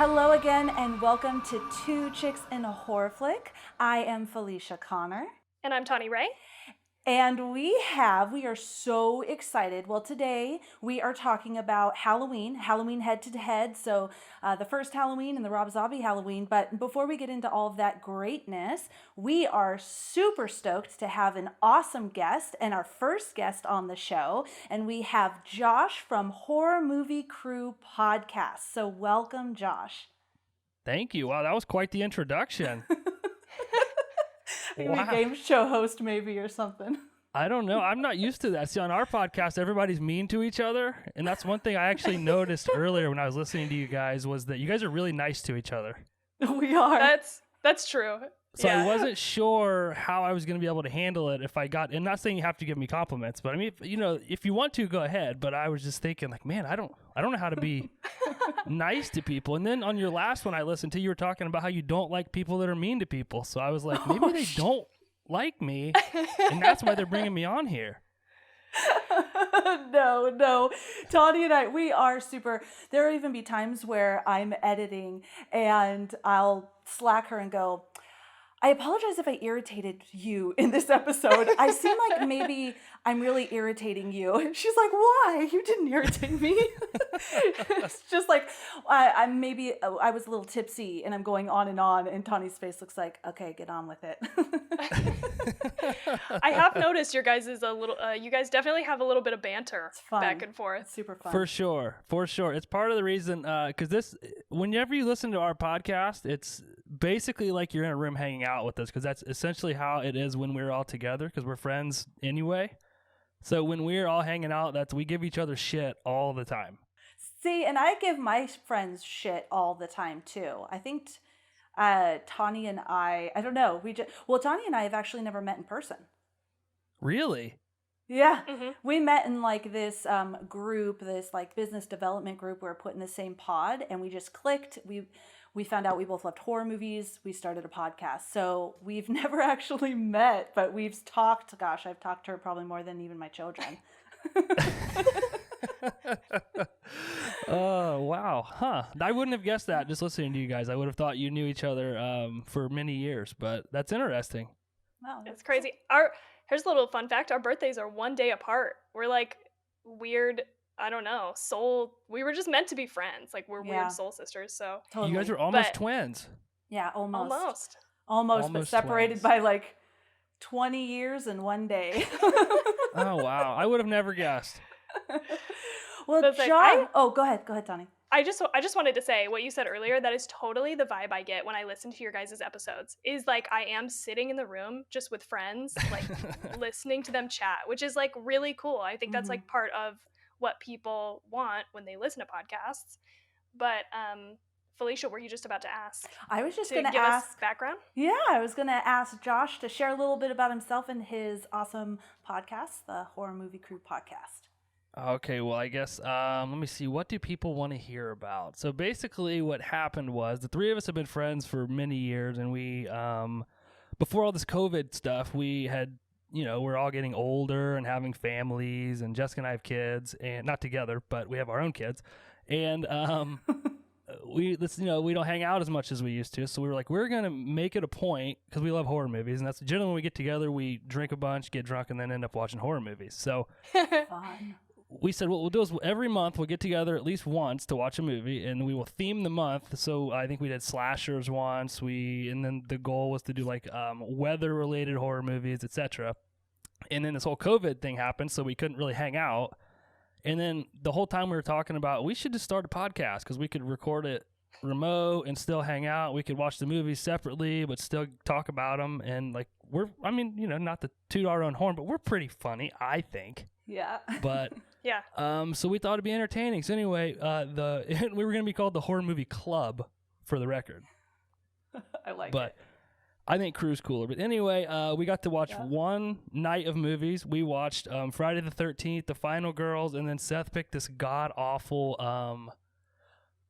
Hello again, and welcome to Two Chicks in a Horror Flick. I am Felicia Connor. And I'm Tawny Ray. And we are so excited. Well, today we are talking about Halloween head to head. So the first Halloween and the Rob Zombie Halloween. But before we get into all of that greatness, we are super stoked to have an awesome guest and our first guest on the show. And we have Josh from Horror Movie Crew Podcast. So welcome, Josh. Thank you. Wow, that was quite the introduction. Wow. A game show host maybe or something. I don't know. I'm not used to that. See, on our podcast, everybody's mean to each other. And that's one thing I actually noticed earlier when I was listening to you guys was that you guys are really nice to each other. We are. That's true. So yeah. I wasn't sure how I was going to be able to handle it if I got, and not saying you have to give me compliments, but I mean, if you want to, go ahead. But I was just thinking like, man, I don't know how to be nice to people. And then on your last one I listened to, you were talking about how you don't like people that are mean to people. So I was like, maybe they don't like me, and that's why they're bringing me on here. No. Tawny and I, we are super. There will even be times where I'm editing and I'll slack her and go, I apologize if I irritated you in this episode. I seem like maybe I'm really irritating you. She's like, why? You didn't irritate me. It's just like, I was a little tipsy and I'm going on, and Tawny's face looks like, okay, get on with it. I have noticed you guys definitely have a little bit of banter back and forth. It's super fun. For sure. It's part of the reason, because whenever you listen to our podcast, it's basically like you're in a room hanging out with us, because that's essentially how it is when we're all together, because we're friends anyway. So when we're all hanging out, we give each other shit all the time. See, and I give my friends shit all the time too. I think Tawny and I don't know. Tawny and I have actually never met in person. Really? Yeah. Mm-hmm. We met in like this group, this like business development group. We were put in the same pod and we just clicked. We found out we both loved horror movies. We started a podcast. So we've never actually met, but we've talked. Gosh, I've talked to her probably more than even my children. Oh, wow. Huh. I wouldn't have guessed that just listening to you guys. I would have thought you knew each other for many years, but that's interesting. Wow, it's crazy. Here's a little fun fact. Our birthdays are one day apart. We're like weird, I don't know, we were just meant to be friends. Like we're weird soul sisters. So totally. You guys are almost twins. Yeah, almost, but twins. separated by like 20 years and one day. Oh, wow. I would have never guessed. Well, John, go ahead, Tawny. I just wanted to say what you said earlier. That is totally the vibe I get when I listen to your guys' episodes. Is like I am sitting in the room just with friends, like listening to them chat, which is like really cool. I think that's like part of what people want when they listen to podcasts. But Felicia, were you just about to ask? I was just going to ask us background. Yeah, I was going to ask Josh to share a little bit about himself and his awesome podcast, the Horror Movie Crew Podcast. Okay, well, I guess, let me see. What do people want to hear about? So basically what happened was the three of us have been friends for many years, and we, before all this COVID stuff, we had, we're all getting older and having families, and Jessica and I have kids, and not together, but we have our own kids. And we don't hang out as much as we used to, so we were like, we're going to make it a point, because we love horror movies, and that's generally when we get together, we drink a bunch, get drunk, and then end up watching horror movies. So Fun. We said what we'll do is every month we'll get together at least once to watch a movie, and we will theme the month. So I think we did slashers once. And then the goal was to do like weather-related horror movies, etc. And then this whole COVID thing happened, so we couldn't really hang out. And then the whole time we were talking about we should just start a podcast because we could record it remote and still hang out. We could watch the movies separately, but still talk about them. And like not to toot our own horn, but we're pretty funny, I think. Yeah. But yeah. So we thought it'd be entertaining. So anyway, we were going to be called the Horror Movie Club, for the record. I like it. But I think Crew's cooler. But anyway, we got to watch one night of movies. We watched Friday the 13th, The Final Girls, and then Seth picked this god-awful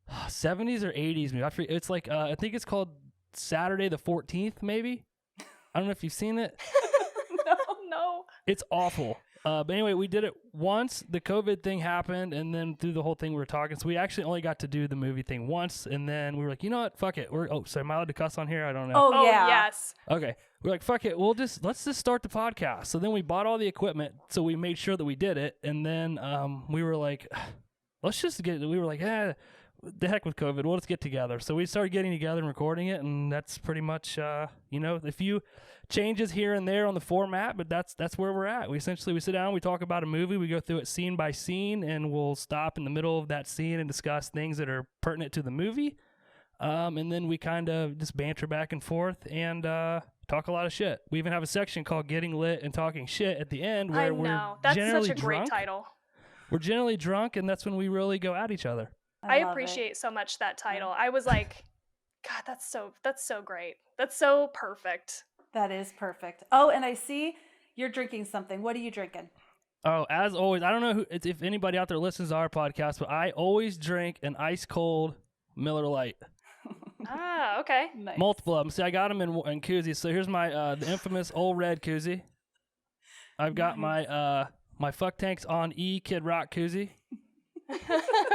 70s or 80s movie. It's like, I think it's called Saturday the 14th, maybe? I don't know if you've seen it. No. It's awful. But anyway, we did it once. The COVID thing happened, and then through the whole thing we were talking. So we actually only got to do the movie thing once, and then we were like, you know what? Fuck it. So am I allowed to cuss on here? I don't know. Oh, yeah. Yes. Okay. We're like, fuck it. Let's just start the podcast. So then we bought all the equipment. So we made sure that we did it. And then we were like, we were like, the heck with COVID. We'll just get together. So we started getting together and recording it. And that's pretty much, a few changes here and there on the format, but that's where we're at. We sit down, we talk about a movie, we go through it scene by scene, and we'll stop in the middle of that scene and discuss things that are pertinent to the movie. And then we kind of just banter back and forth and talk a lot of shit. We even have a section called Getting Lit and Talking Shit at the end where That's generally such a great drunk. title. We're generally drunk, and that's when we really go at each other. I appreciate so much that title. I was like, God, that's so great. That's so perfect. That is perfect. Oh, and I see you're drinking something. What are you drinking? Oh, as always, I don't know if anybody out there listens to our podcast, but I always drink an ice cold Miller Lite. Ah, okay. Nice. Multiple of them. See, I got them in koozies. So here's my the infamous old red koozie. I've got my Fuck Tanks on E Kid Rock koozie.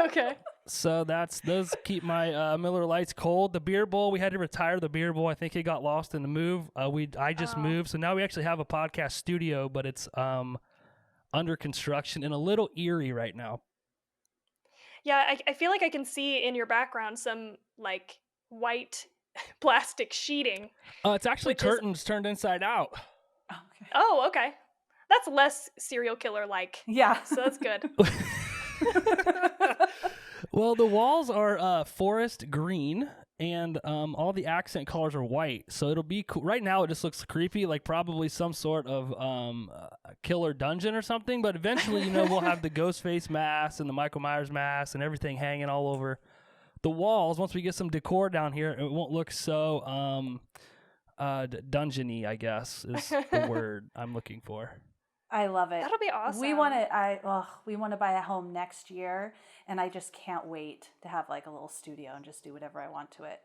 Okay. So those keep my Miller Lights cold. The beer bowl, we had to retire the beer bowl. I think it got lost in the move. I just moved, so now we actually have a podcast studio, but it's under construction and a little eerie right now. Yeah, I feel like I can see in your background some like white plastic sheeting. It's actually curtains turned inside out. Okay. Oh, okay. That's less serial killer like. Yeah. So that's good. Well, the walls are forest green, and all the accent colors are white. So it'll be cool. Right now, it just looks creepy, like probably some sort of killer dungeon or something. But eventually, we'll have the Ghostface mask and the Michael Myers mask and everything hanging all over the walls. Once we get some decor down here, it won't look so dungeony, I guess, is the word I'm looking for. I love it. That'll be awesome. We want to buy a home next year, and I just can't wait to have like a little studio and just do whatever I want to it.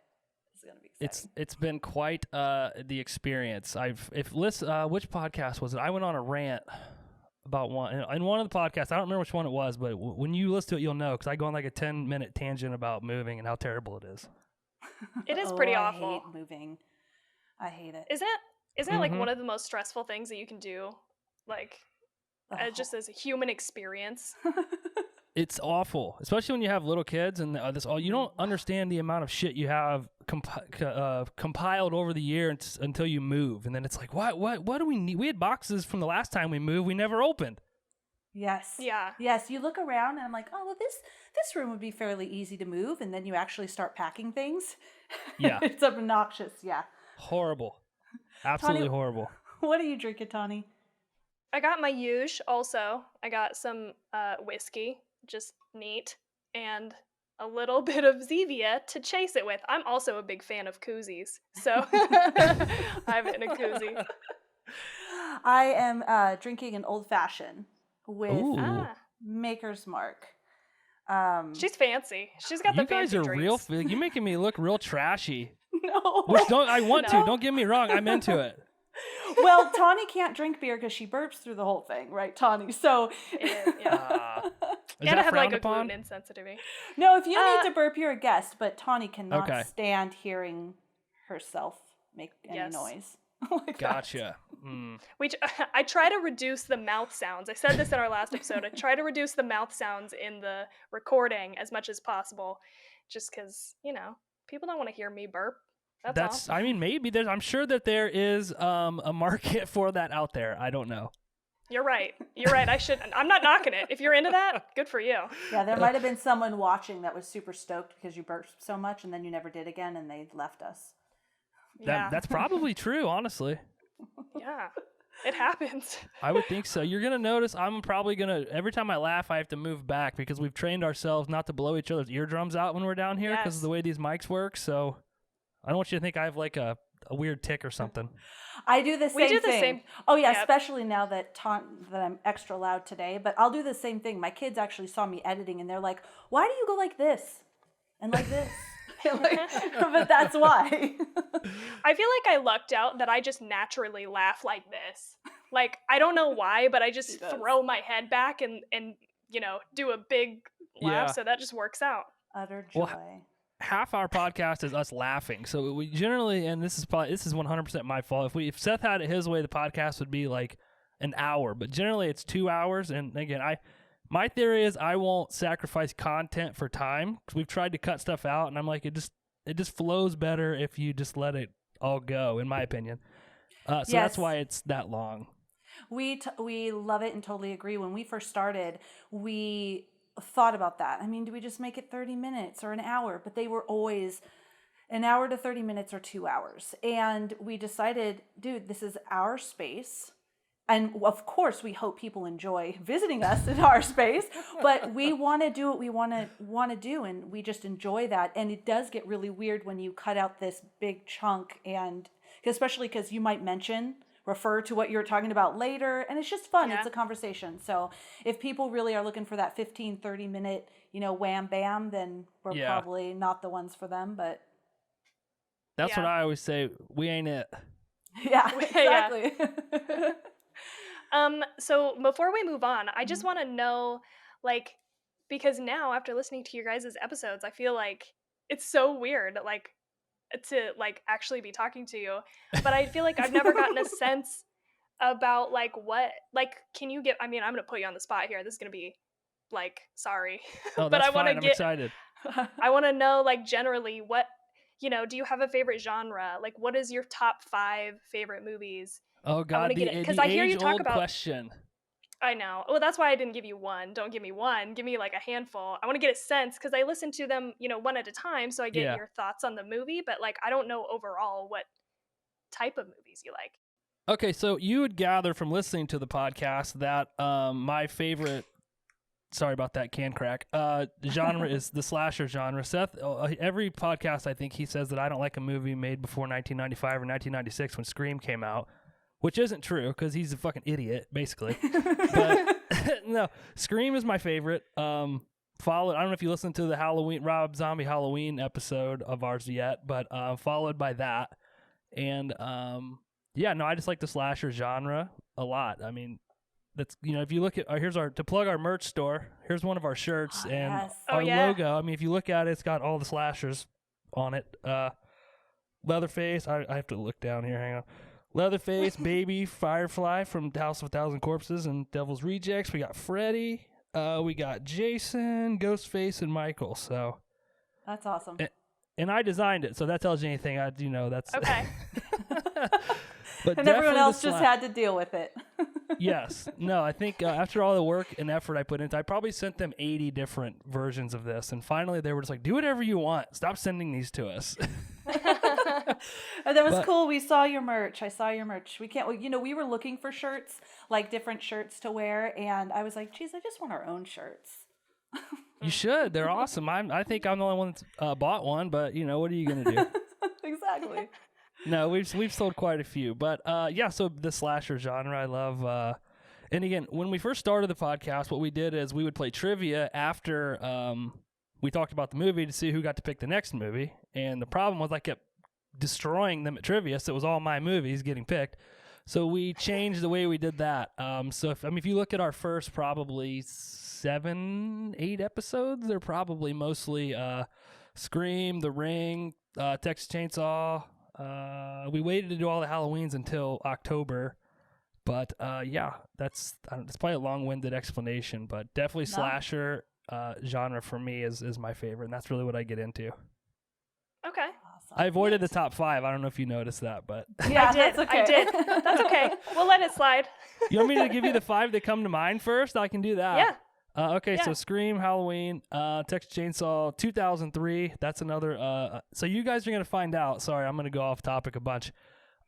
It's gonna be exciting. It's been quite the experience. Which podcast was it? I went on a rant about one in one of the podcasts. I don't remember which one it was, but when you listen to it, you'll know, because I go on like a 10-minute tangent about moving and how terrible it is. It is pretty I awful. hate moving. I hate it. Isn't it like one of the most stressful things that you can do? Like, just as a human experience. It's awful, especially when you have little kids and you don't understand the amount of shit you have compiled over the year until you move, and then it's like, what do we need? We had boxes from the last time we moved, we never opened. Yes. Yeah. Yes. You look around and I'm like, oh, well, this room would be fairly easy to move, and then you actually start packing things. Yeah. It's obnoxious. Yeah. Horrible. Absolutely Tawny, horrible. What are you drinking, Tawny? I got my huge also. I got some whiskey, just neat, and a little bit of Zevia to chase it with. I'm also a big fan of koozies, so I have it in a koozie. I am drinking an old fashioned with Maker's Mark. She's fancy. She's got the fancy drinks. You guys are you're making me look real trashy. No. I want to. Don't get me wrong. I'm into it. Well, Tawny can't drink beer because she burps through the whole thing, right, Tawny? So yeah. Gotta have like a gluten insensitivity. No, if you need to burp, you're a guest, but Tawny cannot stand hearing herself make any noise. Like gotcha. I try to reduce the mouth sounds. I said this in our last episode. I try to reduce the mouth sounds in the recording as much as possible, just because people don't want to hear me burp. That's all. I mean, maybe I'm sure that there is a market for that out there. I don't know. You're right. I'm not knocking it. If you're into that, good for you. Yeah, there might have been someone watching that was super stoked because you burped so much, and then you never did again, and they left us. That's probably true, honestly. Yeah, it happens. I would think so. You're going to notice I'm probably going to, every time I laugh, I have to move back because we've trained ourselves not to blow each other's eardrums out when we're down here because of the way these mics work. So I don't want you to think I have like a weird tick or something. I do the same thing. We do the same. Oh, yeah, especially now that I'm extra loud today. But I'll do the same thing. My kids actually saw me editing, and they're like, why do you go like this and like this? But that's why. I feel like I lucked out that I just naturally laugh like this. Like, I don't know why, but I She just does. throw my head back and do a big laugh. Yeah. So that just works out. Utter Well, joy. half our podcast is us laughing. So we generally, and this is 100% my fault. If Seth had it his way, the podcast would be like an hour, but generally it's 2 hours. And again, my theory is I won't sacrifice content for time, because we've tried to cut stuff out, and I'm like, it just flows better if you just let it all go, in my opinion. So Yes. that's why it's that long. We love it and totally agree. When we first started, we thought about that. I mean, do we just make it 30 minutes or an hour? But they were always an hour to 30 minutes or 2 hours. And we decided, dude, this is our space. And of course, we hope people enjoy visiting us in our space, but we want to do what we want to do, and we just enjoy that. And it does get really weird when you cut out this big chunk, and especially because you might refer to what you're talking about later, and it's just fun. Yeah. It's a conversation. So if people really are looking for that 15, 30 minute, wham bam, then we're probably not the ones for them, but That's what I always say. We ain't it. yeah, exactly. So before we move on, I just want to know, like, because now after listening to your guys' episodes, I feel like it's so weird, like, to like actually be talking to you, but I feel like I've never gotten a sense about like what, like, can you get, I mean, I'm going to put you on the spot here. This is going to be like, sorry, Oh, but that's I want to fine. I'm get, excited. I want to know, like, generally what, do you have a favorite genre? Like, what is your top 5 favorite movies? Oh God, because I hear you talk about question. I know. Well, that's why I didn't give you one. Don't give me one. Give me like a handful. I want to get a sense because I listen to them, one at a time, so I get your thoughts on the movie. But like, I don't know overall what type of movies you like. Okay, so you would gather from listening to the podcast that my favorite. Sorry about that can crack. Genre is the slasher genre. Seth, every podcast I think he says that I don't like a movie made before 1995 or 1996 when Scream came out. Which isn't true, because he's a fucking idiot, basically. But no, Scream is my favorite. Followed, I don't know if you listened to the Rob Zombie Halloween episode of ours yet, but followed by that. And I just like the slasher genre a lot. I mean, that's, if you look at, to plug our merch store, here's one of our shirts and our logo. I mean, if you look at it, it's got all the slashers on it. Leatherface, I have to look down here, hang on. Leatherface, Baby, Firefly from House of a Thousand Corpses, and Devil's Rejects. We got Freddy. We got Jason, Ghostface, and Michael. So that's awesome. And I designed it, so that tells you anything. That's okay. But and everyone else just had to deal with it. Yes. No, I think after all the work and effort I put into it, I probably sent them 80 different versions of this. And finally, they were just like, do whatever you want. Stop sending these to us. And that was cool. We saw your merch. I saw your merch. We were looking for shirts, like different shirts to wear. And I was like, geez, I just want our own shirts. You should. They're awesome. I think I'm the only one that's bought one, but what are you going to do? Exactly. No, we've sold quite a few, but so the slasher genre I love. And again, when we first started the podcast, what we did is we would play trivia after we talked about the movie to see who got to pick the next movie. And the problem was I kept destroying them at trivia, so it was all my movies getting picked. So we changed the way we did that. So if you look at our first probably 7-8 episodes, they're probably mostly Scream, The Ring, Texas Chainsaw. We waited to do all the Halloweens until October, but it's probably a long-winded explanation, but definitely slasher genre for me is my favorite, and that's really what I get into. Okay. Awesome. I avoided the top 5. I don't know if you noticed that, but yeah, I did. That's okay. I did. That's okay. We'll let it slide. You want me to give you the 5 that come to mind first? I can do that. Yeah. Okay, so Scream, Halloween, Texas Chainsaw, 2003. That's another. So you guys are going to find out. Sorry, I'm going to go off topic a bunch.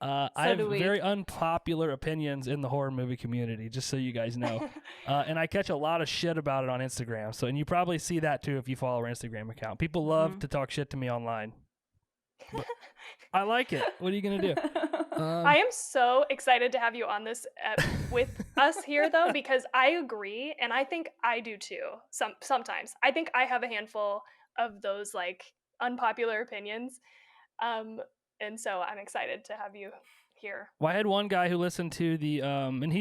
I have very unpopular opinions in the horror movie community, just so you guys know. And I catch a lot of shit about it on Instagram. And you probably see that too if you follow our Instagram account. People love to talk shit to me online. But I like it. What are you going to do? I am so excited to have you on this with us here, though, because I agree, and I think I do too. Sometimes I think I have a handful of those like unpopular opinions, and so I'm excited to have you here. Well, I had one guy who listened to the and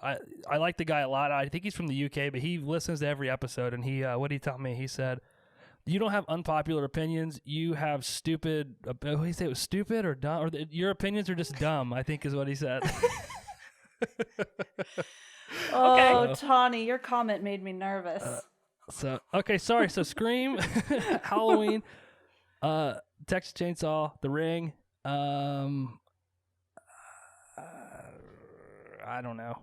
I like the guy a lot. I think he's from the UK, but he listens to every episode. And he what did he tell me? He said, "You don't have unpopular opinions. You have stupid." What did he say? It was stupid or dumb, or your opinions are just dumb. I think is what he said. Oh, So- Tawny, your comment made me nervous. So okay, sorry. So Scream, Halloween, Texas Chainsaw, The Ring. I don't know.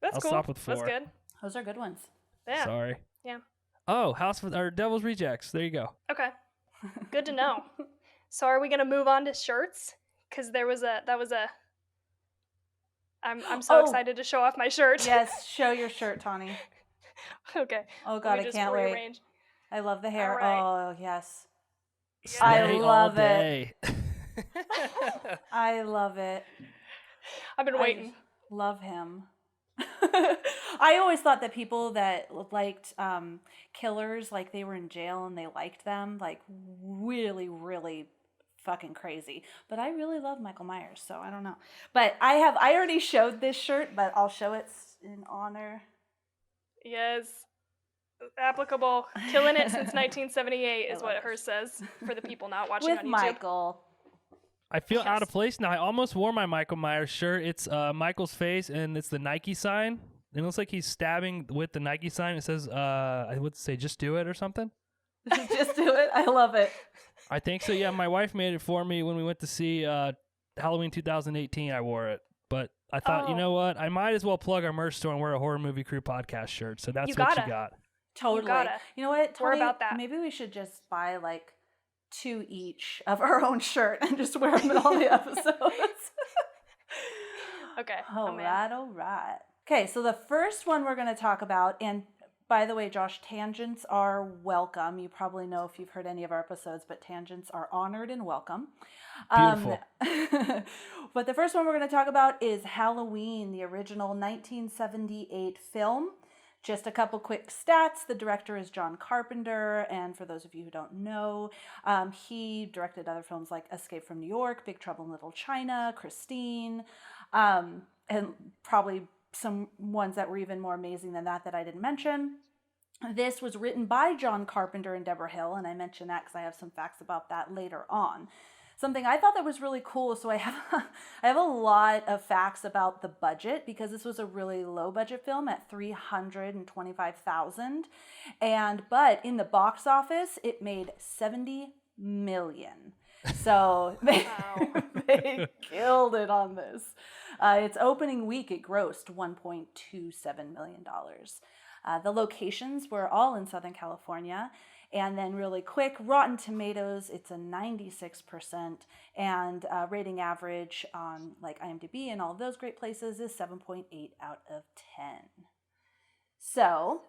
That's I'll cool. stop with That's 4. good. Those are good ones. Yeah. Sorry. Yeah. Oh, Devil's Rejects. There you go. Okay. Good to know. So are we gonna move on to shirts? Because I'm so Oh. excited to show off my shirt. Yes, show your shirt, Tawny. Okay. Oh Let God, me I just can't wait. rearrange. I love the hair. All right. Oh yes, Yeah. I Slay all love it. day. I love it. I've been waiting. I love him. I always thought that people that liked killers, like they were in jail and they liked them, like really, really fucking crazy. But I really love Michael Myers, so I don't know. But I already showed this shirt, but I'll show it in honor. Yes. Applicable. Killing it since 1978 is I what love it. hers says for the people not watching With on YouTube. Michael. I feel out of Yes. place now. I almost wore my Michael Myers shirt. It's Michael's face, and it's the Nike sign. It looks like he's stabbing with the Nike sign. It says, I would say, "Just do it" or something. Just do it. I love it. I think so. Yeah, my wife made it for me when we went to see Halloween 2018. I wore it, but I thought, you Oh. know what? I might as well plug our merch store and wear a Horror Movie Crew podcast shirt. So that's You what gotta. you got. Totally. gotta. You know what? We're Tony, about that. Maybe we should just buy like 2 each of our own shirt and just wear them in all the episodes. Okay. All Oh, man. right, all right. Okay, so the first one we're going to talk about, and by the way, Josh, tangents are welcome. You probably know if you've heard any of our episodes, but tangents are honored and welcome. Beautiful. But the first one we're going to talk about is Halloween, the original 1978 film. Just a couple quick stats. The director is John Carpenter, and for those of you who don't know, he directed other films like Escape from New York, Big Trouble in Little China, Christine, and probably some ones that were even more amazing than that I didn't mention. This was written by John Carpenter and Deborah Hill, and I mention that because I have some facts about that later on. Something I thought that was really cool, so I have a lot of facts about the budget because this was a really low budget film at $325,000, but in the box office it made $70 million. So they Wow. they killed it on this. Its opening week it grossed $1.27 million. The locations were all in Southern California. And then really quick, Rotten Tomatoes, it's a 96%, and rating average on like IMDb and all of those great places is 7.8 out of 10. So,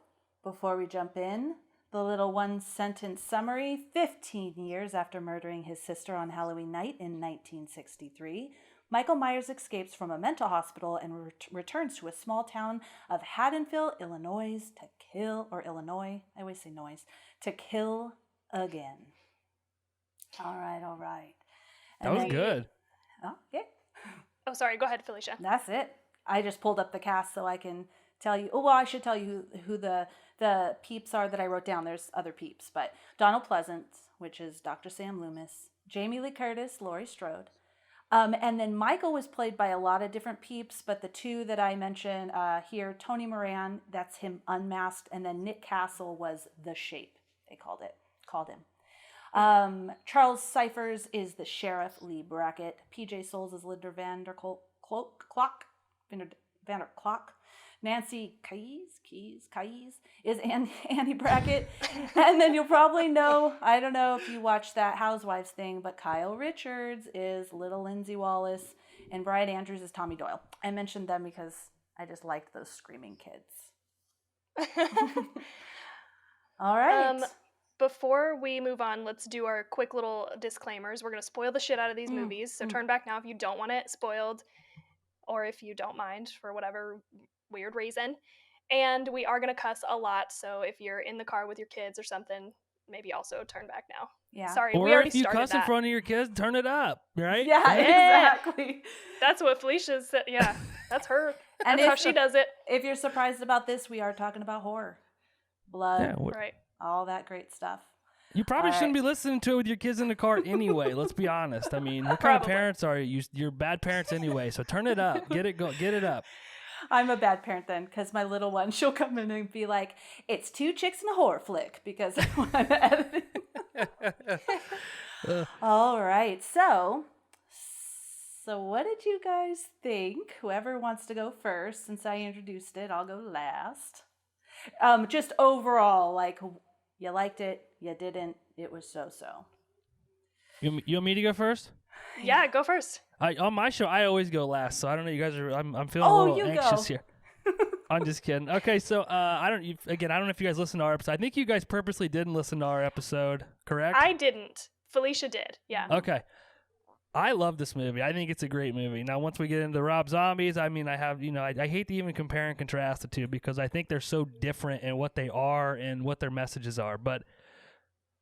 before we jump in, the little one-sentence summary: 15 years after murdering his sister on Halloween night in 1963, Michael Myers escapes from a mental hospital and returns to a small town of Haddonfield, Illinois, Illinois, I always say noise, to kill again. All right. That was good. Oh, okay. Oh, sorry. Go ahead, Felicia. That's it. I just pulled up the cast so I can tell you. Oh, well, I should tell you who the peeps are that I wrote down. There's other peeps, but Donald Pleasance, which is Dr. Sam Loomis, Jamie Lee Curtis, Laurie Strode. And then Michael was played by a lot of different peeps, but the two that I mentioned here, Tony Moran, that's him unmasked, and then Nick Castle was the Shape, they called him. Charles Cyphers is the sheriff, Lee Brackett. PJ Souls is Linda Vanderclock. Nancy Keyes is Annie Brackett. And then you'll probably know, I don't know if you watched that Housewives thing, but Kyle Richards is little Lindsay Wallace, and Brian Andrews is Tommy Doyle. I mentioned them because I just liked those screaming kids. All right. Before we move on, let's do our quick little disclaimers. We're going to spoil the shit out of these movies, so turn back now if you don't want it spoiled, or if you don't mind for whatever weird reason. And we are going to cuss a lot, so if you're in the car with your kids or something, maybe also turn back now. Yeah. Sorry, Or we already if you started cuss in that. front of your kids, turn it up, right? Yeah, Yeah. exactly. That's what Felicia said. Yeah, that's her. And That's how if- she does it. If you're surprised about this, we are talking about horror, blood, Yeah, Right. all that great stuff. you probably All shouldn't right. be listening to it with your kids in the car anyway. Let's be honest. I mean, what kind of Probably. parents are you? You're bad parents anyway. So turn it up. Get it up. I'm a bad parent then, because my little one, she'll come in and be like, "It's two chicks in a horror flick," because when I'm editing. All right, so what did you guys think? Whoever wants to go first, since I introduced it, I'll go last. Just overall, like, you liked it, you didn't, it was so-so. You want me to go first? Yeah, go first. On my show, I always go last, so I don't know. You guys are. I'm feeling Oh, a little you anxious go. here. I'm just kidding. Okay, so I don't know if you guys listened to our episode. I think you guys purposely didn't listen to our episode, correct? I didn't. Felicia did. Yeah. Okay. I love this movie. I think it's a great movie. Now, once we get into Rob Zombies, I mean, I hate to even compare and contrast the two because I think they're so different in what they are and what their messages are. But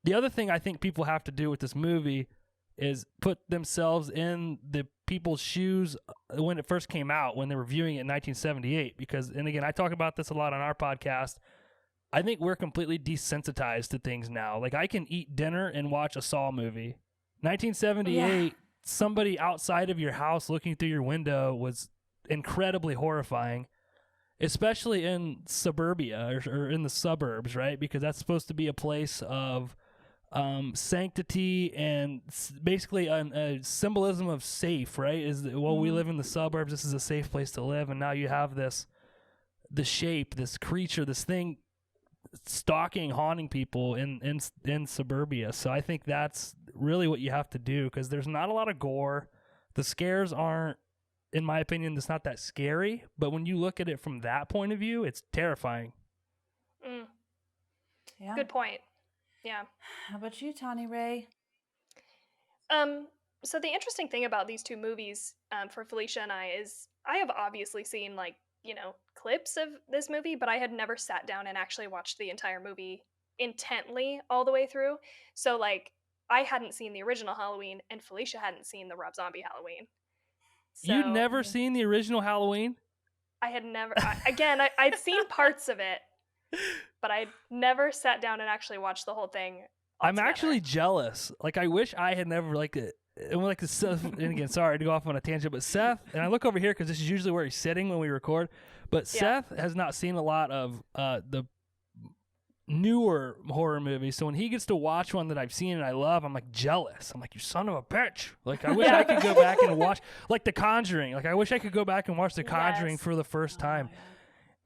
the other thing I think people have to do with this movie is put themselves in the people's shoes when it first came out, when they were viewing it in 1978. Because, and again, I talk about this a lot on our podcast. I think we're completely desensitized to things now. Like, I can eat dinner and watch a Saw movie. 1978, somebody outside of your house looking through your window was incredibly horrifying, especially in suburbia or in the suburbs, right? Because that's supposed to be a place of sanctity and basically a symbolism of safe, right? We live in the suburbs, this is a safe place to live, and now you have this shape, this creature, this thing stalking, haunting people in suburbia. So I think that's really what you have to do, because there's not a lot of gore. The scares aren't, in my opinion, it's not that scary, but when you look at it from that point of view, it's terrifying. Yeah. Good point. Yeah. How about you, Tawny Ray? So the interesting thing about these two movies, for Felicia and I, is I have obviously seen, like, clips of this movie, but I had never sat down and actually watched the entire movie intently all the way through. So, like, I hadn't seen the original Halloween, and Felicia hadn't seen the Rob Zombie Halloween. So You'd never seen the original Halloween? I had never. I'd seen parts of it, but I'd never sat down and actually watched the whole thing. I'm altogether. actually jealous. Like, I wish I had never, Seth, and again, sorry to go off on a tangent, but Seth, and I look over here because this is usually where he's sitting when we record, but Seth has not seen a lot of the newer horror movies, so when he gets to watch one that I've seen and I love, I'm like jealous. I'm like, you son of a bitch. Like, I wish I could go back and watch, like, The Conjuring. Like, I wish I could go back and watch The Conjuring for the first time.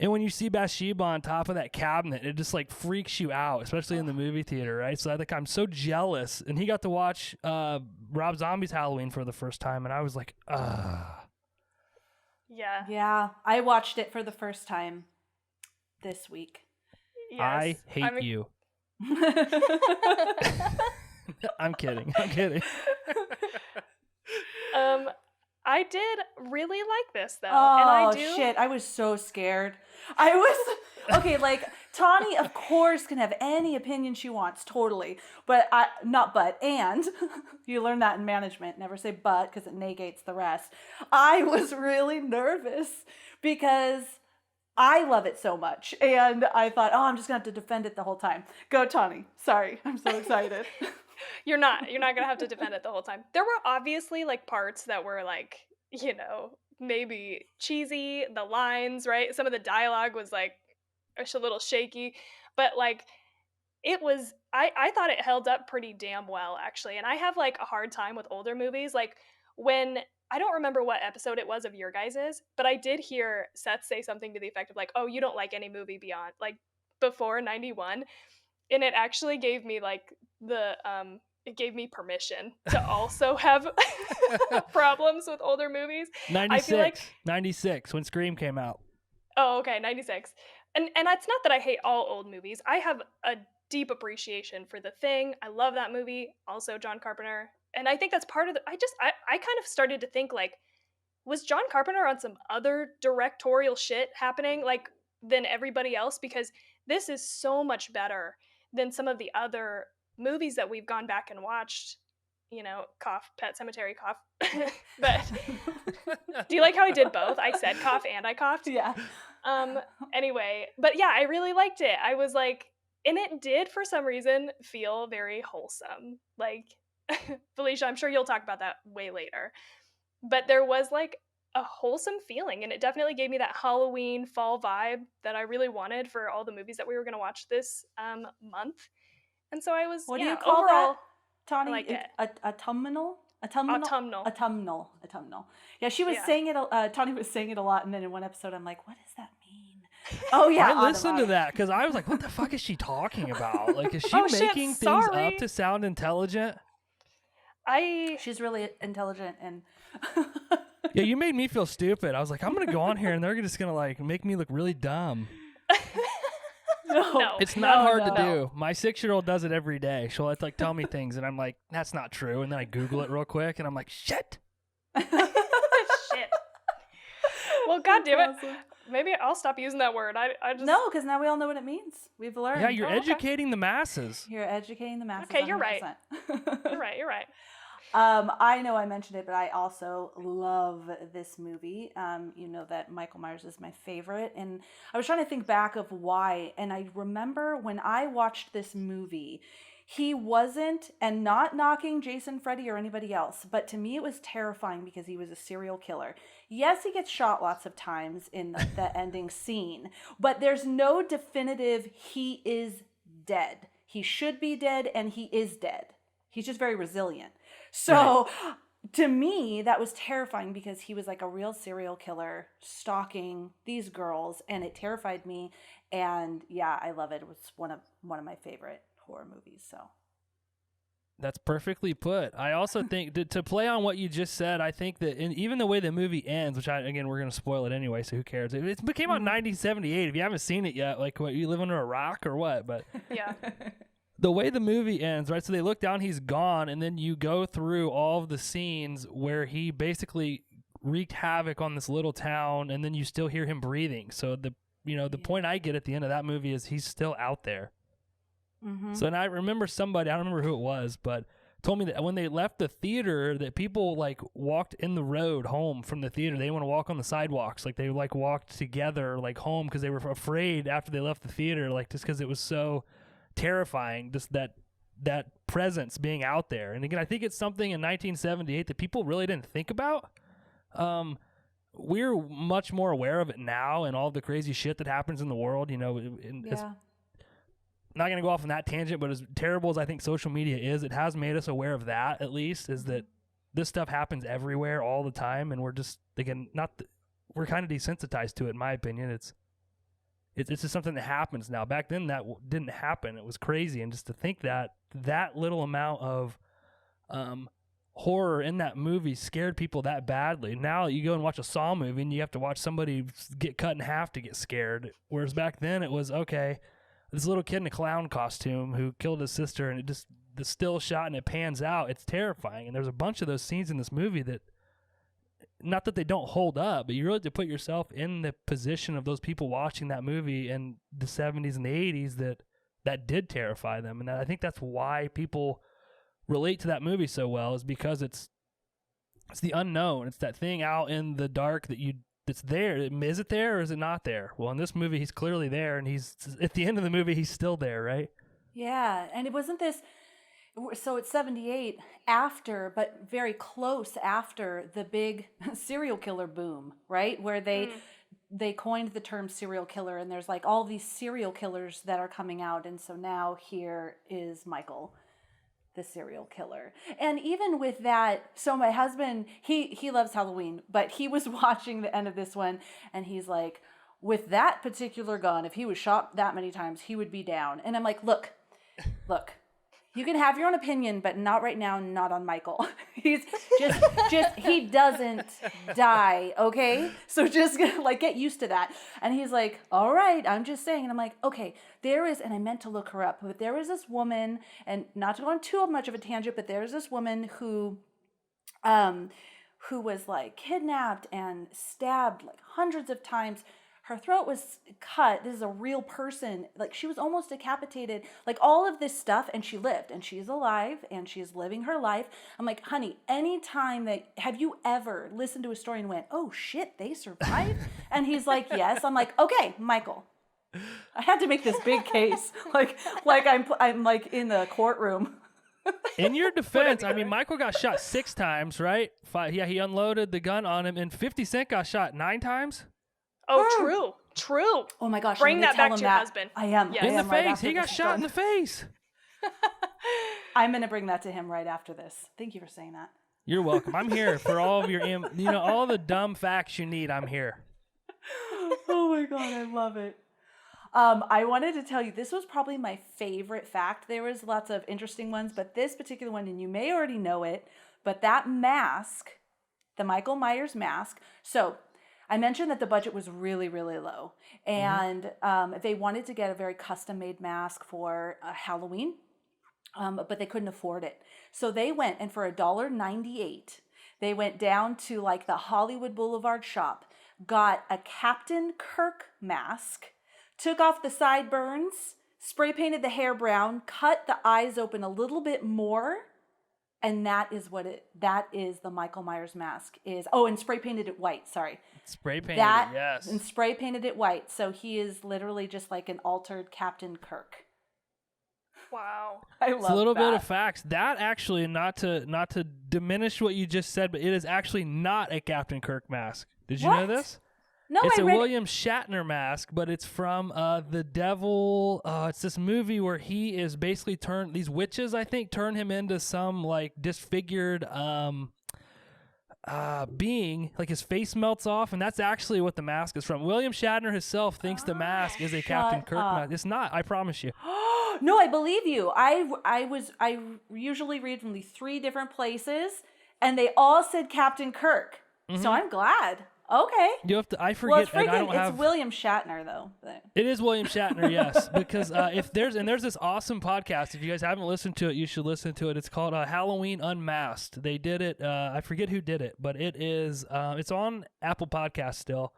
And when you see Bathsheba on top of that cabinet, it just, like, freaks you out, especially in the movie theater, right? So I'm so jealous. And he got to watch Rob Zombie's Halloween for the first time, and I was like, ugh. Yeah. Yeah, I watched it for the first time this week. Yes. I hate you. I'm kidding. I did really like this, though. Oh, and I do. shit. I was so scared. Okay, like, Tawny, of course, can have any opinion she wants, totally. And, you learn that in management. Never say but, because it negates the rest. I was really nervous because I love it so much. And I thought, I'm just going to have to defend it the whole time. Go, Tawny. Sorry. I'm so excited. You're not going to have to defend it the whole time. There were obviously, like, parts that were, like, maybe cheesy. The lines, right? Some of the dialogue was, like, a little shaky. But, like, it was, I thought it held up pretty damn well, actually. And I have, like, a hard time with older movies. Like, when, I don't remember what episode it was of your guys's, but I did hear Seth say something to the effect of, like, oh, you don't like any movie beyond, like, before 91. And it actually gave me, like, it gave me permission to also have problems with older movies. 96, I feel like 96 when Scream came out. Oh, okay, 96. And it's not that I hate all old movies. I have a deep appreciation for The Thing. I love that movie. Also John Carpenter. And I think that's part of I kind of started to think, like, was John Carpenter on some other directorial shit happening, like, than everybody else? Because this is so much better than some of the other movies that we've gone back and watched. Cough, Pet Cemetery, cough. But do you like how I did both? I said cough and I coughed. Yeah. Anyway, but yeah, I really liked it. I was like, and it did for some reason feel very wholesome. Like, Felicia, I'm sure you'll talk about that way later. But there was like a wholesome feeling, and it definitely gave me that Halloween fall vibe that I really wanted for all the movies that we were going to watch this month. And so I was, What yeah, do you call overall, that, Tawny? I like it. Autumnal? Autumnal. Autumnal. Yeah, she was Yeah. saying it. Tawny was saying it a lot, and then in one episode, I'm like, what does that mean? Oh yeah, I listened to that because I was like, what the fuck is she talking about? Like, is she making things up to sound intelligent? She's really intelligent and. Yeah, you made me feel stupid. I was like, I'm gonna go on here and they're just gonna like make me look really dumb. No, it's not hard to do. My 6-year-old does it every day. She'll like tell me things, and I'm like, that's not true. And then I Google it real quick, and I'm like, shit. Shit. Well, God damn it. Awesome. Maybe I'll stop using that word. I just No, because now we all know what it means. We've learned. Yeah, you're educating the masses. You're educating the masses. Okay, you're 100%. right. You're right. I know I mentioned it, but I also love this movie. You know that Michael Myers is my favorite, and I was trying to think back of why, and I remember when I watched this movie, he wasn't, and not knocking Jason, Freddy, or anybody else, but to me it was terrifying because he was a serial killer. Yes, he gets shot lots of times in the ending scene, but there's no definitive he is dead. He should be dead, and he is dead. He's just very resilient. So to me, that was terrifying because he was like a real serial killer stalking these girls, and it terrified me. And yeah, I love it. It was one of my favorite horror movies. So that's perfectly put. I also think to play on what you just said, I think that even the way the movie ends, which again we're gonna spoil it anyway, so who cares? It came out in 1978. If you haven't seen it yet, like what, you live under a rock or what? But yeah. The way the movie ends, right? So they look down, he's gone, and then you go through all of the scenes where he basically wreaked havoc on this little town, and then you still hear him breathing. So the point I get at the end of that movie is he's still out there. Mm-hmm. So, and I remember somebody, I don't remember who it was, but told me that when they left the theater, that people like walked in the road home from the theater. They didn't want to walk on the sidewalks. Like they like walked together like home because they were afraid after they left the theater, like just because it was so terrifying, just that presence being out there. And again, I think it's something in 1978 that people really didn't think about. We're much more aware of it now and all the crazy shit that happens in the world. It's not going to go off on that tangent, but as terrible as I think social media is, it has made us aware of that, at least, is that this stuff happens everywhere all the time, and we're just, again, we're kind of desensitized to it, in my opinion. It's just something that happens now. Back then, that didn't happen. It was crazy. And just to think that little amount of horror in that movie scared people that badly. Now you go and watch a Saw movie, and you have to watch somebody get cut in half to get scared. Whereas back then, it was, okay, this little kid in a clown costume who killed his sister, and the still shot and it pans out. It's terrifying. And there's a bunch of those scenes in this movie that, not that they don't hold up, but you really have to put yourself in the position of those people watching that movie in the 70s and the 80s that did terrify them. And I think that's why people relate to that movie so well, is because it's the unknown. It's that thing out in the dark that's there. Is it there or is it not there? Well, in this movie, he's clearly there, and he's at the end of the movie, he's still there, right? Yeah, and it wasn't this. So it's 78 after, but very close after the big serial killer boom, right? Where they coined the term serial killer, and there's like all these serial killers that are coming out. And so now here is Michael, the serial killer. And even with that, so my husband, he loves Halloween, but he was watching the end of this one, and he's like, with that particular gun, if he was shot that many times, he would be down. And I'm like, look, you can have your own opinion, but not right now, not on Michael. He's just he doesn't die, okay? So just like get used to that. And he's like, all right, I'm just saying. And I'm like, okay, and I meant to look her up, but there was this woman, and not to go on too much of a tangent, but there's this woman who was like kidnapped and stabbed like hundreds of times. her throat was cut. This is a real person. Like, she was almost decapitated, like all of this stuff, and she lived, and she's alive, and she's living her life. I'm like, honey, anytime have you ever listened to a story and went, oh shit, they survived? And he's like, yes. I'm like, okay, Michael, I had to make this big case. like I'm like in the courtroom. In your defense, I mean, Michael got shot 6 times, right? He unloaded the gun on him, and 50 Cent got shot 9 times. Oh, true. Oh my gosh. Bring that back to your husband. I am. Yes. In the right face. He got shot in the face. I'm going to bring that to him right after this. Thank you for saying that. You're welcome. I'm here for all of your, all the dumb facts you need. I'm here. Oh my God. I love it. I wanted to tell you, this was probably my favorite fact. There was lots of interesting ones, but this particular one, and you may already know it, but that mask, the Michael Myers mask. So I mentioned that the budget was really, really low, and they wanted to get a very custom-made mask for Halloween, but they couldn't afford it. So they went, and for $1.98, they went down to like the Hollywood Boulevard shop, got a Captain Kirk mask, took off the sideburns, spray painted the hair brown, cut the eyes open a little bit more, and that is the Michael Myers mask is. Oh, and spray painted it white, sorry. Spray painted it, yes. And spray painted it white. So he is literally just like an altered Captain Kirk. Wow. I love It's a little that. bit of facts. That actually, not to diminish what you just said, but it is actually not a Captain Kirk mask. Did you know this? No, it's I a read William Shatner mask, but it's from The Devil. It's this movie where he is basically these witches, I think, turn him into some like disfigured being. Like his face melts off, and that's actually what the mask is from. William Shatner himself thinks the mask is a Captain Kirk mask. It's not, I promise you. No, I believe you. I usually read from these 3 different places, and they all said Captain Kirk. So I'm glad. Okay. You have to. I forget. Well, it's and I don't have. It's William Shatner though. It is William Shatner, yes. Because there's this awesome podcast. If you guys haven't listened to it, you should listen to it. It's called Halloween Unmasked. They did it. I forget who did it, but it is. It's on Apple Podcasts still,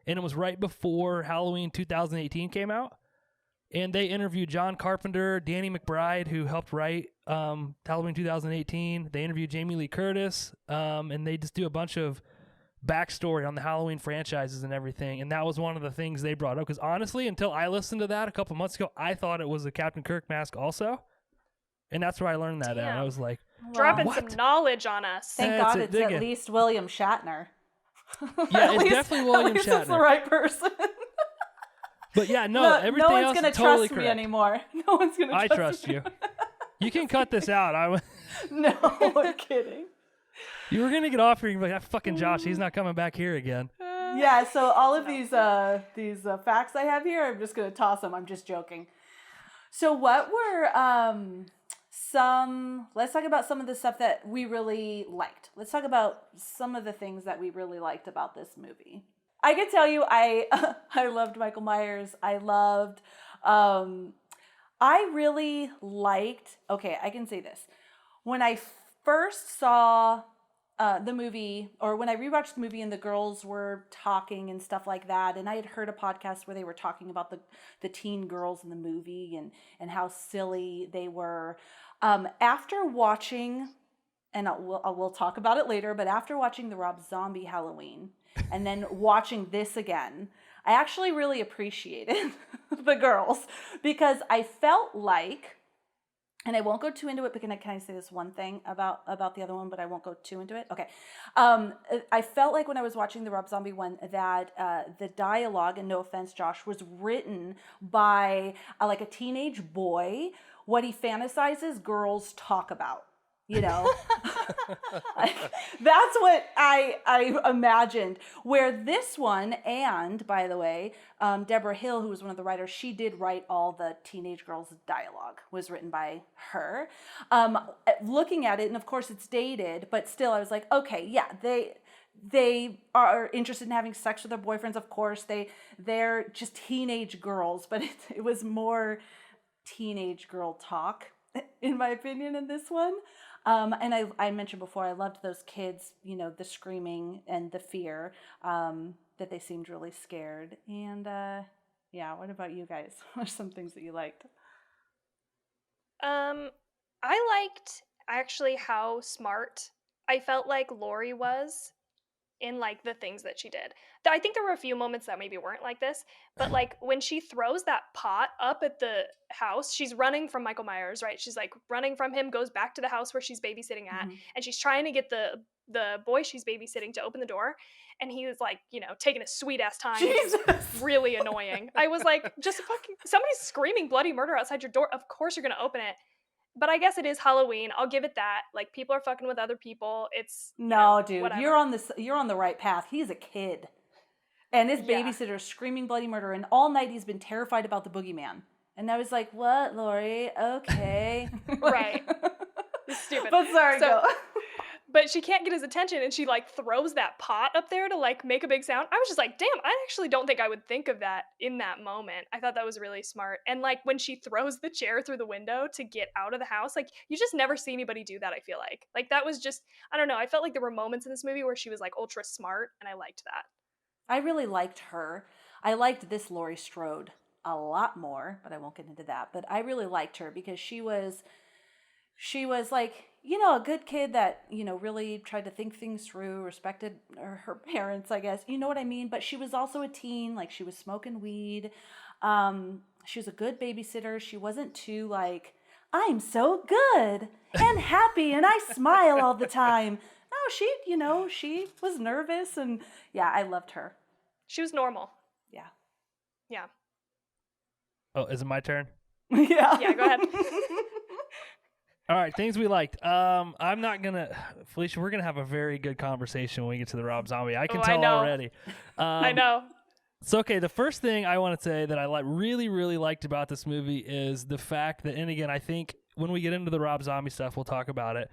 and it was right before Halloween 2018 came out. And they interviewed John Carpenter, Danny McBride, who helped write Halloween 2018. They interviewed Jamie Lee Curtis, and they just do a bunch of backstory on the Halloween franchises and everything, and that was one of the things they brought up, because honestly, until I listened to that a couple months ago, I thought it was a Captain Kirk mask also, and that's where I learned that. And I was like, dropping some knowledge on us. Thank God it's at least William Shatner. Yeah, it's definitely William Shatner. It's the right person. But yeah, everything else no one's gonna totally trust correct. me anymore. No one's gonna I trust trust you. You can cut this out. No, I'm kidding. You were gonna get off here and be like, that fucking Josh, he's not coming back here again. Yeah, so all of these facts I have here, I'm just gonna toss them. I'm just joking. So what were let's talk about some of the stuff that we really liked. Let's talk about some of the things that we really liked about this movie. I can tell you, I loved Michael Myers. I really liked, okay, I can say this. When I first saw the movie, or when I rewatched the movie and the girls were talking and stuff like that, and I had heard a podcast where they were talking about the teen girls in the movie and how silly they were. After watching, and we'll talk about it later, but after watching the Rob Zombie Halloween and then watching this again, I actually really appreciated the girls, because I felt like, and I won't go too into it, but can I say this one thing about the other one, but I won't go too into it? Okay. I felt like when I was watching the Rob Zombie one that the dialogue, and no offense, Josh, was written by like a teenage boy, what he fantasizes girls talk about. You know, that's what I imagined. Where this one, and by the way, Deborah Hill, who was one of the writers, she did write all the teenage girls' dialogue, was written by her. Looking at it, and of course it's dated, but still I was like, okay, yeah, they are interested in having sex with their boyfriends, of course. They're just teenage girls, but it was more teenage girl talk, in my opinion, in this one. And I mentioned before, I loved those kids, you know, the screaming and the fear, that they seemed really scared. And yeah, what about you guys? What are some things that you liked? I liked actually how smart I felt like Lori was in like the things that she did. I think there were a few moments that maybe weren't like this, but like when she throws that pot up at the house, she's running from Michael Myers, right? She's like running from him, goes back to the house where she's babysitting at, Mhm. and she's trying to get the boy she's babysitting to open the door, and he was like, you know, taking a sweet ass time, which was Jesus. really annoying. I was like, just fucking somebody's screaming bloody murder outside your door. Of course you're gonna open it. But I guess it is Halloween. I'll give it that. Like people are fucking with other people. It's you No, know, dude, whatever. you're on the right path. He's a kid. And his Yeah. babysitter is screaming bloody murder, and all night he's been terrified about the boogeyman. And I was like, "What, Lori? Okay." Right. It's stupid. But sorry, So- go. But she can't get his attention, and she like throws that pot up there to like make a big sound. I was just like, damn, I actually don't think I would think of that in that moment. I thought that was really smart. And like when she throws the chair through the window to get out of the house, like you just never see anybody do that, I feel like. Like that was just, I don't know, I felt like there were moments in this movie where she was like ultra smart, and I liked that. I really liked her. I liked this Laurie Strode a lot more, but I won't get into that. But I really liked her because she was like, you know, a good kid that, you know, really tried to think things through, respected her parents, I guess. You know what I mean? But she was also a teen, like she was smoking weed. She was a good babysitter. She wasn't too like, I'm so good and happy and I smile all the time. No, she, you know, she was nervous and yeah, I loved her. She was normal. Yeah. Yeah. Oh, is it my turn? Yeah. Yeah, go ahead. All right, things we liked. I'm not gonna, Felicia. We're gonna have a very good conversation when we get to the Rob Zombie. I can Oh, I tell know. already. I know. So okay, the first thing I want to say that I really liked about this movie is the fact that, and again, I think when we get into the Rob Zombie stuff, we'll talk about it.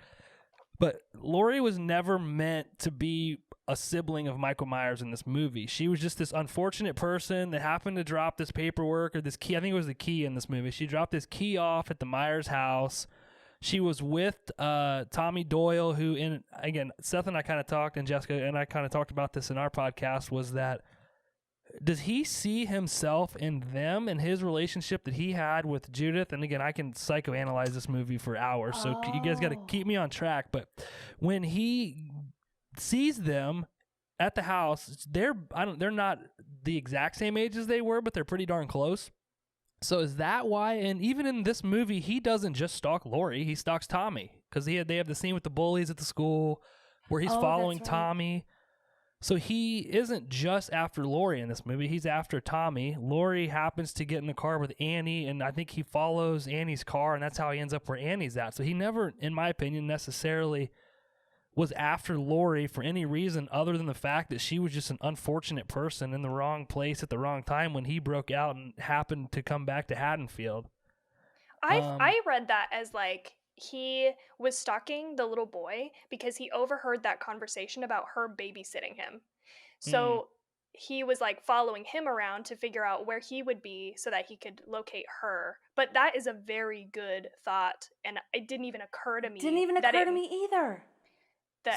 But Laurie was never meant to be a sibling of Michael Myers in this movie. She was just this unfortunate person that happened to drop this paperwork or this key. I think it was the key in this movie. She dropped this key off at the Myers house. She was with Tommy Doyle, who, again, Seth and I kind of talked, and Jessica and I kind of talked about this in our podcast, was that does he see himself in them and his relationship that he had with Judith? And again, I can psychoanalyze this movie for hours, so you guys got to keep me on track. But when he sees them at the house, they're not the exact same age as they were, but they're pretty darn close. So is that why? And even in this movie, he doesn't just stalk Laurie; he stalks Tommy because they have the scene with the bullies at the school where he's following that's right. Tommy. So he isn't just after Laurie in this movie; he's after Tommy. Laurie happens to get in the car with Annie, and I think he follows Annie's car, and that's how he ends up where Annie's at. So he never, in my opinion, necessarily was after Laurie for any reason other than the fact that she was just an unfortunate person in the wrong place at the wrong time when he broke out and happened to come back to Haddonfield. I read that as like he was stalking the little boy because he overheard that conversation about her babysitting him. So he was like following him around to figure out where he would be so that he could locate her. But that is a very good thought, and it didn't even occur to me. Didn't even occur to me either.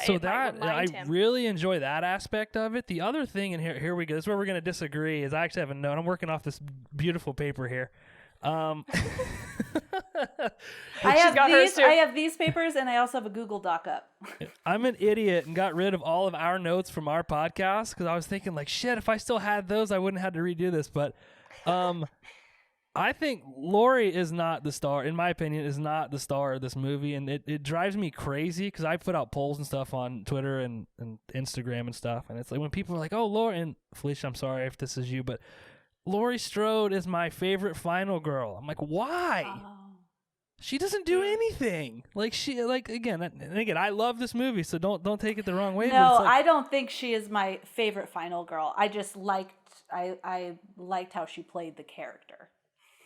So it might that remind I him. really enjoy that aspect of it. The other thing, and here we go. This is where we're going to disagree. Is I actually have a note. I'm working off this beautiful paper here. I got hers too. have these papers, and I also have a Google Doc up. I'm an idiot and got rid of all of our notes from our podcast because I was thinking like, shit, if I still had those, I wouldn't have to redo this. But I think Laurie is not the star, in my opinion, is not the star of this movie. And it drives me crazy because I put out polls and stuff on Twitter and Instagram and stuff. And it's like when people are like, oh, Laurie, and Felicia, I'm sorry if this is you, but Laurie Strode is my favorite final girl. I'm like, why? Oh. She doesn't do anything. Again, I love this movie, so don't take it the wrong way. No, but it's like, I don't think she is my favorite final girl. I just liked how she played the character.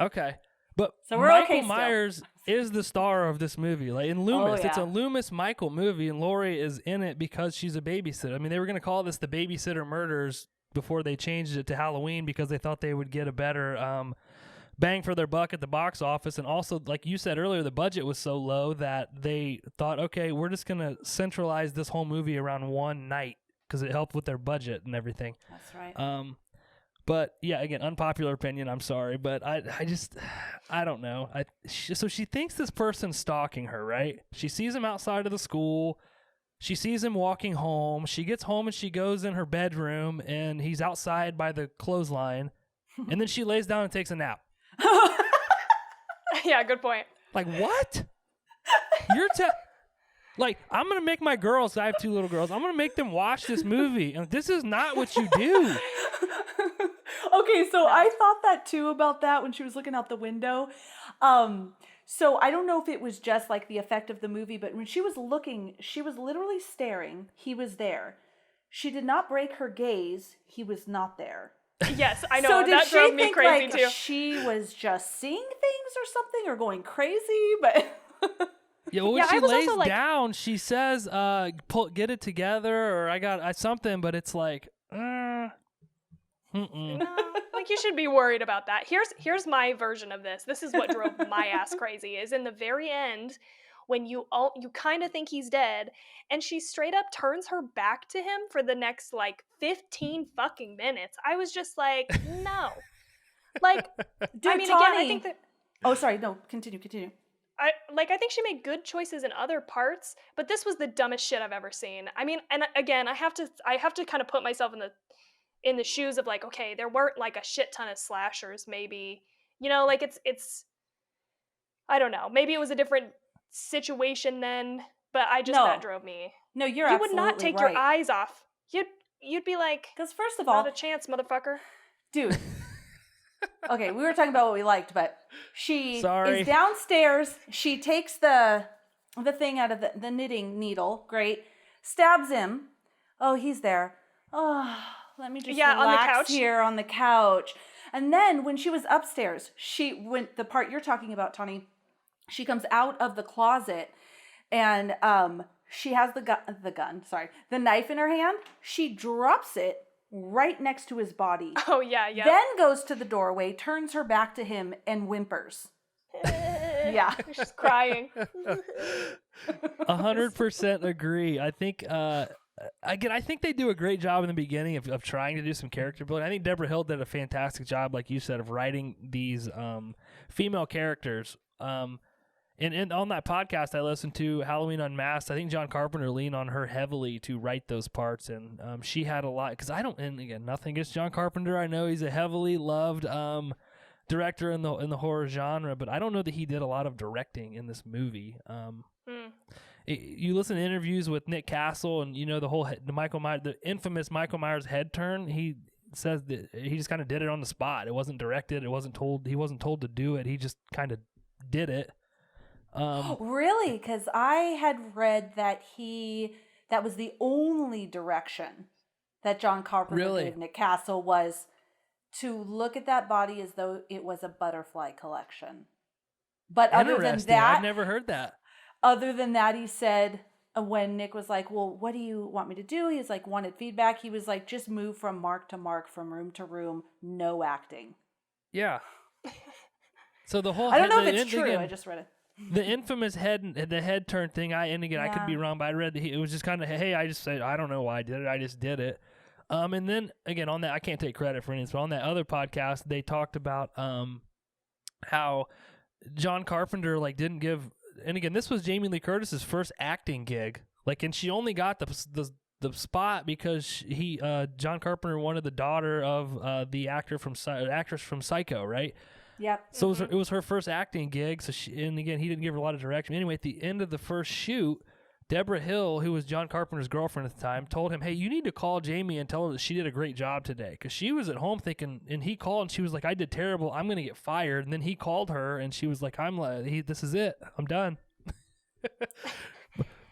okay. But So we're Michael okay still. Myers is the star of this movie. Like in Loomis, Oh, it's a yeah. Loomis Michael movie, and Laurie is in it because she's a babysitter. I mean, they were going to call this the Babysitter Murders before they changed it to Halloween because they thought they would get a better bang for their buck at the box office. And also, like you said earlier, the budget was so low that they thought, okay, we're just going to centralize this whole movie around one night because it helped with their budget and everything. That's right. But yeah, again, unpopular opinion. I'm sorry, but I don't know. So she thinks this person's stalking her, right? She sees him outside of the school. She sees him walking home. She gets home and she goes in her bedroom and he's outside by the clothesline. And then she lays down and takes a nap. Yeah, good point. Like, what? Like, I'm going to make my girls, I have 2 little girls, I'm going to make them watch this movie. And this is not what you do. Okay, so I thought that too about that when she was looking out the window. So I don't know if it was just like the effect of the movie, but when she was looking, she was literally staring. He was there. She did not break her gaze. He was not there. Yes, I know. So did that she drove me think crazy like too. she was just seeing things or something or going crazy? But Yeah, well, when Yeah, I she was lays also, like- down, she says, get it together, or I got something, but it's like, No, like you should be worried about that. Here's my version of this. This is what drove my ass crazy. Is in the very end when you kind of think he's dead, and she straight up turns her back to him for the next like 15 fucking minutes. I was just like, no, like, dude, I mean, Tawny, again, I think that. Oh, sorry. No, continue. I think she made good choices in other parts, but this was the dumbest shit I've ever seen. I mean, and again, I have to kind of put myself in the shoes of like, okay, there weren't like a shit ton of slashers, maybe, like it's I don't know, maybe it was a different situation then, but that drove me. No, you're you absolutely would not take right. your eyes off. You'd be like, Because first of all, not a chance, motherfucker. dude. Okay, we were talking about what we liked, but she Sorry. is downstairs. She takes the thing out of the knitting needle. Great. Stabs him. Oh, he's there. Oh, let me just Yeah, on the relax couch. here on the couch. And then when she was upstairs, when the part you're talking about, Tawny, she comes out of the closet and she has the knife in her hand. She drops it right next to his body. Oh yeah. Then goes to the doorway, turns her back to him, and whimpers. Yeah. She's crying. 100% agree. I think, I think they do a great job in the beginning of trying to do some character building. I think Deborah Hill did a fantastic job, like you said, of writing these female characters. And on that podcast I listened to, Halloween Unmasked, I think John Carpenter leaned on her heavily to write those parts, and she had a lot, because and again, nothing against John Carpenter. I know he's a heavily loved director in the horror genre, but I don't know that he did a lot of directing in this movie. You listen to interviews with Nick Castle, and the infamous Michael Myers head turn. He says that he just kind of did it on the spot. It wasn't directed. He wasn't told to do it. He just kind of did it. Really? Because I had read that was the only direction that John Carpenter gave Nick Castle was to look at that body as though it was a butterfly collection. But other than that, I've never heard that. Other than that, he said when Nick was like, well, what do you want me to do? He was like, wanted feedback. He was like, just move from mark to mark, from room to room, no acting. Yeah. So the whole I don't know if it's true. I just read it. The infamous head turn thing. I could be wrong, but I read it was just kind of, hey, I just said, I don't know why I did it. I just did it. And then again on that, I can't take credit for anything, but on that other podcast, they talked about how John Carpenter didn't give. And again, this was Jamie Lee Curtis's first acting gig. And she only got the spot because John Carpenter wanted the daughter of the actress from Psycho, right? Yep. So it was her first acting gig. So and again, he didn't give her a lot of direction. Anyway, at the end of the first shoot, Deborah Hill, who was John Carpenter's girlfriend at the time, told him, "Hey, you need to call Jamie and tell her that she did a great job today." Because she was at home thinking, and he called and she was like, "I did terrible. I'm going to get fired." And then he called her and she was like, "This is it. I'm done."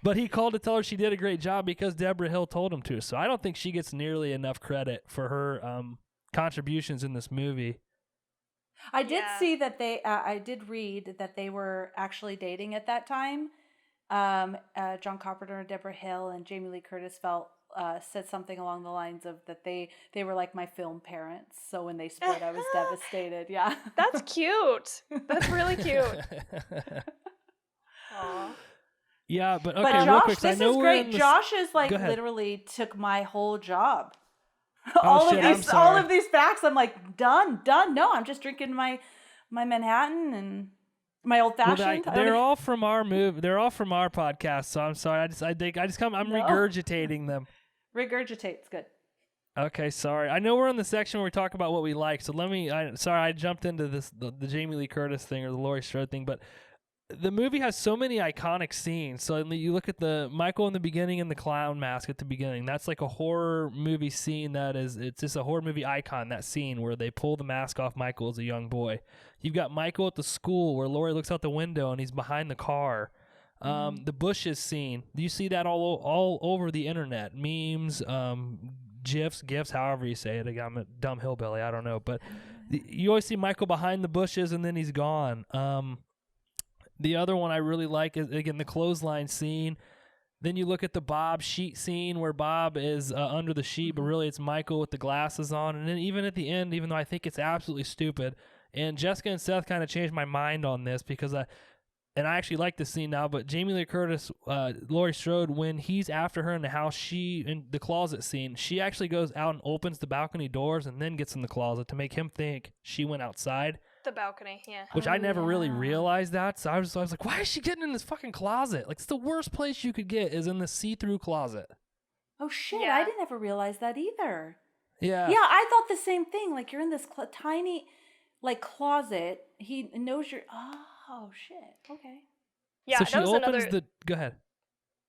But he called to tell her she did a great job because Deborah Hill told him to. So I don't think she gets nearly enough credit for her contributions in this movie. I did see that I did read that they were actually dating at that time. John Carpenter and Deborah Hill and Jamie Lee Curtis felt said something along the lines of that they were like my film parents. So when they split, I was devastated. Yeah. That's cute. That's really cute. Aw. Yeah, but okay, But real Josh, quick. So I this know is we're great. in the Josh is like Go ahead. literally took my whole job. Oh, shit, I'm all sorry. of these facts. I'm like done. No, I'm just drinking my Manhattan and my old Well, fashioned. they're all from our They're all from our podcast. So I'm sorry. I just come. I'm No. regurgitating them. Regurgitate's good. Okay, sorry. I know we're in the section where we talk about what we like. So let me. Sorry, I jumped into the Jamie Lee Curtis thing or the Laurie Strode thing, but the movie has so many iconic scenes. So you look at the Michael in the beginning and the clown mask at the beginning. That's like a horror movie scene. It's just a horror movie icon. That scene where they pull the mask off Michael as a young boy. You've got Michael at the school where Laurie looks out the window and he's behind the car. The bushes scene. You see that all over the internet. Memes, GIFs, however you say it. Again, I'm a dumb hillbilly. I don't know, but you always see Michael behind the bushes and then he's gone. The other one I really like is, again, the clothesline scene. Then you look at the Bob sheet scene where Bob is under the sheet, but really it's Michael with the glasses on. And then even at the end, even though I think it's absolutely stupid, and Jessica and Seth kind of changed my mind on this because I actually like this scene now, but Jamie Lee Curtis, Laurie Strode, when he's after her in the house, in the closet scene, she actually goes out and opens the balcony doors and then gets in the closet to make him think she went outside. The balcony, yeah. Which I never really realized that. So I was like, why is she getting in this fucking closet? Like, it's the worst place you could get is in the see-through closet. Oh shit! Yeah. I didn't ever realize that either. Yeah. Yeah, I thought the same thing. Like you're in this tiny, like closet. He knows you're. Oh shit! Okay. Yeah, So she that was opens another. Go ahead.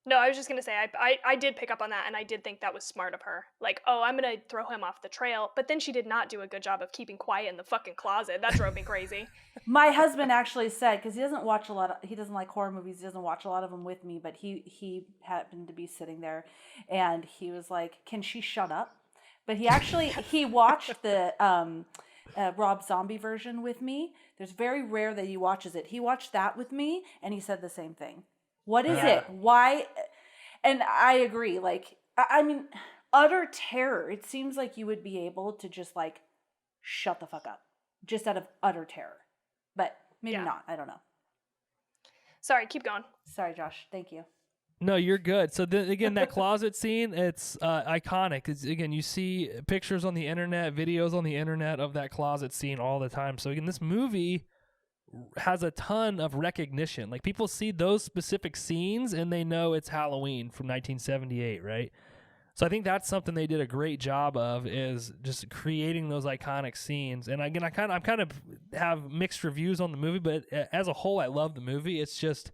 No, I was just gonna say I did pick up on that, and I did think that was smart of her. Like, oh, I'm gonna throw him off the trail, but then she did not do a good job of keeping quiet in the fucking closet. That drove me crazy. My husband actually said, because he doesn't watch a lot of, he doesn't like horror movies, he doesn't watch a lot of them with me, but he happened to be sitting there, and he was like, "Can she shut up?" But he watched the Rob Zombie version with me. There's very rare that he watches it. He watched that with me, and he said the same thing. What is it? Why? And I agree. Like, I mean, utter terror. It seems like you would be able to just like shut the fuck up, just out of utter terror. But maybe not. I don't know. Sorry, keep going. Sorry, Josh. Thank you. No, you're good. So then again, that closet scene, it's iconic. It's, again, you see pictures on the internet, videos on the internet of that closet scene all the time. So again, this movie has a ton of recognition. Like, people see those specific scenes and they know it's Halloween from 1978, right? So I think that's something they did a great job of, is just creating those iconic scenes. And again, I kind of have mixed reviews on the movie, but as a whole, I love the movie. It's just,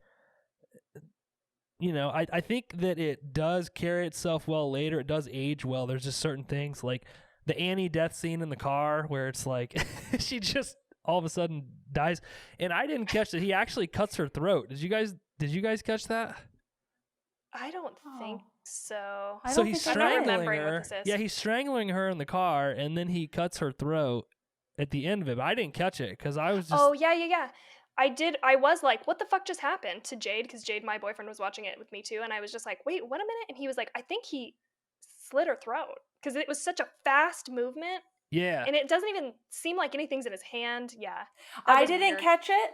you know, I think that it does carry itself well later. It does age well. There's just certain things like the Annie death scene in the car where it's like she just all of a sudden dies. And I didn't catch that he actually cuts her throat. Did you guys catch that? I don't think so. I So don't he's think I I'm not strangling remembering her. what this is. Yeah, he's strangling her in the car, and then he cuts her throat at the end of it. But I didn't catch it because I was just. Oh, yeah. I was like, what the fuck just happened to Jade? Because Jade, my boyfriend, was watching it with me too. And I was just like, wait, what a minute? And he was like, I think he slit her throat. Because it was such a fast movement. Yeah. And it doesn't even seem like anything's in his hand. Yeah. I didn't catch it.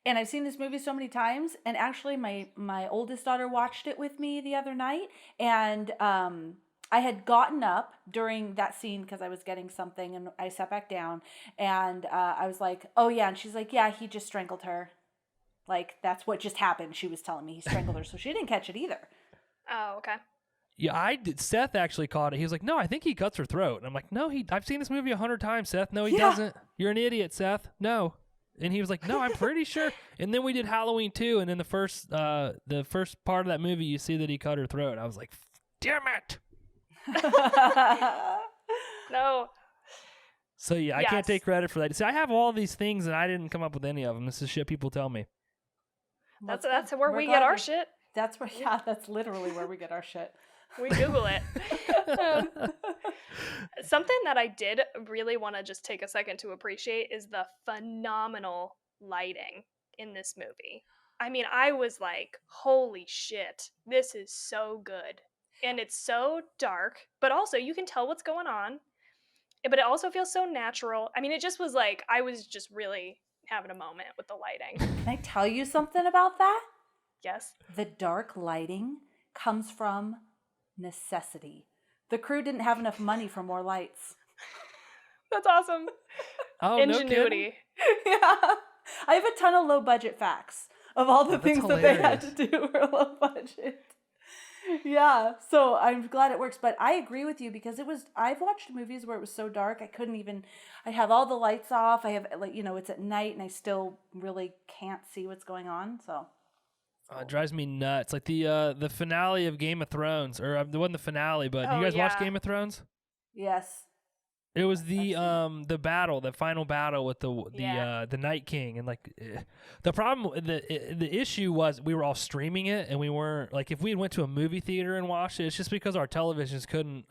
And I've seen this movie so many times. And actually, my oldest daughter watched it with me the other night. And I had gotten up during that scene because I was getting something. And I sat back down. And I was like, oh, yeah. And she's like, yeah, he just strangled her. Like, that's what just happened. She was telling me he strangled her. So she didn't catch it either. Oh, okay. Yeah, I did. Seth actually caught it. He was like, no, I think he cuts her throat. And I'm like, no, I've seen this movie 100 times, Seth. No, he doesn't. You're an idiot, Seth. No. And he was like, no, I'm pretty sure. And then we did Halloween 2, and in the first part of that movie, you see that he cut her throat. I was like, damn it. No. So, yeah, I can't take credit for that. See, I have all these things, and I didn't come up with any of them. This is shit people tell me. That's where we get our shit. That's literally where we get our shit. We Google it. Something that I did really want to just take a second to appreciate is the phenomenal lighting in this movie. I mean, I was like, holy shit, this is so good. and it's so dark, but also you can tell what's going on, but it also feels so natural. I mean, it just was like, I was just really having a moment with the lighting. Can I tell you something about that? Yes. The dark lighting comes from necessity. The crew didn't have enough money for more lights. That's awesome. Oh, no kidding. Ingenuity. Yeah. I have a ton of low budget facts of all the that's things that they had to hilarious. do for low budget. Yeah, so I'm glad it works, but I agree with you because I've watched movies where it was so dark I have all the lights off. I have, like, it's at night and I still really can't see what's going on. So It drives me nuts. Like the finale of Game of Thrones, or it wasn't the finale, but you guys watch Game of Thrones? yes. It was the battle, the final battle with the Night King, and like the problem, the issue was we were all streaming it, and we weren't, like, if we went to a movie theater and watched it, it's just because our televisions couldn't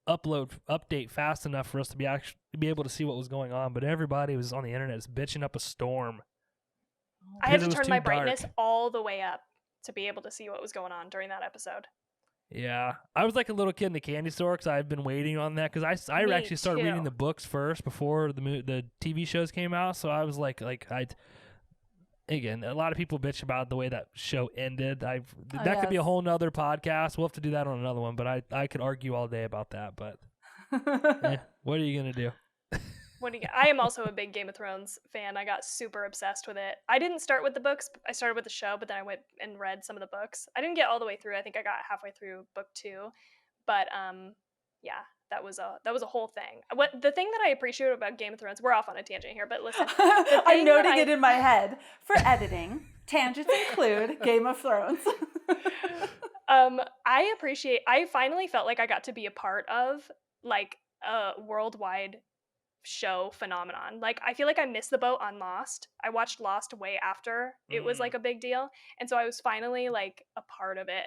update fast enough for us to be able to see what was going on. But everybody was on the internet just bitching up a storm. I had Because to it was turn too my dark. brightness all the way up to be able to see what was going on during that episode. Yeah, I was like a little kid in the candy store because I've been waiting on that, because I Me actually started too. reading the books first before the TV shows came out. So I was again, a lot of people bitch about the way that show ended. That could be a whole nother podcast. We'll have to do that on another one, but I could argue all day about that. But what are you gonna do? I am also a big Game of Thrones fan. I got super obsessed with it. I didn't start with the books. I started with the show, but then I went and read some of the books. I didn't get all the way through. I think I got halfway through book 2. But yeah, that was a whole thing. The thing that I appreciate about Game of Thrones, we're off on a tangent here, but listen. I'm noting it in my head for editing. Tangents include Game of Thrones. I finally felt like I got to be a part of, like, a worldwide show phenomenon. Like, I feel like I missed the boat on Lost. I watched Lost way after it was like a big deal, and so I was finally like a part of it,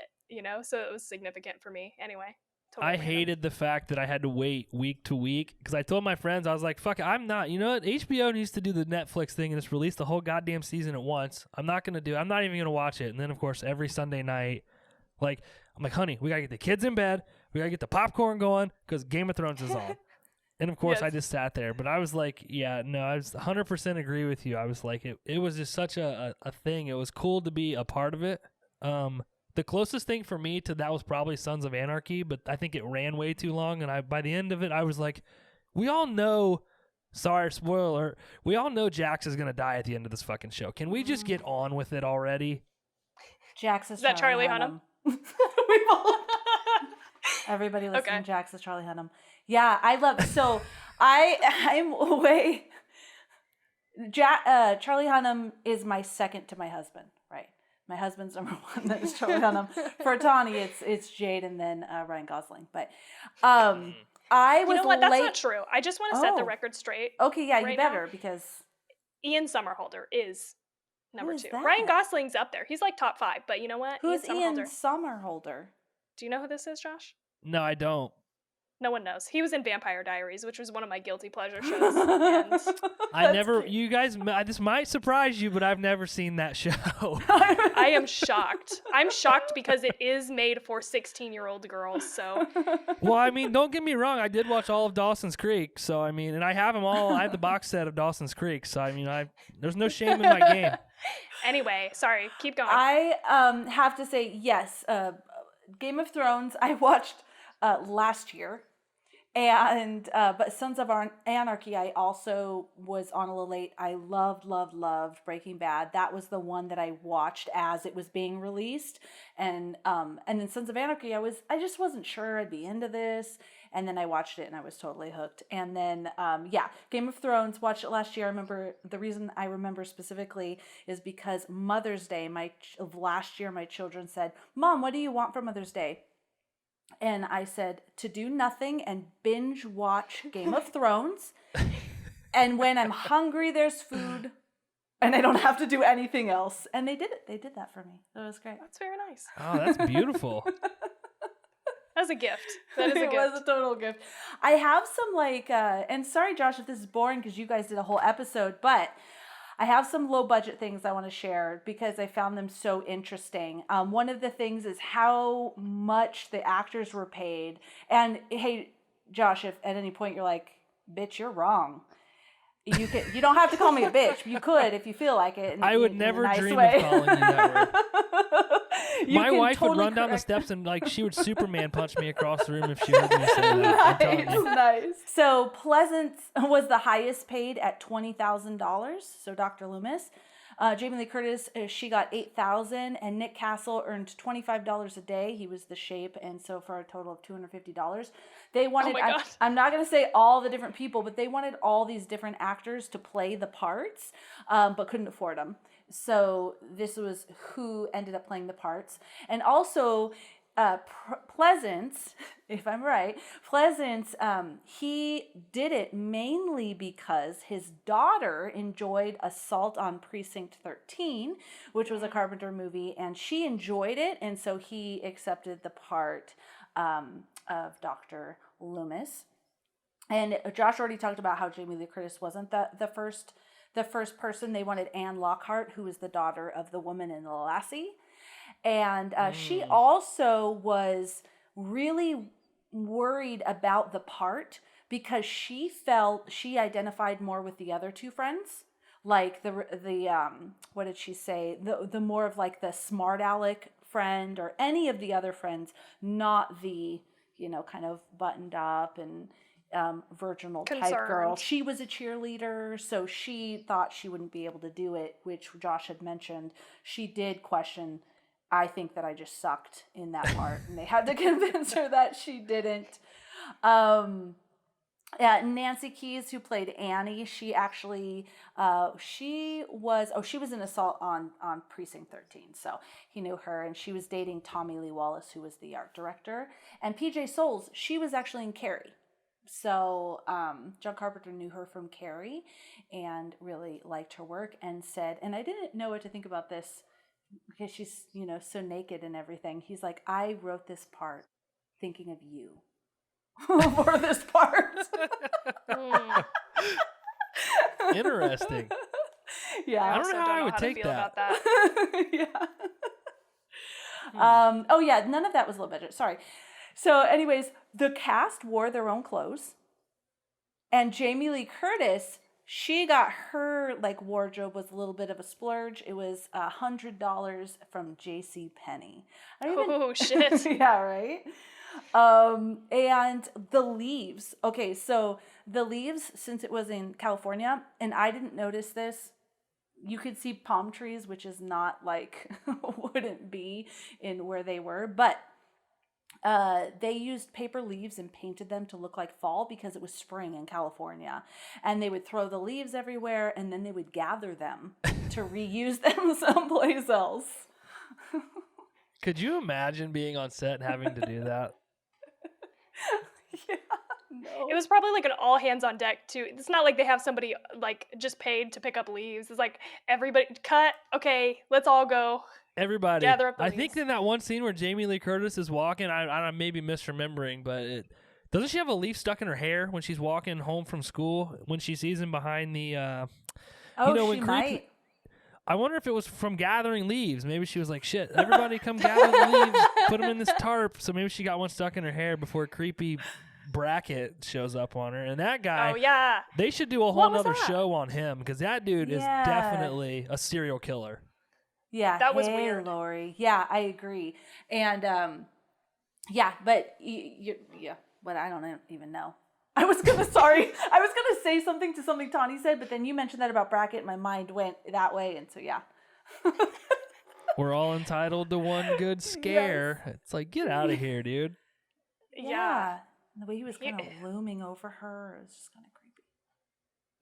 so it was significant for me. Anyway, totally I random. hated the fact that I had to wait week to week, because I told my friends, I was like, fuck it, I'm not, you know what, HBO needs to do the Netflix thing and just release the whole goddamn season at once. I'm not even gonna watch it. And then of course every Sunday night, like, I'm like, honey, we gotta get the kids in bed, we gotta get the popcorn going, because Game of Thrones is on. And of course, Yes. I just sat there. But I was like, yeah, no, I was 100% agree with you. I was like, it was just such a thing. It was cool to be a part of it. The closest thing for me to that was probably Sons of Anarchy, but I think it ran way too long. And by the end of it, I was like, we all know, sorry, spoiler, we all know Jax is going to die at the end of this fucking show. Can we just get on with it already? Jax is that Charlie Hunnam. Hunnam? Everybody listen, Okay. Jax is Charlie Hunnam. Yeah, I love it. So I'm way Charlie Hunnam is my second to my husband, right? My husband's number one, that is Charlie Hunnam. For Tawny, it's Jade and then Ryan Gosling. But I was You know what? That's late. not true. I just want to set the Oh. record straight. Okay, yeah, you right now. better, because Ian Somerhalder is number Who is 2. that? Ryan Gosling's up there. He's like top 5. But you know what? who's Ian Somerhalder. Somerhalder? Do you know who this is, Josh? No, I don't. No one knows. He was in Vampire Diaries, which was one of my guilty pleasure shows. And I never, you guys, this might surprise you, but I've never seen that show. I am shocked. I'm shocked because it is made for 16-year-old girls. So, Well, I mean, don't get me wrong. I did watch all of Dawson's Creek, so I mean, and I have them all. I have the box set of Dawson's Creek, so I mean, there's no shame in my game. anyway, sorry. Keep going. I have to say, yes, Game of Thrones I watched last year. And but Sons of Anarchy I also was on a little late. I loved Breaking Bad. That was the one that I watched as it was being released. And then Sons of Anarchy I just wasn't sure I'd be into this. And then I watched it and I was totally hooked. And then Game of Thrones, watched it last year. I remember the reason I remember specifically is because Mother's Day of last year, my children said, "Mom, what do you want for Mother's Day?" And I said, to do nothing and binge watch Game of Thrones. And when I'm hungry, there's food. And I don't have to do anything else. And they did it. They did that for me. It was great. That's very nice. Oh, that's beautiful. That's a gift. That is a It gift. was a total gift. I have some and sorry, Josh, if this is boring because you guys did a whole episode, but I have some low budget things I want to share because I found them so interesting. One of the things is how much the actors were paid. And hey, Josh, if at any point you're like, bitch, you're wrong. You don't have to call me a bitch. You could if you feel like it. I would in never a nice dream way. of calling you that word. You My can wife would totally run down the correct- steps and like she would Superman punch me across the room if she heard me say that. I'm telling Nice, you. nice. So Pleasance was the highest paid at $20,000. So Dr. Loomis. Jamie Lee Curtis, she got $8,000, and Nick Castle earned $25 a day. He was the Shape, and so for a total of $250. They wanted. my God. I'm not going to say all the different people, but they wanted all these different actors to play the parts, but couldn't afford them. So this was who ended up playing the parts, and also. Pleasance, if I'm right, Pleasance, he did it mainly because his daughter enjoyed Assault on Precinct 13, which was a Carpenter movie, and she enjoyed it, and so he accepted the part of Dr. Loomis. And Josh already talked about how Jamie Lee Curtis wasn't the first person. They wanted Anne Lockhart, who was the daughter of the woman in Lassie. And she also was really worried about the part because she felt she identified more with the other two friends. Like the what did she say? The more of like the smart aleck friend or any of the other friends, not the, kind of buttoned up and virginal type girl. Concerned. She was a cheerleader, so she thought she wouldn't be able to do it, which Josh had mentioned. She did question, I think that I just sucked in that part, and they had to convince her that she didn't. Nancy Keys, who played Annie, she actually, she was in Assault on Precinct 13, so he knew her, and she was dating Tommy Lee Wallace, who was the art director. And PJ Souls, she was actually in Carrie. So John Carpenter knew her from Carrie and really liked her work and said, and I didn't know what to think about this, because she's, so naked and everything. He's like, I wrote this part thinking of you for this part. Interesting. Yeah. I don't also know how I would to take feel that. about that. Yeah. Oh yeah, none of that was low budget. Sorry. So anyways, the cast wore their own clothes. And Jamie Lee Curtis, she got her wardrobe was a little bit of a splurge. It was $100 from J.C. Penney. Oh shit! Yeah, right. And the leaves. Okay, so the leaves, since it was in California, and I didn't notice this, you could see palm trees, which is not wouldn't be in where they were, but they used paper leaves and painted them to look like fall because it was spring in California. And they would throw the leaves everywhere, and then they would gather them to reuse them someplace else. Could you imagine being on set and having to do that? Yeah, no. It was probably like an all hands on deck too. It's not like they have somebody just paid to pick up leaves. It's like everybody cut. Okay, let's all go. Everybody. Gather up the I leaves. think in that one scene where Jamie Lee Curtis is walking, I may be misremembering, but doesn't she have a leaf stuck in her hair when she's walking home from school when she sees him behind the She might. I wonder if it was from gathering leaves. Maybe she was like, shit, everybody come gather the leaves, put them in this tarp. So maybe she got one stuck in her hair before creepy Brackett shows up on her. And that guy, Oh yeah, they should do a whole What was nother that? show on him because that dude is Yeah. definitely a serial killer. Yeah, That was hey, weird. Lori. Yeah, I agree. And yeah, but but I don't even know. I was gonna say something to something Tawny said, but then you mentioned that about Brackett, and my mind went that way, and so yeah. We're all entitled to one good scare. It's like, get out of here, dude. yeah. And the way he was kind of Yeah. looming over her, it was just kind of creepy.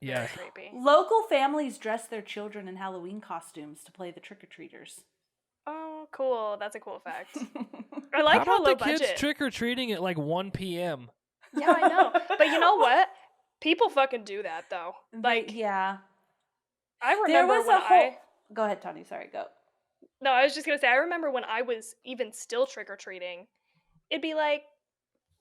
Yeah. Very creepy. Local families dress their children in Halloween costumes to play the trick-or-treaters. Oh, cool. That's a cool fact. I like how how about low the kids budget. trick-or-treating at like 1 p.m.? Yeah, I know. But you know what? People fucking do that though. Like yeah. I There remember was when a whole... Go ahead, Tawny. Sorry, go. No, I was just gonna say I remember when I was even still trick or treating. It'd be like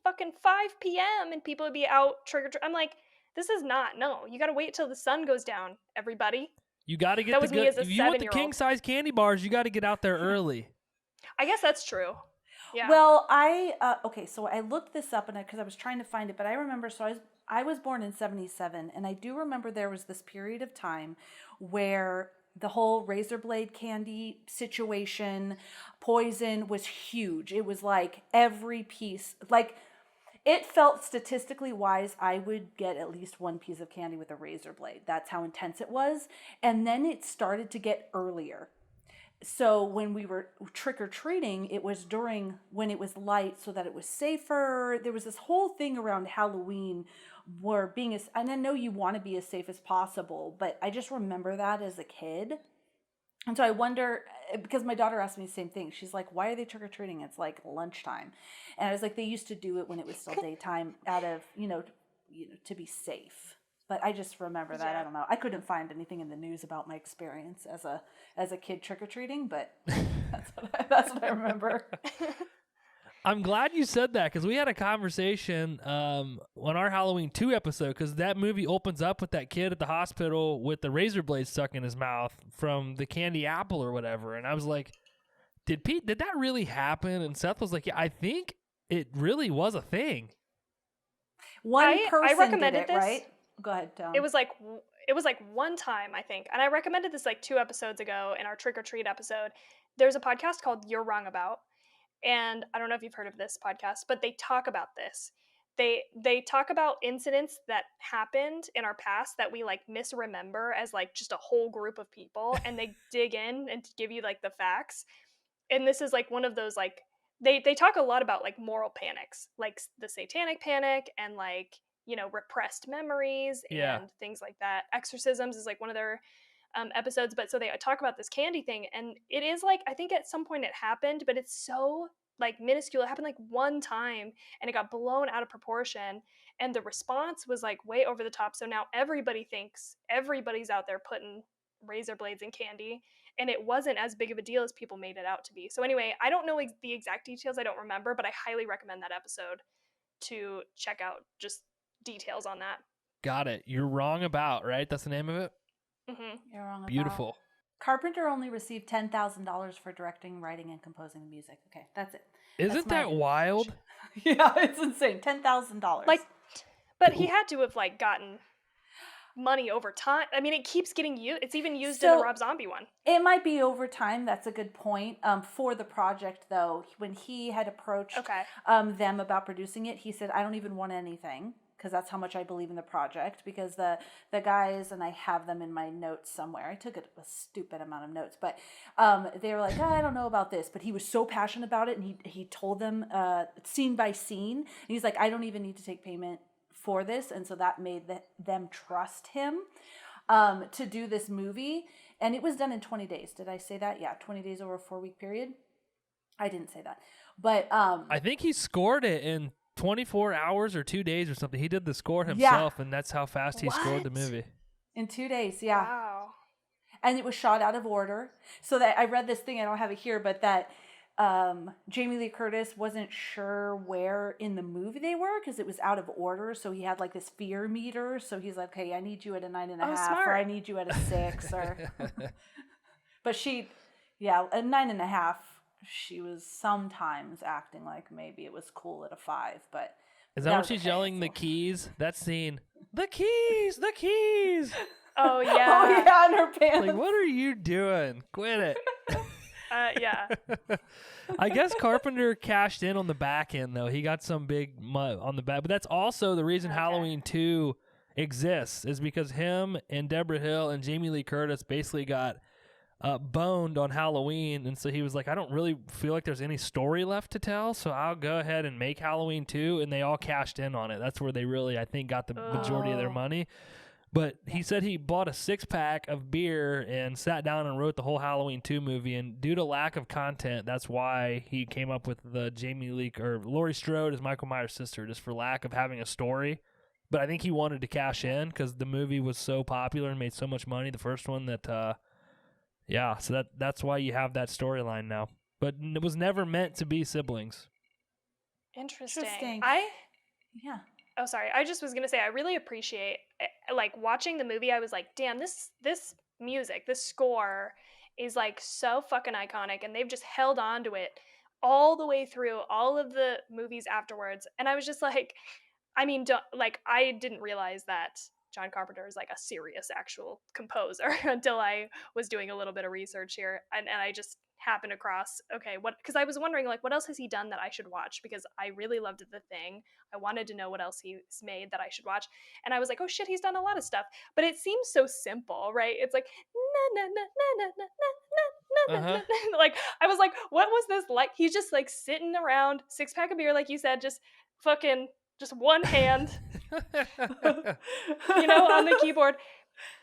fucking 5 p.m. and people would be out trick or treating. I'm like, this is not. No, you gotta wait till the sun goes down, everybody. You got to get That the was me good. as a If you want the 7-year-old. king size candy bars, you got to get out there early. I guess that's true. Yeah. Well, okay, so I looked this up and because I was trying to find it, but I remember, I was born in 77, and I do remember there was this period of time where the whole razor blade candy situation, poison was huge. It was like every piece, like it felt statistically wise, I would get at least one piece of candy with a razor blade. That's how intense it was. And then it started to get earlier. So when we were trick-or-treating, it was during when it was light so that it was safer. There was this whole thing around Halloween where being as, and I know you want to be as safe as possible, but I just remember that as a kid. And so I wonder, because my daughter asked me the same thing. She's like, why are they trick-or-treating? It's like lunchtime. And I was like, they used to do it when it was still daytime out of, to be safe. But I just remember that. Yeah. I don't know. I couldn't find anything in the news about my experience as a kid trick-or-treating, but that's what I remember. I'm glad you said that because we had a conversation on our Halloween 2 episode because that movie opens up with that kid at the hospital with the razor blade stuck in his mouth from the candy apple or whatever. And I was like, did that really happen? And Seth was like, yeah, I think it really was a thing. One person recommended did it, this. right? Go ahead, Tom. It was like one time, I think. And I recommended this like 2 episodes ago in our trick or treat episode. There's a podcast called You're Wrong About. And I don't know if you've heard of this podcast, but they talk about this. They talk about incidents that happened in our past that we like misremember as like just a whole group of people, and they dig in and give you like the facts. And this is like one of those like they talk a lot about like moral panics, like the satanic panic and like, repressed memories Yeah. and things like that. Exorcisms is like one of their episodes, but so they talk about this candy thing, and it is like, I think at some point it happened, but it's so like minuscule. It happened like one time and it got blown out of proportion, and the response was like way over the top. So now everybody thinks everybody's out there putting razor blades in candy, and it wasn't as big of a deal as people made it out to be. So anyway, I don't know the exact details, I don't remember, but I highly recommend that episode to check out just details on that. Got it. You're wrong about, right? That's the name of it? Mm-hmm. You're wrong about. Beautiful. Carpenter only received $10,000 for directing, writing, and composing the music. Okay, that's it. Isn't that wild? Yeah, it's insane. $10,000. Like, but he had to have like gotten money over time. I mean, it keeps getting used. It's even used in the Rob Zombie one. It might be over time. That's a good point. For the project, though, when he had approached them about producing it, he said, "I don't even want anything." Because that's how much I believe in the project. Because the guys, and I have them in my notes somewhere. I took a stupid amount of notes, but they were like, I don't know about this. But he was so passionate about it, and he told them scene by scene. And he's like, I don't even need to take payment for this, and so that made them trust him to do this movie. And it was done in 20 days. Did I say that? Yeah, 20 days over a 4-week period. I didn't say that, but I think he scored it in 24 hours or 2 days or something. He did the score himself, and that's how fast he scored the movie. In 2 days, yeah. Wow. And it was shot out of order. So that I read this thing, I don't have it here, but that Jamie Lee Curtis wasn't sure where in the movie they were because it was out of order. So he had like this fear meter. So he's like, "Okay, I need you at a 9.5, or I need you at a 6, or." But a 9.5. She was sometimes acting like maybe it was cool at a 5, but is that when she's yelling the keys? That scene, the keys, the keys. Oh yeah. Oh yeah, in her pants. Like, what are you doing? Quit it. Yeah. I guess Carpenter cashed in on the back end though. He got some big on the back, but that's also the reason Halloween 2 exists is because him and Deborah Hill and Jamie Lee Curtis basically got boned on Halloween, and so he was like, I don't really feel like there's any story left to tell, so I'll go ahead and make Halloween 2, and they all cashed in on it. That's where they really, I think, got the majority of their money. But he said he bought a 6-pack of beer and sat down and wrote the whole Halloween 2 movie, and due to lack of content, that's why he came up with the Jamie Lee, or Laurie Strode as Michael Myers' sister, just for lack of having a story. But I think he wanted to cash in because the movie was so popular and made so much money, the first one, that so that's why you have that storyline now. But it was never meant to be siblings. Interesting. Yeah. Oh, sorry. I just was going to say, I really appreciate, like, watching the movie. I was like, damn, this music, the score is like so fucking iconic, and they've just held on to it all the way through all of the movies afterwards. And I was just like, I mean, like, I didn't realize that John Carpenter is like a serious actual composer until I was doing a little bit of research here, and I just happened across, okay, what, because I was wondering, like, what else has he done that I should watch, because I really loved The Thing. I wanted to know what else he's made that I should watch, and I was like, oh shit, he's done a lot of stuff, but it seems so simple, right? It's like na na na na na na na na na na. Like, I was like, what was this like? He's just like sitting around, 6-pack of beer, like you said, just fucking just one hand, on the keyboard.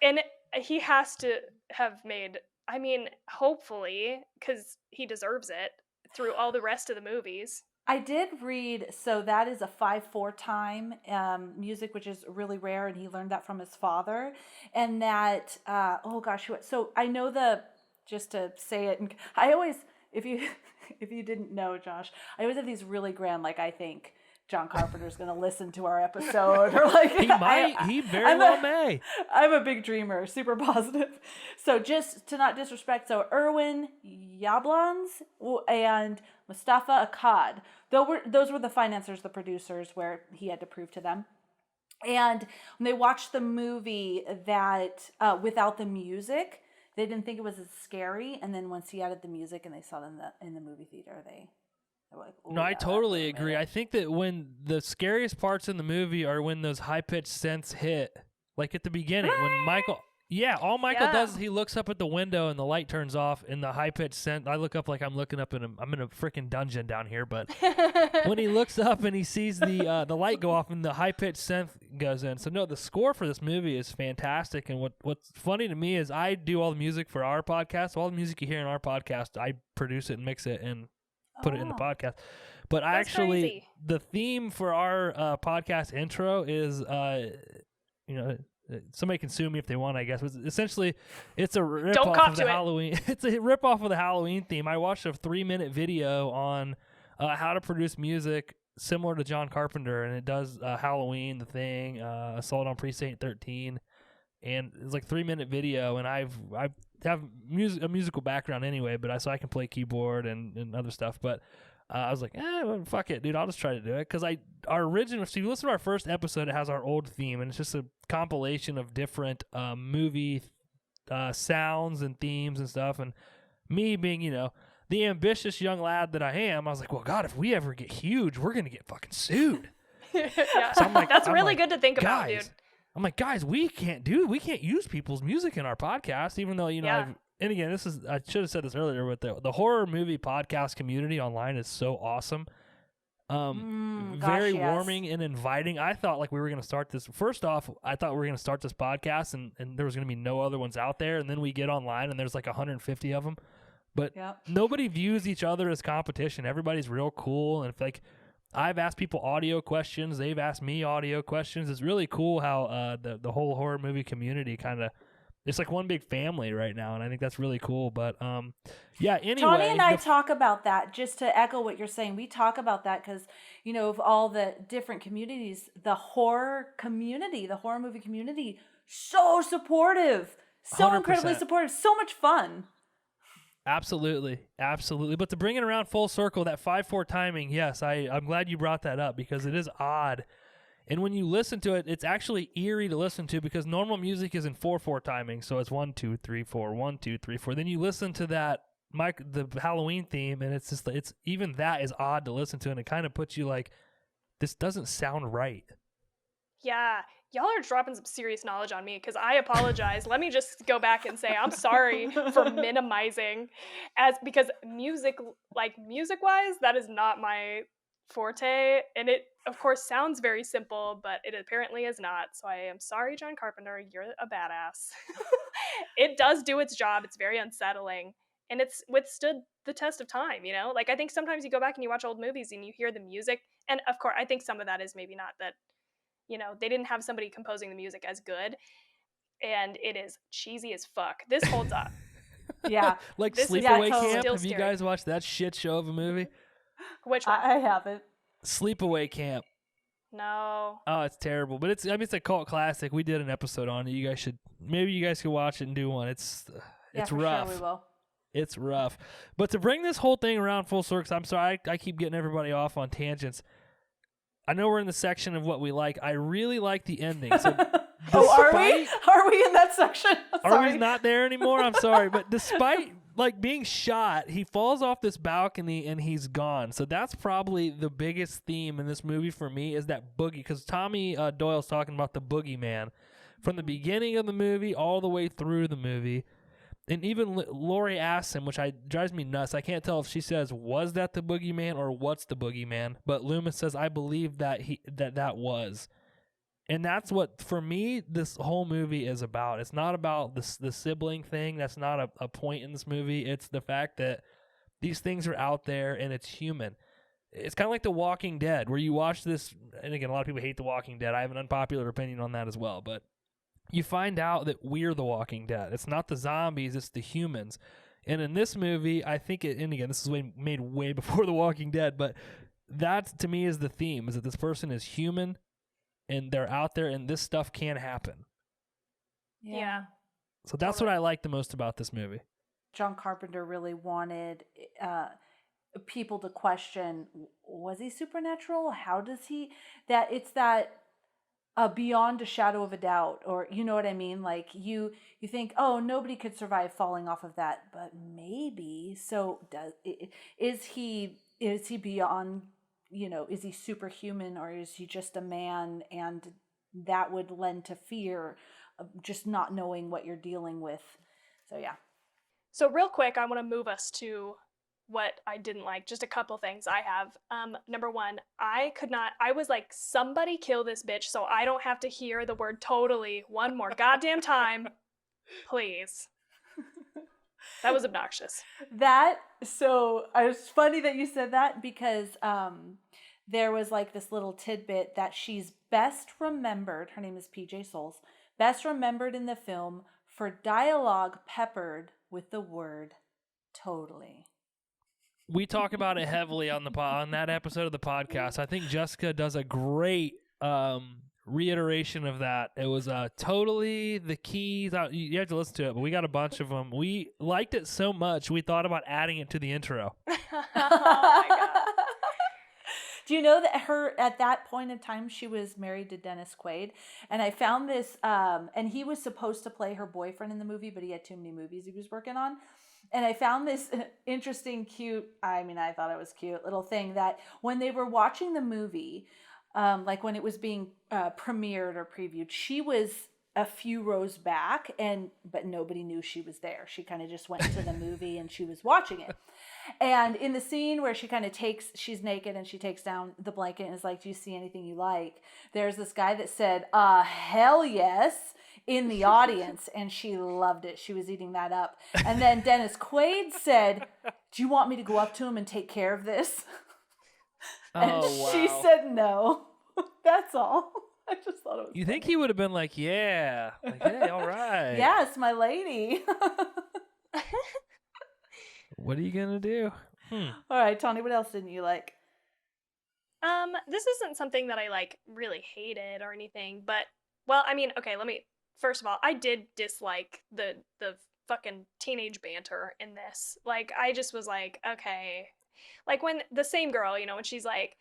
And he has to have made, I mean, hopefully, because he deserves it, through all the rest of the movies. I did read, so that is a 5/4 time music, which is really rare, and he learned that from his father. And that, so I know just to say it, and I always, if you didn't know, Josh, I always have these really grand, like, I think John Carpenter's going to listen to our episode, or like he might. He very well may. I'm a big dreamer, super positive. So just to not disrespect, so Erwin Yablans and Mustafa Akkad, those were the financiers, the producers, where he had to prove to them. And when they watched the movie that without the music, they didn't think it was as scary. And then once he added the music and they saw it in the movie theater, they were like, no, I totally agree. I think that when the scariest parts in the movie are when those high-pitched synths hit, like at the beginning, when Michael... Yeah, all Michael does is he looks up at the window and the light turns off, and the high-pitched synth... I look up like I'm looking up I'm in a freaking dungeon down here, but when he looks up and he sees the light go off and the high-pitched synth goes in. So, no, the score for this movie is fantastic, and what's funny to me is I do all the music for our podcast. All the music you hear in our podcast, I produce it and mix it and put it in the podcast. But That's crazy. The theme for our podcast intro is, somebody can sue me if they want, I guess. But essentially, it's a rip-off of the Halloween. It's a rip-off of the Halloween theme. I watched a 3-minute video on how to produce music similar to John Carpenter, and it does Halloween, The Thing, Assault on Precinct 13, and it's like 3-minute video. And I have a musical background anyway, so I can play keyboard and other stuff. But I was like, well, fuck it, dude. I'll just try to do it. Because our original, so you listen to our first episode, it has our old theme, and it's just a compilation of different movie sounds and themes and stuff. And me being, the ambitious young lad that I am, I was like, well, God, if we ever get huge, we're going to get fucking sued. Yeah. So I'm like, that's really good to think about, dude. I'm like, guys, we can't use people's music in our podcast, even though, and again, I should have said this earlier, but the horror movie podcast community online is so awesome. Very warming and inviting. I thought like we were going to start this. First off, I thought we were going to start this podcast and there was going to be no other ones out there. And then we get online and there's like 150 of them. But nobody views each other as competition. Everybody's real cool. And if like I've asked people audio questions, they've asked me audio questions. It's really cool how the whole horror movie community kind of, it's like one big family right now, and I think that's really cool. But anyway. Tawny and I talk about that, just to echo what you're saying. We talk about that because, of all the different communities, the horror movie community, so supportive, so 100%. Incredibly supportive, so much fun. Absolutely. But to bring it around full circle, that 5/4 timing, yes, I'm glad you brought that up because it is odd. And when you listen to it, it's actually eerie to listen to because normal music is in 4/4 timing. So it's 1, 2, 3, 4, 1, 2, 3, 4. Then you listen to that, the Halloween theme, and it's just, it's even that is odd to listen to. And it kind of puts you like, this doesn't sound right. Yeah. Y'all are dropping some serious knowledge on me because I apologize. Let me just go back and say I'm sorry for minimizing because music-wise, that is not my forte, and it of course sounds very simple, but it apparently is not. So I am sorry, John Carpenter, you're a badass. It does do its job. It's very unsettling, and it's withstood the test of time. Like I think sometimes you go back and you watch old movies and you hear the music, and of course I think some of that is maybe not that they didn't have somebody composing the music as good, and it is cheesy as fuck. This holds up. Yeah. Like Sleepaway Camp. Have scary. you guys watched that shit show of a movie? Which one? I haven't. Sleepaway Camp. No. Oh, it's terrible, but it's a cult classic. We did an episode on it. You guys should watch it and do one. It's for rough. Sure we will. It's rough. But to bring this whole thing around full circle, I'm sorry I keep getting everybody off on tangents. I know we're in the section of what we like. I really like the ending. So are we? Are we in that section? Are we not there anymore? I'm sorry. But despite like being shot, he falls off this balcony and he's gone. So that's probably the biggest theme in this movie for me is that boogie. Because Tommy Doyle's talking about the boogeyman from the beginning of the movie all the way through the movie. And even Lori asks him, which drives me nuts. I can't tell if she says, was that the boogeyman or what's the boogeyman? But Loomis says, I believe that that was. And that's what, for me, this whole movie is about. It's not about the sibling thing. That's not a point in this movie. It's the fact that these things are out there and it's human. It's kind of like The Walking Dead, where you watch this, and again, a lot of people hate The Walking Dead. I have an unpopular opinion on that as well, but you find out that we're the Walking Dead. It's not the zombies, it's the humans. And in this movie, I think and again, this is made way before The Walking Dead, but that to me is the theme, is that this person is human and they're out there and this stuff can happen. Yeah. So that's what I like the most about this movie. John Carpenter really wanted people to question, was he supernatural? How does he, it's that beyond a shadow of a doubt, or you know what I mean? Like you think, oh, nobody could survive falling off of that, but maybe. So is he beyond, is he superhuman, or is he just a man? And that would lend to fear of just not knowing what you're dealing with. So yeah. So real quick, I want to move us to what I didn't like. Just a couple things I have. Number one, I was like, somebody kill this bitch so I don't have to hear the word totally one more goddamn time. Please. That was obnoxious. So it's funny that you said that, because there was like this little tidbit that she's best remembered, her name is PJ Souls, best remembered in the film for dialogue peppered with the word totally. We talk about it heavily on that episode of the podcast. I think Jessica does a great reiteration of that. It was totally the keys. You have to listen to it, but we got a bunch of them. We liked it so much, we thought about adding it to the intro. Oh my God. Do you know that at that point in time, she was married to Dennis Quaid? And I found this, and he was supposed to play her boyfriend in the movie, but he had too many movies he was working on. And I found this interesting, cute, I thought it was cute, little thing that when they were watching the movie, like when it was being premiered or previewed, she was a few rows back, but nobody knew she was there. She kind of just went to the movie and she was watching it. And in the scene where she kind of she's naked and she takes down the blanket and is like, do you see anything you like? There's this guy that said, hell yes, in the audience, and she loved it. She was eating that up. And then Dennis Quaid said, do you want me to go up to him and take care of this? And she said no. That's all. I just thought it was You funny. think he would have been like, yeah, like, hey, all right. Yes, my lady. What are you going to do? All right, Tawny, what else didn't you like? This isn't something that I like really hated or anything, but first of all, I did dislike the fucking teenage banter in this. Like, I just was like, okay. Like when the same girl, when she's like,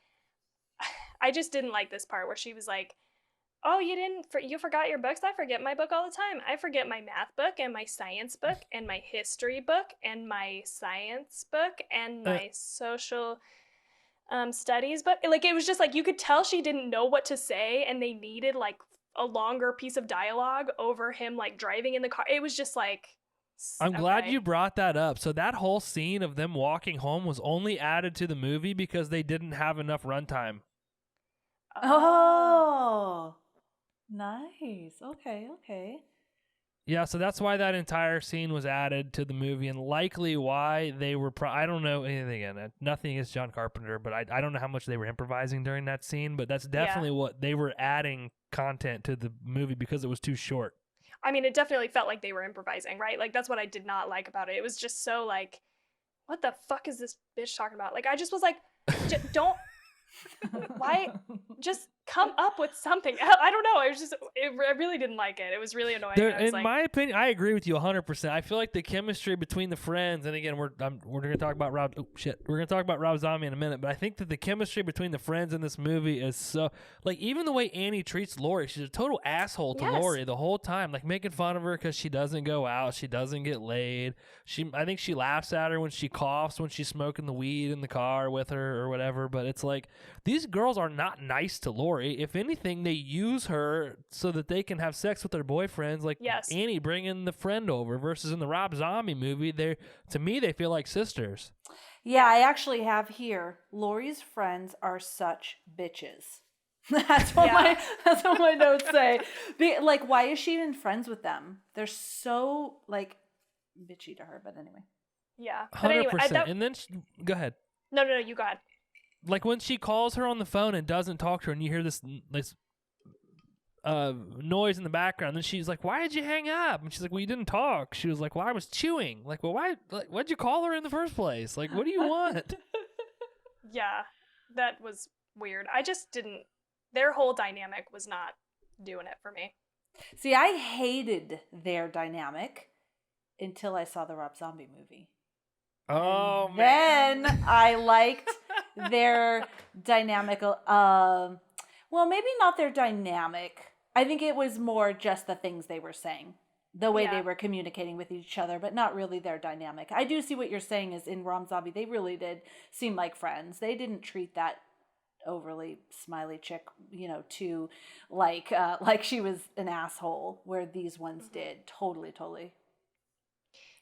I just didn't like this part where she was like, oh, you forgot your books? I forget my book all the time. I forget my math book and my science book and my history book and my science book and my social studies book. Like, it was just like, you could tell she didn't know what to say, and they needed like a longer piece of dialogue over him like driving in the car. It was just like, I'm glad you brought that up. So that whole scene of them walking home was only added to the movie because they didn't have enough runtime. Oh, nice. Okay. Yeah, so that's why that entire scene was added to the movie, and likely why they were. I don't know anything in it. Nothing against John Carpenter, but I don't know how much they were improvising during that scene. But that's definitely what they were adding content to the movie because it was too short. I mean, it definitely felt like they were improvising, right? Like, that's what I did not like about it. It was just so like, what the fuck is this bitch talking about? Like, I just was like, don't. Why? Just come up with something. I don't know. I really didn't like it. It was really annoying. In my opinion, I agree with you 100%. I feel like the chemistry between the friends, and again, we're going to talk about Rob. Oh shit, we're going to talk about Rob Zombie in a minute. But I think that the chemistry between the friends in this movie is so like even the way Annie treats Lori, she's a total asshole to Lori the whole time, like making fun of her because she doesn't go out, she doesn't get laid. I think she laughs at her when she coughs when she's smoking the weed in the car with her or whatever. But it's like these girls are not nice to Lori. If anything, they use her so that they can have sex with their boyfriends, like Annie bringing the friend over, versus in the Rob Zombie movie, to me they feel like sisters. Yeah, I actually have here, Lori's friends are such bitches. That's what my notes say. Like, why is she even friends with them? They're so like bitchy to her. But anyway. Yeah. 100%. And then go ahead. No, you go ahead. Like when she calls her on the phone and doesn't talk to her, and you hear this noise in the background, then she's like, "Why did you hang up?" And she's like, "Well, you didn't talk." She was like, "Well, I was chewing." Like, "Well, why? Like, why'd you call her in the first place? Like, what do you want?" Yeah, that was weird. I just didn't. Their whole dynamic was not doing it for me. See, I hated their dynamic until I saw the Rob Zombie movie. Oh, man. Then I liked their dynamic. Well, maybe not their dynamic. I think it was more just the things they were saying, the way they were communicating with each other, but not really their dynamic. I do see what you're saying is in Rob Zombie, they really did seem like friends. They didn't treat that overly smiley chick, too like she was an asshole, where these ones did. Totally.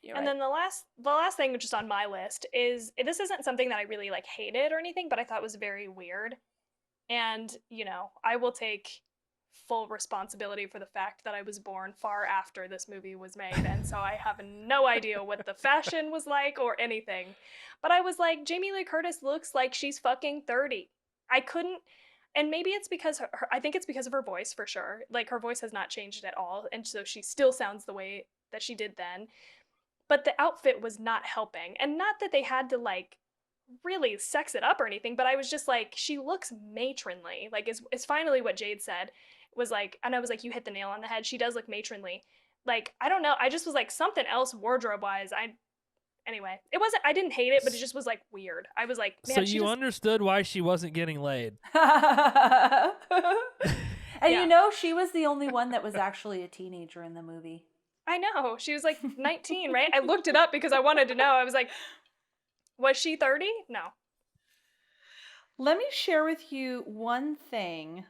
You're and right. then the last thing just on my list is, this isn't something that I really like hated or anything, but I thought was very weird. And, I will take full responsibility for the fact that I was born far after this movie was made, and so I have no idea what the fashion was like or anything. But I was like, Jamie Lee Curtis looks like she's fucking 30. I couldn't, and maybe it's because I think it's because of her voice for sure. Like, her voice has not changed at all, and so she still sounds the way that she did then. But the outfit was not helping, and not that they had to like really sex it up or anything, but I was just like, she looks matronly. Like, it's finally what Jade said, was like, and I was like, you hit the nail on the head. She does look matronly. Like, I don't know. I just was like, something else wardrobe wise. Anyway, I didn't hate it, but it just was like weird. I was like, man, so you understood why she wasn't getting laid. And she was the only one that was actually a teenager in the movie. I know. She was like 19, right? I looked it up because I wanted to know. I was like, was she 30? No. Let me share with you one thing,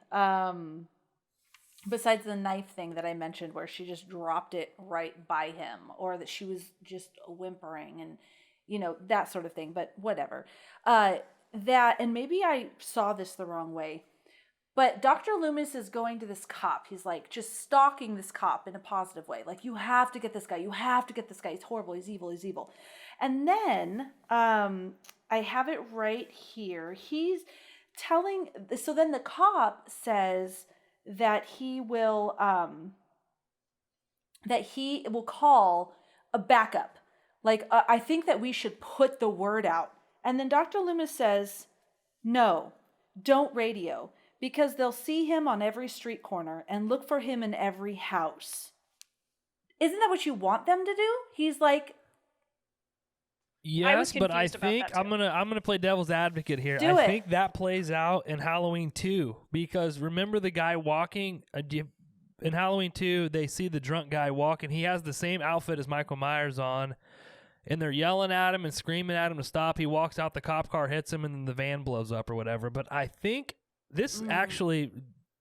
besides the knife thing that I mentioned, where she just dropped it right by him, or that she was just whimpering and, that sort of thing, but whatever. And maybe I saw this the wrong way, but Dr. Loomis is going to this cop. He's like just stalking this cop in a positive way. Like, you have to get this guy. You have to get this guy. He's horrible. He's evil. He's evil. And then I have it right here. He's telling, so then the cop says that he will call a backup. Like, I think that we should put the word out. And then Dr. Loomis says, no, don't radio, because they'll see him on every street corner and look for him in every house. Isn't that what you want them to do? He's like, yes, but I think I'm gonna play devil's advocate here. I think that plays out in Halloween 2, because remember the guy walking in Halloween 2, they see the drunk guy walking. He has the same outfit as Michael Myers on, and they're yelling at him and screaming at him to stop. He walks out, the cop car hits him, and then the van blows up or whatever. But I think this actually,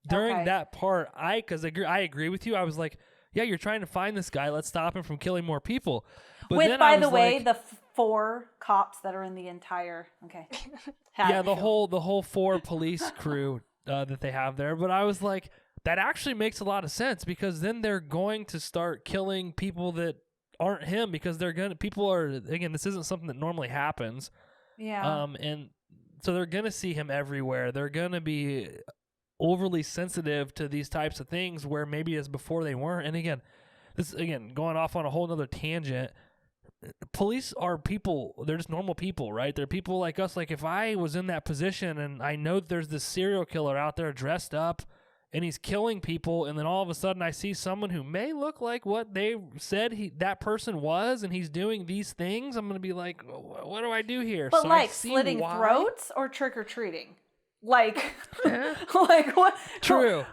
during that part, I agree with you. I was like, yeah, you're trying to find this guy. Let's stop him from killing more people. But with, by the way, the 4 cops that are in the entire yeah, the whole 4 police crew that they have there. But I was like, that actually makes a lot of sense, because then they're going to start killing people that aren't him, because people are, again, this isn't something that normally happens. Yeah. And so they're gonna see him everywhere. They're gonna be overly sensitive to these types of things, where maybe as before they weren't. And again, going off on a whole nother tangent, police are people. They're just normal people, right? They're people like us. Like if I was in that position and I know there's this serial killer out there dressed up and he's killing people, and then all of a sudden I see someone who may look like what they said that person was, and he's doing these things, I'm going to be like, what do I do here? But so like slitting throats or trick-or-treating? Like, like what? True.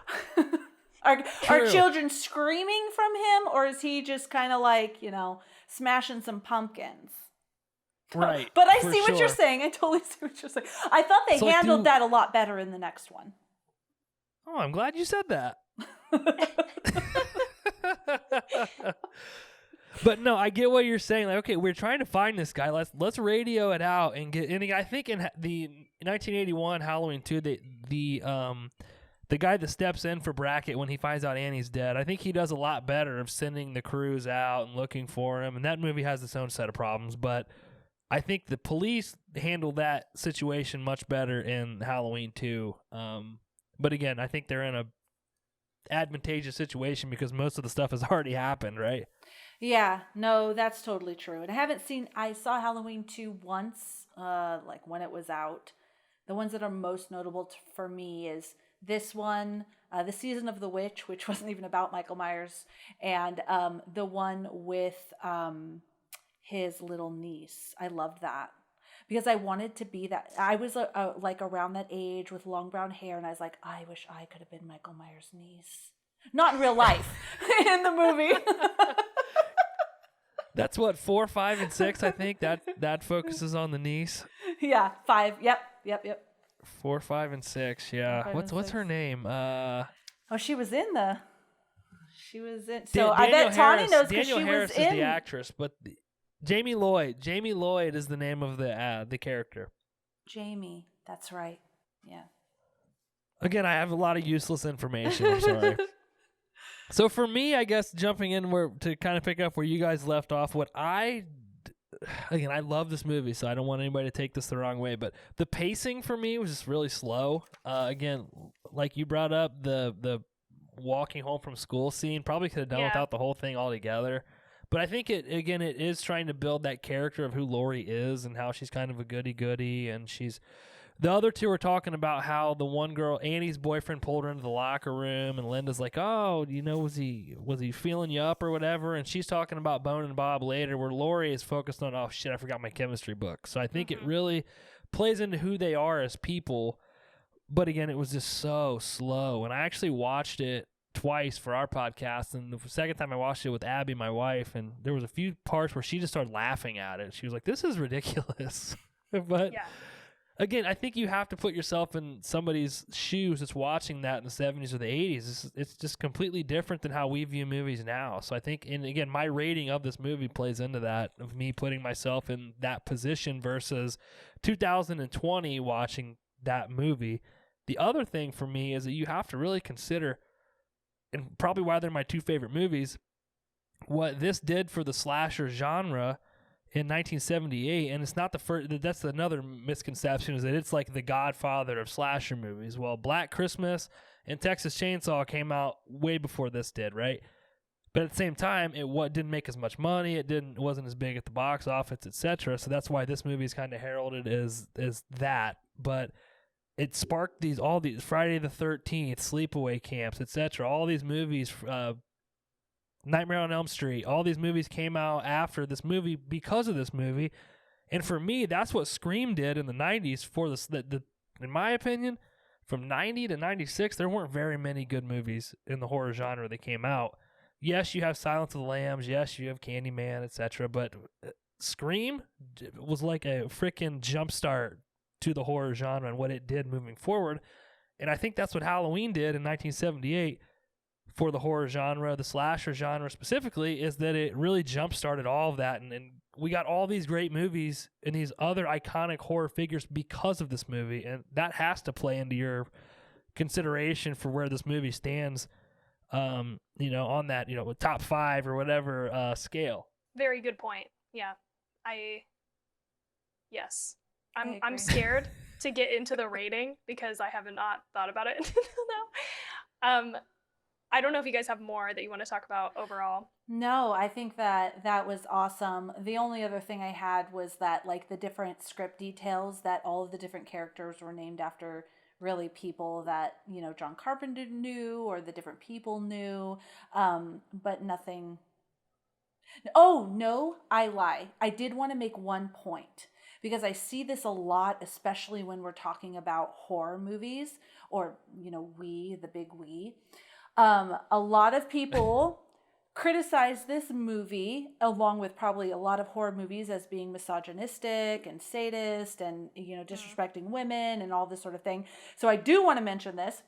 Are children screaming from him, or is he just kind of like, smashing some pumpkins? Right. But I see what you're saying. I totally see what you're saying. I thought they handled that a lot better in the next one. Oh, I'm glad you said that. But no, I get what you're saying. Like, okay, we're trying to find this guy. Let's radio it out and get. And I think in the 1981 Halloween 2, the guy that steps in for Brackett when he finds out Annie's dead, I think he does a lot better of sending the crews out and looking for him. And that movie has its own set of problems, but I think the police handle that situation much better in Halloween 2. But again, I think they're in a advantageous situation because most of the stuff has already happened, right? Yeah, no, that's totally true. And I saw Halloween 2 once, like when it was out. The ones that are most notable for me is this one, The Season of the Witch, which wasn't even about Michael Myers, and the one with his little niece. I loved that because I wanted to be that. I was like around that age with long brown hair, and I was like, I wish I could have been Michael Myers' niece. Not in real life, in the movie. That's what 4, 5, and 6. I think that focuses on the niece. Yeah, 5. Yep. 4, 5, and 6. Yeah. What's her name? She was in. So I bet Tawny knows because she was in. Daniel Harris is the actress, but Jamie Lloyd. Jamie Lloyd is the name of the character. Jamie. That's right. Yeah. Again, I have a lot of useless information. I'm sorry. So for me, I guess jumping in to kind of pick up where you guys left off, I love this movie, so I don't want anybody to take this the wrong way, but the pacing for me was just really slow. Again, like you brought up, the walking home from school scene, probably could have done without the whole thing altogether. But I think it is trying to build that character of who Laurie is and how she's kind of a goody-goody, and the other two are talking about how the one girl, Annie's boyfriend, pulled her into the locker room, and Linda's like, "Oh, was he feeling you up or whatever?" And she's talking about Bone and Bob later, where Laurie is focused on, "Oh shit, I forgot my chemistry book." So I think it really plays into who they are as people. But again, it was just so slow. And I actually watched it twice for our podcast, and the second time I watched it with Abby, my wife, and there was a few parts where she just started laughing at it. She was like, "This is ridiculous." But yeah. Again, I think you have to put yourself in somebody's shoes that's watching that in the 70s or the 80s. It's just completely different than how we view movies now. So I think, and again, my rating of this movie plays into that, of me putting myself in that position versus 2020 watching that movie. The other thing for me is that you have to really consider, and probably why they're my two favorite movies, what this did for the slasher genre in 1978, and it's not the first. That's another misconception, is that it's like the godfather of slasher movies. Well, Black Christmas and Texas Chainsaw came out way before this did, right? But at the same time, it didn't make as much money. It wasn't as big at the box office, etc. So that's why this movie is kind of heralded as that. But it sparked all these Friday the 13th, Sleepaway Camps, etc. All these movies. Nightmare on Elm Street, all these movies came out after this movie because of this movie. And for me, that's what Scream did in the 90s. In my opinion, from 90 to 96, there weren't very many good movies in the horror genre that came out. Yes, you have Silence of the Lambs. Yes, you have Candyman, etc. But Scream was like a freaking jumpstart to the horror genre and what it did moving forward. And I think that's what Halloween did in 1978. For the horror genre, the slasher genre specifically, is that it really jump-started all of that. And we got all these great movies and these other iconic horror figures because of this movie. And that has to play into your consideration for where this movie stands, on that, with top 5 or whatever scale. Very good point. Yeah. I'm scared to get into the rating because I have not thought about it until now. I don't know if you guys have more that you want to talk about overall. No, I think that was awesome. The only other thing I had was that like the different script details, that all of the different characters were named after really people that, you know, John Carpenter knew or the different people knew, but nothing. Oh, no, I lie. I did want to make one point because I see this a lot, especially when we're talking about horror movies or, you know, the big we. A lot of people criticize this movie, along with probably a lot of horror movies, as being misogynistic and sadist and, you know, disrespecting women and all this sort of thing. So I do want to mention this.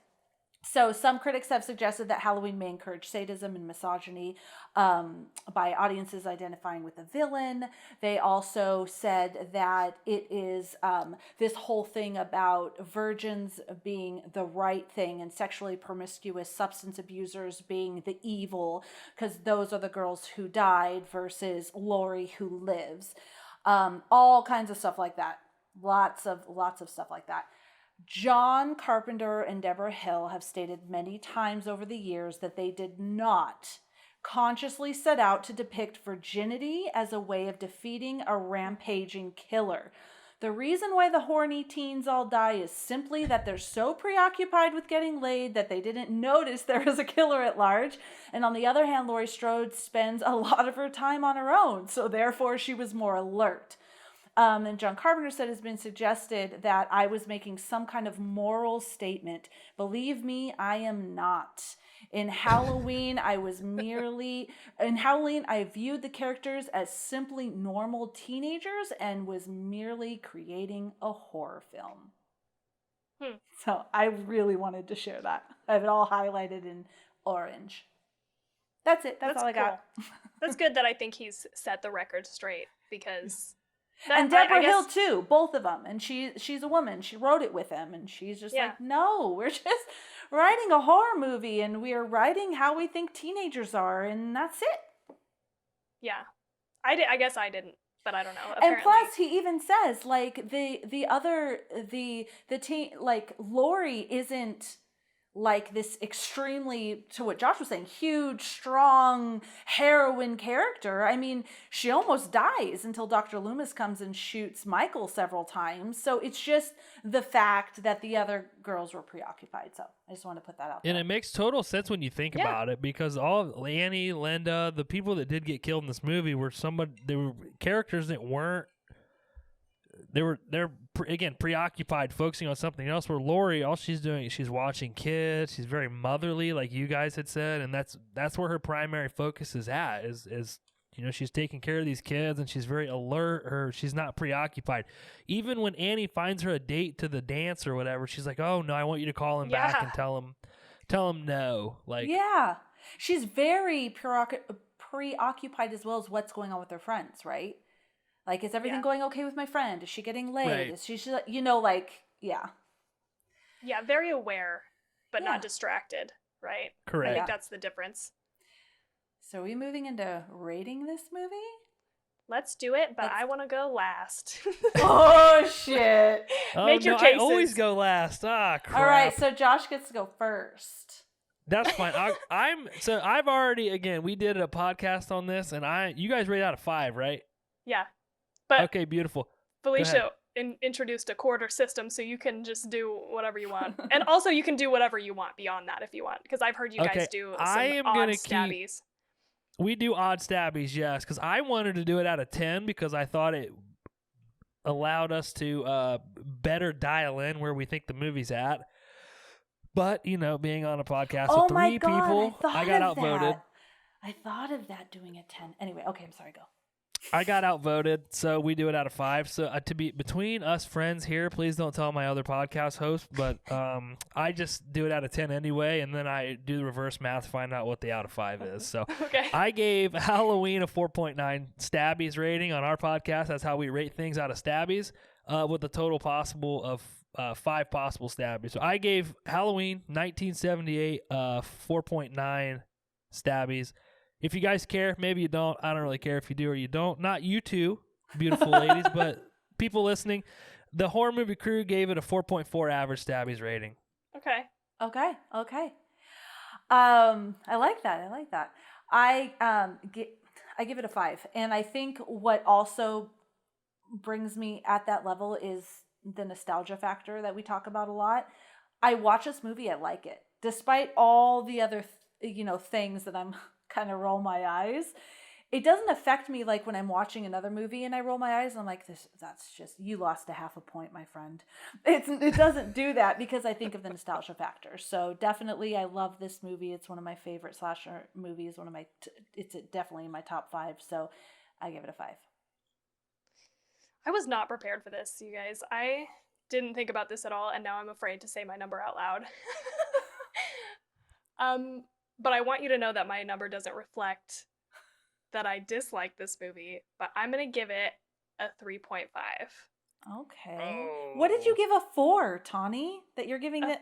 So some critics have suggested that Halloween may encourage sadism and misogyny by audiences identifying with the villain. They also said that it is this whole thing about virgins being the right thing and sexually promiscuous substance abusers being the evil, because those are the girls who died versus Laurie who lives. All kinds of stuff like that. Lots of stuff like that. John Carpenter and Deborah Hill have stated many times over the years that they did not consciously set out to depict virginity as a way of defeating a rampaging killer. The reason why the horny teens all die is simply that they're so preoccupied with getting laid that they didn't notice there was a killer at large. And on the other hand, Laurie Strode spends a lot of her time on her own, so therefore she was more alert. And John Carpenter said it's been suggested that I was making some kind of moral statement. Believe me, I am not. In Halloween, I viewed the characters as simply normal teenagers and was merely creating a horror film. So I really wanted to share that. I have it all highlighted in orange. That's it. That's all I got. That's good that I think he's set the record straight, because... and Deborah Hill too, both of them. And she's a woman. She wrote it with him, and she's just like, no, we're just writing a horror movie, and we're writing how we think teenagers are, and that's it. Yeah, I guess I didn't, but I don't know. Apparently. And plus, he even says like the teen, like Laurie isn't like this extremely, to what Josh was saying, huge, strong heroine character. I mean, she almost dies until Dr. Loomis comes and shoots Michael several times. So it's just the fact that the other girls were preoccupied. So I just want to put that out there. And it makes total sense when you think about it, because all Annie, Linda, the people that did get killed in this movie were they were characters that weren't. They're again preoccupied, focusing on something else. Where Laurie, all she's doing is she's watching kids. She's very motherly, like you guys had said, and that's where her primary focus is at. Is you know, she's taking care of these kids, and she's very alert. She's not preoccupied. Even when Annie finds her a date to the dance or whatever, she's like, "Oh no, I want you to call him back and tell him no." Like, yeah, she's very preoccupied as well as what's going on with her friends, right? Like, is everything going okay with my friend? Is she getting laid? Right. Is she, you know, like, Yeah, very aware, but not distracted, right? Correct. I think that's the difference. So are we moving into rating this movie? Let's do it, but I want to go last. Oh, shit. Make your cases. I always go last. Ah, crap. All right, so Josh gets to go first. That's fine. I've already, again, we did a podcast on this, and you guys rate out of 5, right? Yeah. But okay, beautiful. Felicia introduced a quarter system, so you can just do whatever you want. And also you can do whatever you want beyond that if you want, because I've heard you guys do some odd stabbies. We do odd stabbies, yes, because I wanted to do it out of 10 because I thought it allowed us to better dial in where we think the movie's at. But, you know, being on a podcast with 3 people, I got outvoted. I thought of that, doing a 10. Anyway, okay, I'm sorry, go. I got outvoted, so we do it out of 5. So to be between us friends here, please don't tell my other podcast host, but I just do it out of 10 anyway, and then I do the reverse math to find out what the out of 5 is. So I gave Halloween a 4.9 Stabbies rating on our podcast. That's how we rate things out of Stabbies, with a total possible of 5 possible Stabbies. So I gave Halloween 1978 4.9 Stabbies. If you guys care, maybe you don't. I don't really care if you do or you don't. Not you two, beautiful ladies, but people listening. The Horror Movie Crew gave it a 4.4 average Stabbies rating. Okay. I like that. I like that. I give it a 5. And I think what also brings me at that level is the nostalgia factor that we talk about a lot. I watch this movie, I like it. Despite all the other, things that I'm kind of roll my eyes, it doesn't affect me like when I'm watching another movie and I roll my eyes and I'm like, that's just, you lost a half a point, my friend. It doesn't do that because I think of the nostalgia factor. So definitely I love this movie. It's one of my favorite slasher movies, it's definitely in my top 5. So I give it a 5. I was not prepared for this, you guys. I didn't think about this at all, and now I'm afraid to say my number out loud. But I want you to know that my number doesn't reflect that I dislike this movie, but I'm going to give it a 3.5. Okay. Oh. What did you give a 4, Tawny? That you're giving it?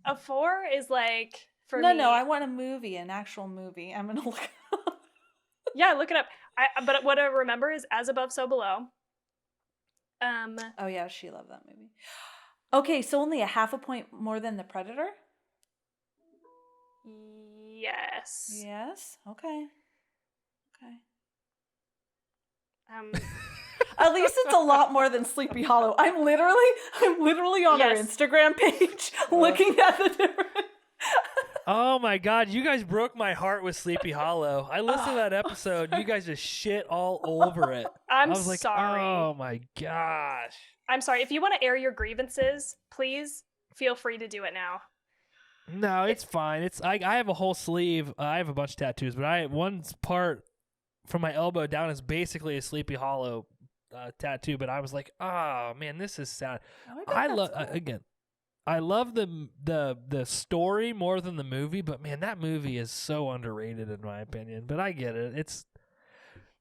A 4 is like, for No, me... I want a movie, an actual movie. I'm going to look it up. Yeah, look it up. But what I remember is As Above, So Below. Oh yeah, she loved that movie. Okay, so only a half a point more than The Predator? Yes. Yes. Okay. At At least it's a lot more than Sleepy Hollow. I'm literally on our Instagram page looking at the different. Oh my God, you guys broke my heart with Sleepy Hollow. I listened to that episode. You guys just shit all over it. I'm I was like, sorry. oh my gosh. I'm sorry. If you want to air your grievances, please feel free to do it now. No, it's fine. I have a whole sleeve. I have a bunch of tattoos, but one part from my elbow down is basically a Sleepy Hollow tattoo. But I was like, oh man, this is sad. I love again. I love the story more than the movie, but man, that movie is so underrated in my opinion. But I get it.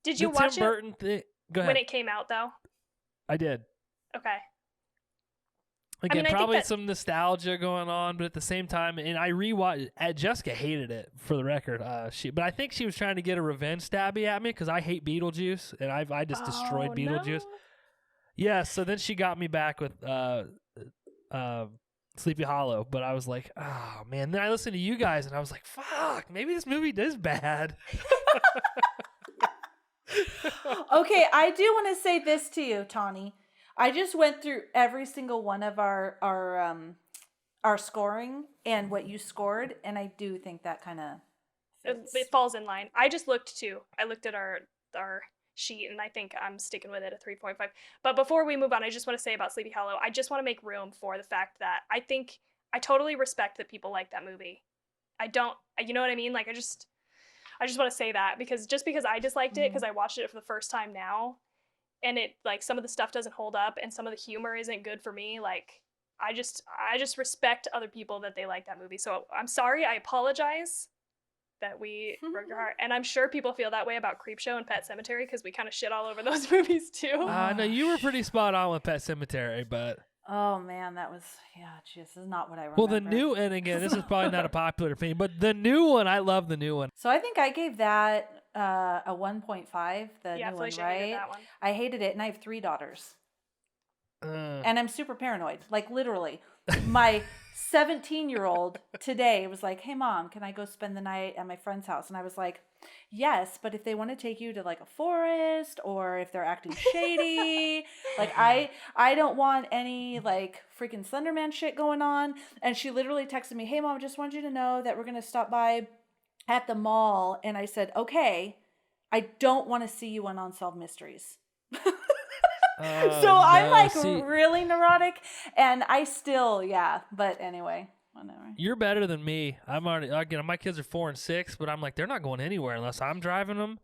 Did you watch Tim Burton thing? Go ahead. When it came out, though? I did. Okay. Again, probably some nostalgia going on, but at the same time, and I rewatched. Jessica hated it, for the record. But I think she was trying to get a revenge stabby at me because I hate Beetlejuice, and I just destroyed Beetlejuice. No. Yeah, so then she got me back with Sleepy Hollow, but I was like, oh man. Then I listened to you guys, and I was like, fuck, maybe this movie is bad. Okay, I do want to say this to you, Tawny. I just went through every single one of our scoring and what you scored, and I do think that kind of it falls in line. I just looked too. I looked at our sheet, and I think I'm sticking with it at 3.5. But before we move on, I just want to say about Sleepy Hollow, I just want to make room for the fact that I totally respect that people like that movie. I don't, you know what I mean? Like I just want to say that because I disliked it because I watched it for the first time now, and it like some of the stuff doesn't hold up and some of the humor isn't good for me. Like I just respect other people that they like that movie. So I'm sorry. I apologize that we regard, and I'm sure people feel that way about Creepshow and Pet Sematary because we kind of shit all over those movies too. No, you were pretty spot on with Pet Sematary, but oh man, that was this is not what I remember. well, the new, and again, this is probably not a popular opinion, but the new one, I love the new one. So I think I gave that a 1.5. The new Felicia one, right? hated that one. I hated it, and I have 3 daughters, and I'm super paranoid. Like literally, my 17-year-old today was like, "Hey mom, can I go spend the night at my friend's house?" And I was like, "Yes, but if they want to take you to like a forest or if they're acting shady, like I don't want any like freaking Slenderman shit going on." And she literally texted me, "Hey mom, just wanted you to know that we're going to stop by at the mall." And I said, "Okay, I don't want to see you on Unsolved Mysteries." So I'm like really neurotic, and I still, but anyway, whatever. You're better than me. I'm already, again, my kids are 4 and 6, but I'm like, they're not going anywhere unless I'm driving them.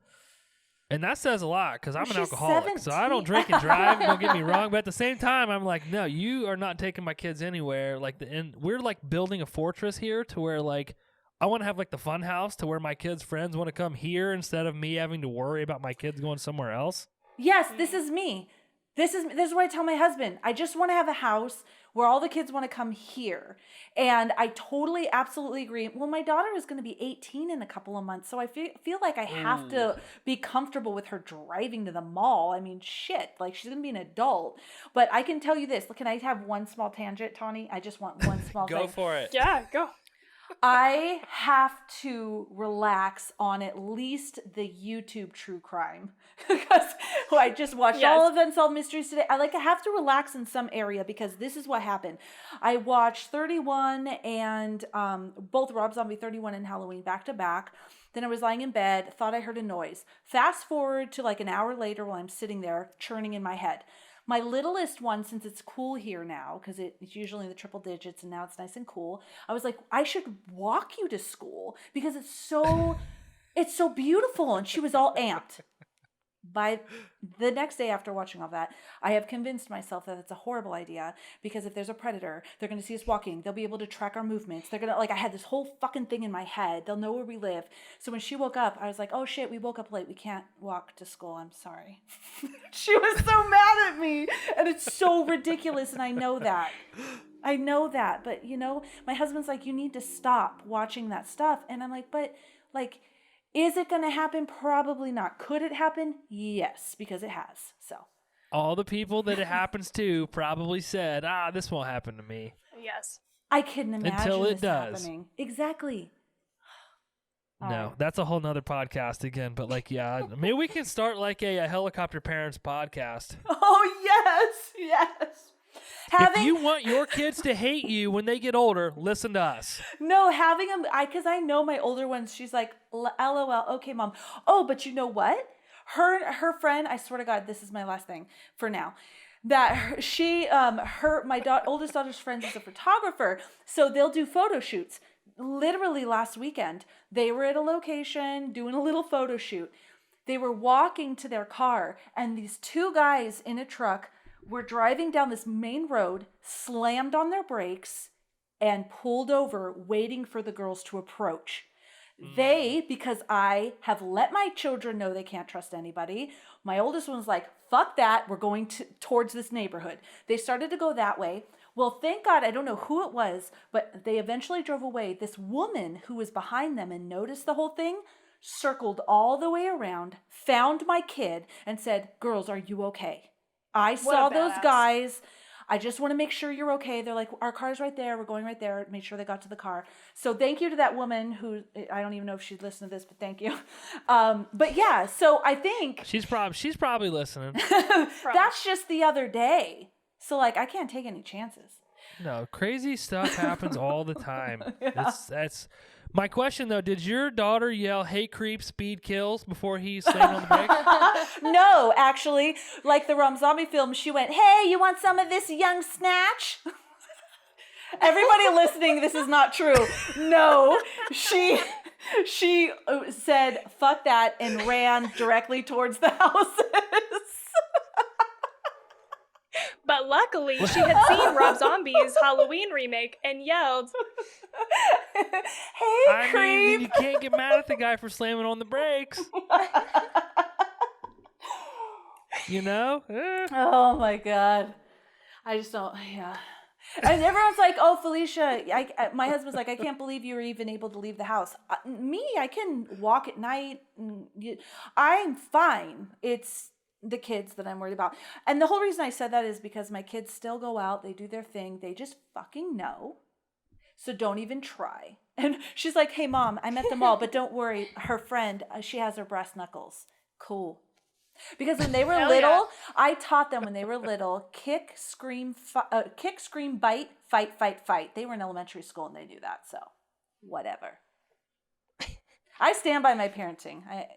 And that says a lot because I'm an alcoholic. 17. So I don't drink and drive, don't get me wrong. But at the same time, I'm like, no, you are not taking my kids anywhere. And we're like building a fortress here to where like, I want to have like the fun house to where my kids' friends want to come here instead of me having to worry about my kids going somewhere else. Yes, this is me. This is what I tell my husband. I just want to have a house where all the kids want to come here. And I totally, absolutely agree. Well, my daughter is going to be 18 in a couple of months, so I feel like I have to be comfortable with her driving to the mall. I mean, shit, like she's going to be an adult. But I can tell you this. Can I have one small tangent, Tawny? I just want one small Go thing. for it. Yeah, go. I have to relax on at least the YouTube true crime because I just watched all of Unsolved Mysteries today. I have to relax in some area because this is what happened. I watched 31 and both Rob Zombie 31 and Halloween back to back. Then I was lying in bed, thought I heard a noise. Fast forward to an hour later while I'm sitting there churning in my head. My littlest one, since it's cool here now, because it's usually in the triple digits and now it's nice and cool, I was like, I should walk you to school because it's so beautiful. And she was all amped. By the next day after watching all that, I have convinced myself that it's a horrible idea because if there's a predator, they're going to see us walking. They'll be able to track our movements. They're going to, I had this whole fucking thing in my head. They'll know where we live. So when she woke up, I was like, oh shit, we woke up late. We can't walk to school. I'm sorry. She was so mad at me. And it's so ridiculous. And I know that. But, my husband's like, you need to stop watching that stuff. And I'm like, but is it going to happen? Probably not. Could it happen? Yes, because it has. So all the people that it happens to probably said, this won't happen to me. Yes. I couldn't imagine until it this does. Happening. Exactly. No, that's a whole nother podcast again. But maybe we can start a helicopter parents podcast. Oh, yes. If you want your kids to hate you when they get older, listen to us. No, having them, because I know my older ones, she's like, LOL, okay, Mom. Oh, but you know what? Her friend, I swear to God, this is my last thing for now. That my oldest daughter's friend is a photographer, so they'll do photo shoots. Literally last weekend, they were at a location doing a little photo shoot. They were walking to their car, and these two guys in a truck were driving down this main road, slammed on their brakes, and pulled over, waiting for the girls to approach. They, because I have let my children know they can't trust anybody, my oldest one's like, fuck that, we're going towards this neighborhood. They started to go that way. Well, thank God, I don't know who it was, but they eventually drove away. This woman who was behind them and noticed the whole thing circled all the way around, found my kid, and said, girls, are you okay? I saw those guys. I just want to make sure you're okay. They're like, our car's right there. We're going right there. Made sure they got to the car. So thank you to that woman who, I don't even know if she'd listen to this, but thank you. But yeah, so I think she's probably listening. That's just the other day. So I can't take any chances. No, crazy stuff happens all the time. Yeah. That's my question though. Did your daughter yell "Hey creep, speed kills" before he slammed on the brakes? No, actually, like the Rob Zombie film, she went, "Hey, you want some of this young snatch?" Everybody listening, this is not true. No, she said, "Fuck that," and ran directly towards the houses. But luckily, she had seen Rob Zombie's Halloween remake and yelled, "Hey, creep!" Then you can't get mad at the guy for slamming on the brakes. Oh my God. I just don't, yeah. And everyone's like, oh, Felicia, my husband's like, I can't believe you were even able to leave the house. I can walk at night. I'm fine. It's the kids that I'm worried about. And the whole reason I said that is because my kids still go out. They do their thing. They just fucking know. So don't even try. And she's like, hey, Mom, I'm at the mall, but don't worry. Her friend, she has her brass knuckles. Cool. Because when they were little, I taught them when they were little, kick, scream, bite, fight, fight, fight. They were in elementary school and they knew that. So whatever. I stand by my parenting. I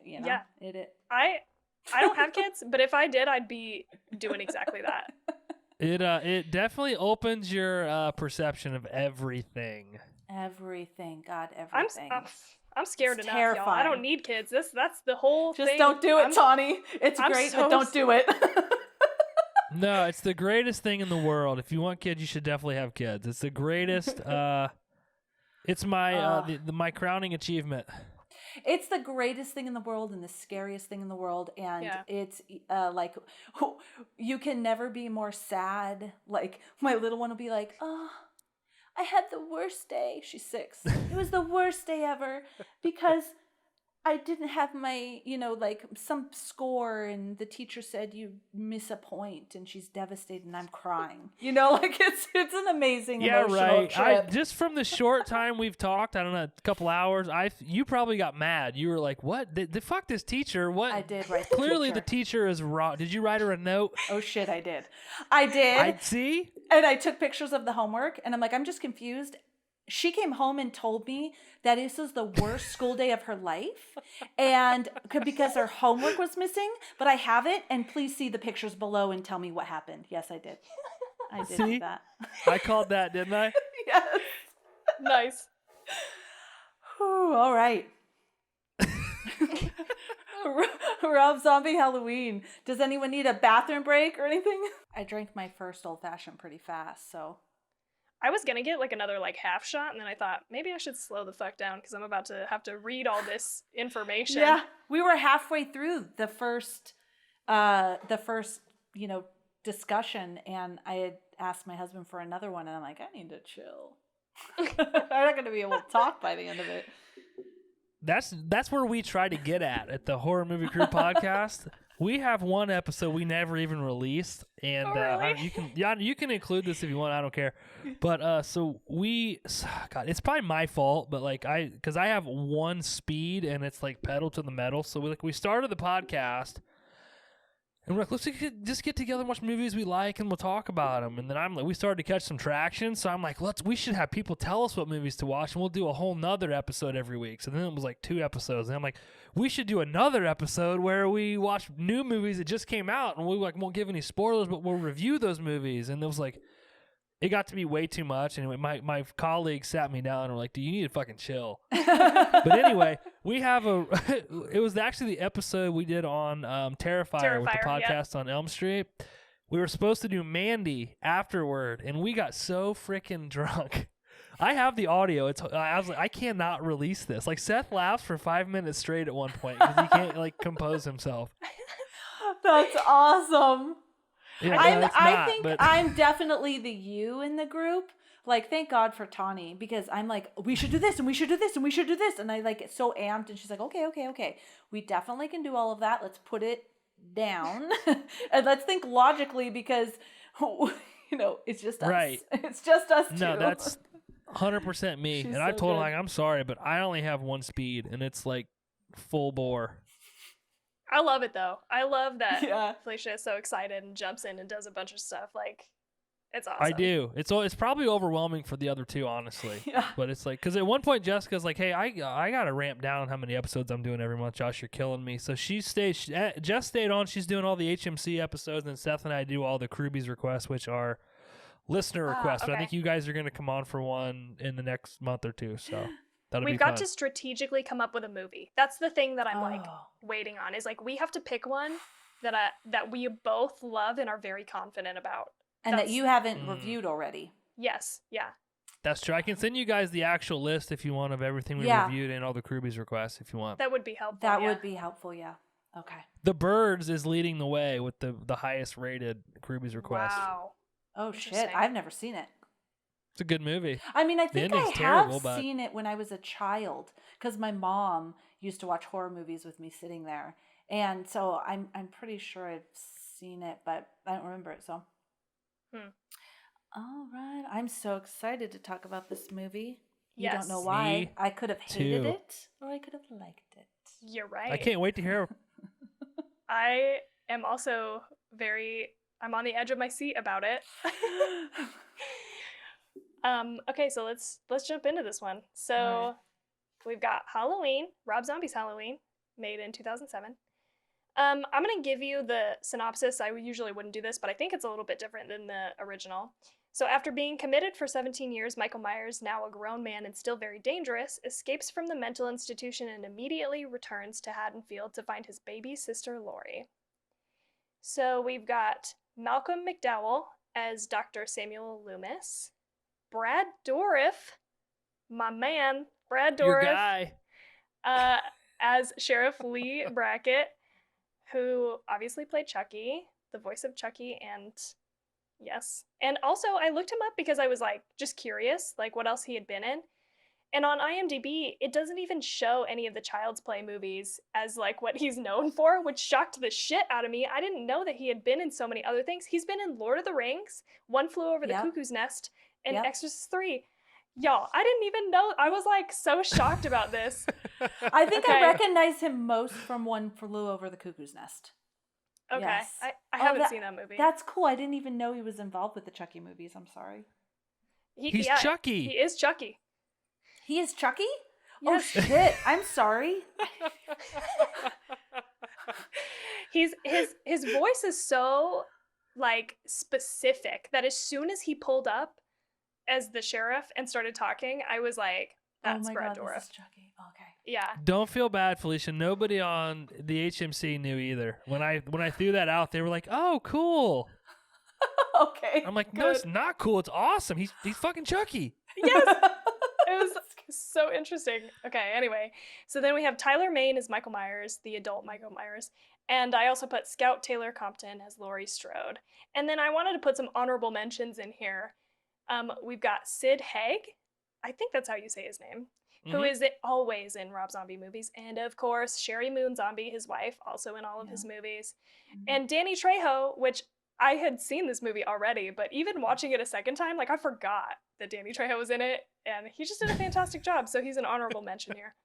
don't have kids, but if I did, I'd be doing exactly that. It definitely opens your perception of everything. Everything. God, everything. I'm scared it's enough, terrifying. y'all. I don't need kids. That's the whole thing. Just don't do it, Tawny. It's great, but don't do it. No, it's the greatest thing in the world. If you want kids, you should definitely have kids. It's the greatest. It's my my crowning achievement. It's the greatest thing in the world and the scariest thing in the world. And it's like, you can never be more sad. Like, my little one will be like, oh, I had the worst day. She's 6. It was the worst day ever because I didn't have my, like some score and the teacher said you miss a point and she's devastated and I'm crying. Like it's an amazing emotional trip. Just from the short time we've talked, I don't know, a couple hours, you probably got mad. You were like, what? The fuck this teacher? What? I did write Clearly the teacher is wrong. Did you write her a note? Oh shit, I did. I did. I see. And I took pictures of the homework and I'm like, I'm just confused. She came home and told me that this was the worst school day of her life and because her homework was missing, but I have it and please see the pictures below and tell me what happened. Yes, I did. I did do that. I called that, didn't I? Yes. Nice. Whew, all right. Rob Zombie Halloween. Does anyone need a bathroom break or anything? I drank my first old fashioned pretty fast, so. I was gonna get like another like half shot, and then I thought maybe I should slow the fuck down because I'm about to have to read all this information. Yeah, we were halfway through the first, discussion, and I had asked my husband for another one, and I'm like, I need to chill. I'm not gonna be able to talk by the end of it. That's where we try to get at the Horror Movie Crew podcast. We have one episode we never even released, and really? you can include this if you want. I don't care. But God, it's probably my fault, but because I have one speed and it's like pedal to the metal. So we started the podcast, and we're like, let's just get together and watch movies we like, and we'll talk about them. And then we started to catch some traction. So I'm like, we should have people tell us what movies to watch, and we'll do a whole nother episode every week. So then it was like 2 episodes, and I'm like, we should do another episode where we watch new movies that just came out, and we won't give any spoilers, but we'll review those movies. And it was like, it got to be way too much. And my colleagues sat me down and were like, "Do you need to fucking chill?" But anyway, we have it was actually the episode we did on Terrifier with the podcast on Elm Street. We were supposed to do Mandy afterward, and we got so freaking drunk. I have the audio. I was like, I cannot release this. Like, Seth laughs for 5 minutes straight at one point because he can't compose himself. That's awesome. Yeah, I think I'm definitely the you in the group. Like, thank God for Tawny, because I'm like, we should do this and we should do this and we should do this. And I get so amped, and she's like, okay. We definitely can do all of that. Let's put it down and let's think logically, because, it's just us. Right. It's just us two. No, that's 100% me. She's and I so told her, good. I'm sorry, but I only have one speed, and it's like full bore. I love it though. I love that Yeah. Felicia is so excited and jumps in and does a bunch of stuff. Like, it's awesome. I do. It's probably overwhelming for the other two, honestly. Yeah. But it's like, because at one point Jessica's like, "Hey, I got to ramp down how many episodes I'm doing every month. Josh, you're killing me." So Jess stayed on. She's doing all the HMC episodes, and Seth and I do all the Crewbies requests, which are listener requests. But I okay. think you guys are going to come on for one in the next month or two. So that'll We've be got fun. to strategically come up with a movie. That's the thing that I'm Oh. waiting on. Is like we have to pick one that we both love and are very confident about. And that you haven't Mm. reviewed already. Yes, yeah. That's true. I can send you guys the actual list if you want of everything we Yeah. reviewed and all the Crewbies requests if you want. That would be helpful. That yeah. would be helpful, yeah. Okay. The Birds is leading the way with the highest rated Crewbies request. Wow. Oh, shit. Interesting. I've never seen it. It's a good movie. I mean, I The think I ending's have terrible, but- seen it when I was a child, because my mom used to watch horror movies with me sitting there. And so I'm pretty sure I've seen it, but I don't remember it, so. All right. I'm so excited to talk about this movie. You Yes. don't know why. Me I could have hated too. it, or I could have liked it. You're right. I can't wait to hear. I am also I'm on the edge of my seat about it. Okay, so let's jump into this one. So All right. we've got Halloween, Rob Zombie's Halloween, made in 2007. I'm gonna give you the synopsis. I usually wouldn't do this, but I think it's a little bit different than the original. So after being committed for 17 years, Michael Myers, now a grown man and still very dangerous, escapes from the mental institution and immediately returns to Haddonfield to find his baby sister Laurie. So we've got Malcolm McDowell as Dr. Samuel Loomis, Brad Dourif, my man, Brad Your Dourif, guy. as Sheriff Lee Brackett, who obviously played Chucky, the voice of Chucky, and yes. And also, I looked him up because I was like, just curious, like what else he had been in. And on IMDb, it doesn't even show any of the Child's Play movies as like what he's known for, which shocked the shit out of me. I didn't know that he had been in so many other things. He's been in Lord of the Rings, One Flew Over the Yep. Cuckoo's Nest, and Yep. Exorcist 3. Y'all, I didn't even know. I was like so shocked about this. I think I Okay. recognize him most from One Flew Over the Cuckoo's Nest. Okay, Yes. I Oh, haven't seen that movie. That's cool. I didn't even know he was involved with the Chucky movies. I'm sorry. He's He Chucky. is Chucky. He is Chucky? Yes. Oh shit! I'm sorry. His voice is so like specific that as soon as he pulled up as the sheriff and started talking, I was like, "That's oh my Brad god, Dourif." this is Chucky. Okay. Yeah. Don't feel bad, Felicia. Nobody on the HMC knew either. When I threw that out, they were like, "Oh, cool." Okay. I'm like, "No, it's not cool. It's awesome. He's fucking Chucky." Yes. It was so interesting. Okay, anyway. So then we have Tyler Mane as Michael Myers, the adult Michael Myers. And I also put Scout Taylor Compton as Laurie Strode. And then I wanted to put some honorable mentions in here. We've got Sid Haig. I think that's how you say his name. Who Mhm. is always in Rob Zombie movies. And of course, Sherry Moon Zombie, his wife, also in all of his movies. And Danny Trejo, which I had seen this movie already, but even watching it a second time, like I forgot that Danny Trejo was in it, and he just did a fantastic job, so he's an honorable mention here.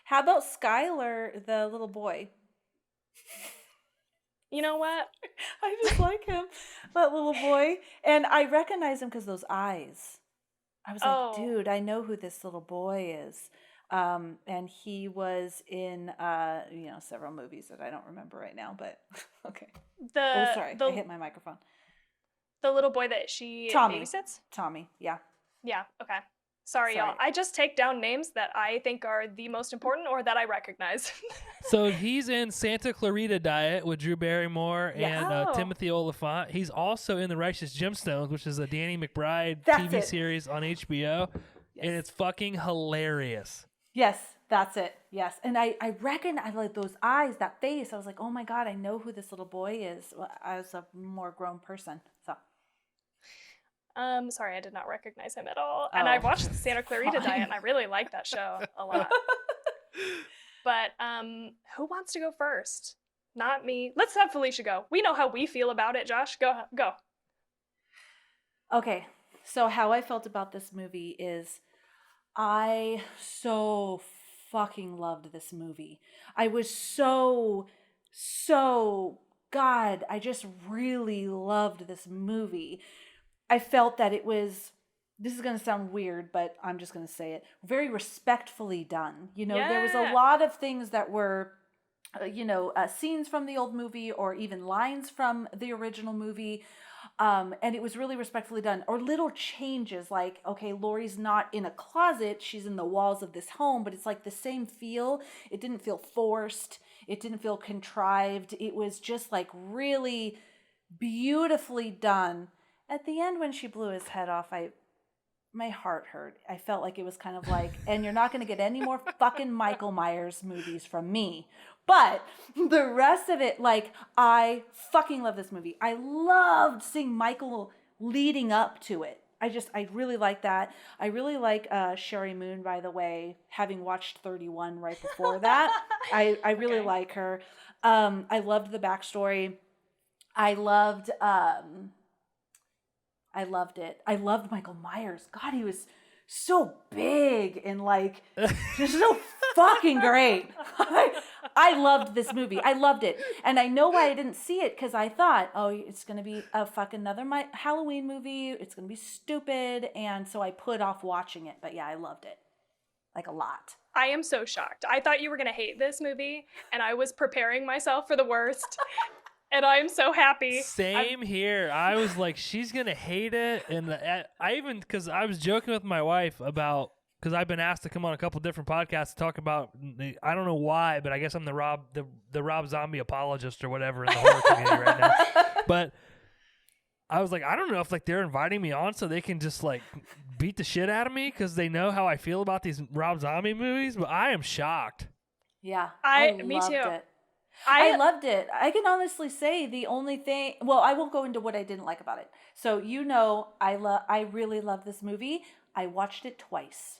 How about Skylar, the little boy? You know what? I just like him, that little boy, and I recognize him because those eyes. I was Oh. like, dude, I know who this little boy is. And he was in several movies that I don't remember right now, but okay. Oh, sorry, I hit my microphone. The little boy that she Tommy. babysits? Tommy, yeah. Yeah, okay. Sorry, y'all. I just take down names that I think are the most important or that I recognize. So he's in Santa Clarita Diet with Drew Barrymore Yeah. and Oh. Timothy Olyphant. He's also in The Righteous Gemstones, which is a Danny McBride That's TV it. series on HBO, Yes. and it's fucking hilarious. Yes, that's it. Yes. And I reckon I like those eyes, that face. I was like, oh my God, I know who this little boy is as a more grown person. So Sorry, I did not recognize him at all. And I Oh. watched the Santa Clarita Fine. Diet, and I really like that show a lot. But who wants to go first? Not me. Let's have Felicia go. We know how we feel about it, Josh. Go. Okay, so how I felt about this movie is I so fucking loved this movie. I was so, God, I just really loved this movie. I felt that it was, this is going to sound weird, but I'm just going to say it, very respectfully done. You know, there was a Yeah. lot of things that were, scenes from the old movie or even lines from the original movie. And it was really respectfully done. Or little changes like, okay, Laurie's not in a closet, she's in the walls of this home, but it's like the same feel. It didn't feel forced. It didn't feel contrived. It was just like really beautifully done. At the end, when she blew his head off, my heart hurt. I felt like it was kind of like, and you're not going to get any more fucking Michael Myers movies from me. But the rest of it, like, I fucking love this movie. I loved seeing Michael leading up to it. I really like that. I really like Sherry Moon, by the way, having watched 31 right before that. I really like her. I loved the backstory. I loved it. I loved Michael Myers. God, he was so big and like just so fucking great. I loved this movie. I loved it. And I know why I didn't see it, because I thought, oh, it's going to be a fucking another Halloween movie. It's going to be stupid. And so I put off watching it. But yeah, I loved it. Like a lot. I am so shocked. I thought you were going to hate this movie, and I was preparing myself for the worst. And I'm so happy. Same here. I was like, she's going to hate it. And I even, because I was joking with my wife about, because I've been asked to come on a couple different podcasts to talk about, I don't know why, but I guess I'm the Rob Zombie apologist or whatever in the horror community right now. But I was like, I don't know if like they're inviting me on so they can just like beat the shit out of me because they know how I feel about these Rob Zombie movies, but I am shocked. Yeah. Me loved too. it. I loved it. I can honestly say the only thing, well, I won't go into what I didn't like about it. So, I really love this movie. I watched it twice.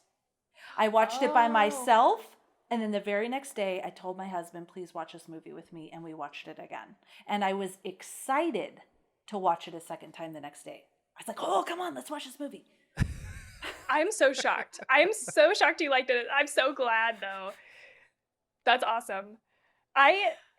I watched it by Oh. myself. And then the very next day, I told my husband, please watch this movie with me. And we watched it again. And I was excited to watch it a second time the next day. I was like, oh, come on, let's watch this movie. I'm so shocked. I'm so shocked you liked it. I'm so glad, though. That's awesome.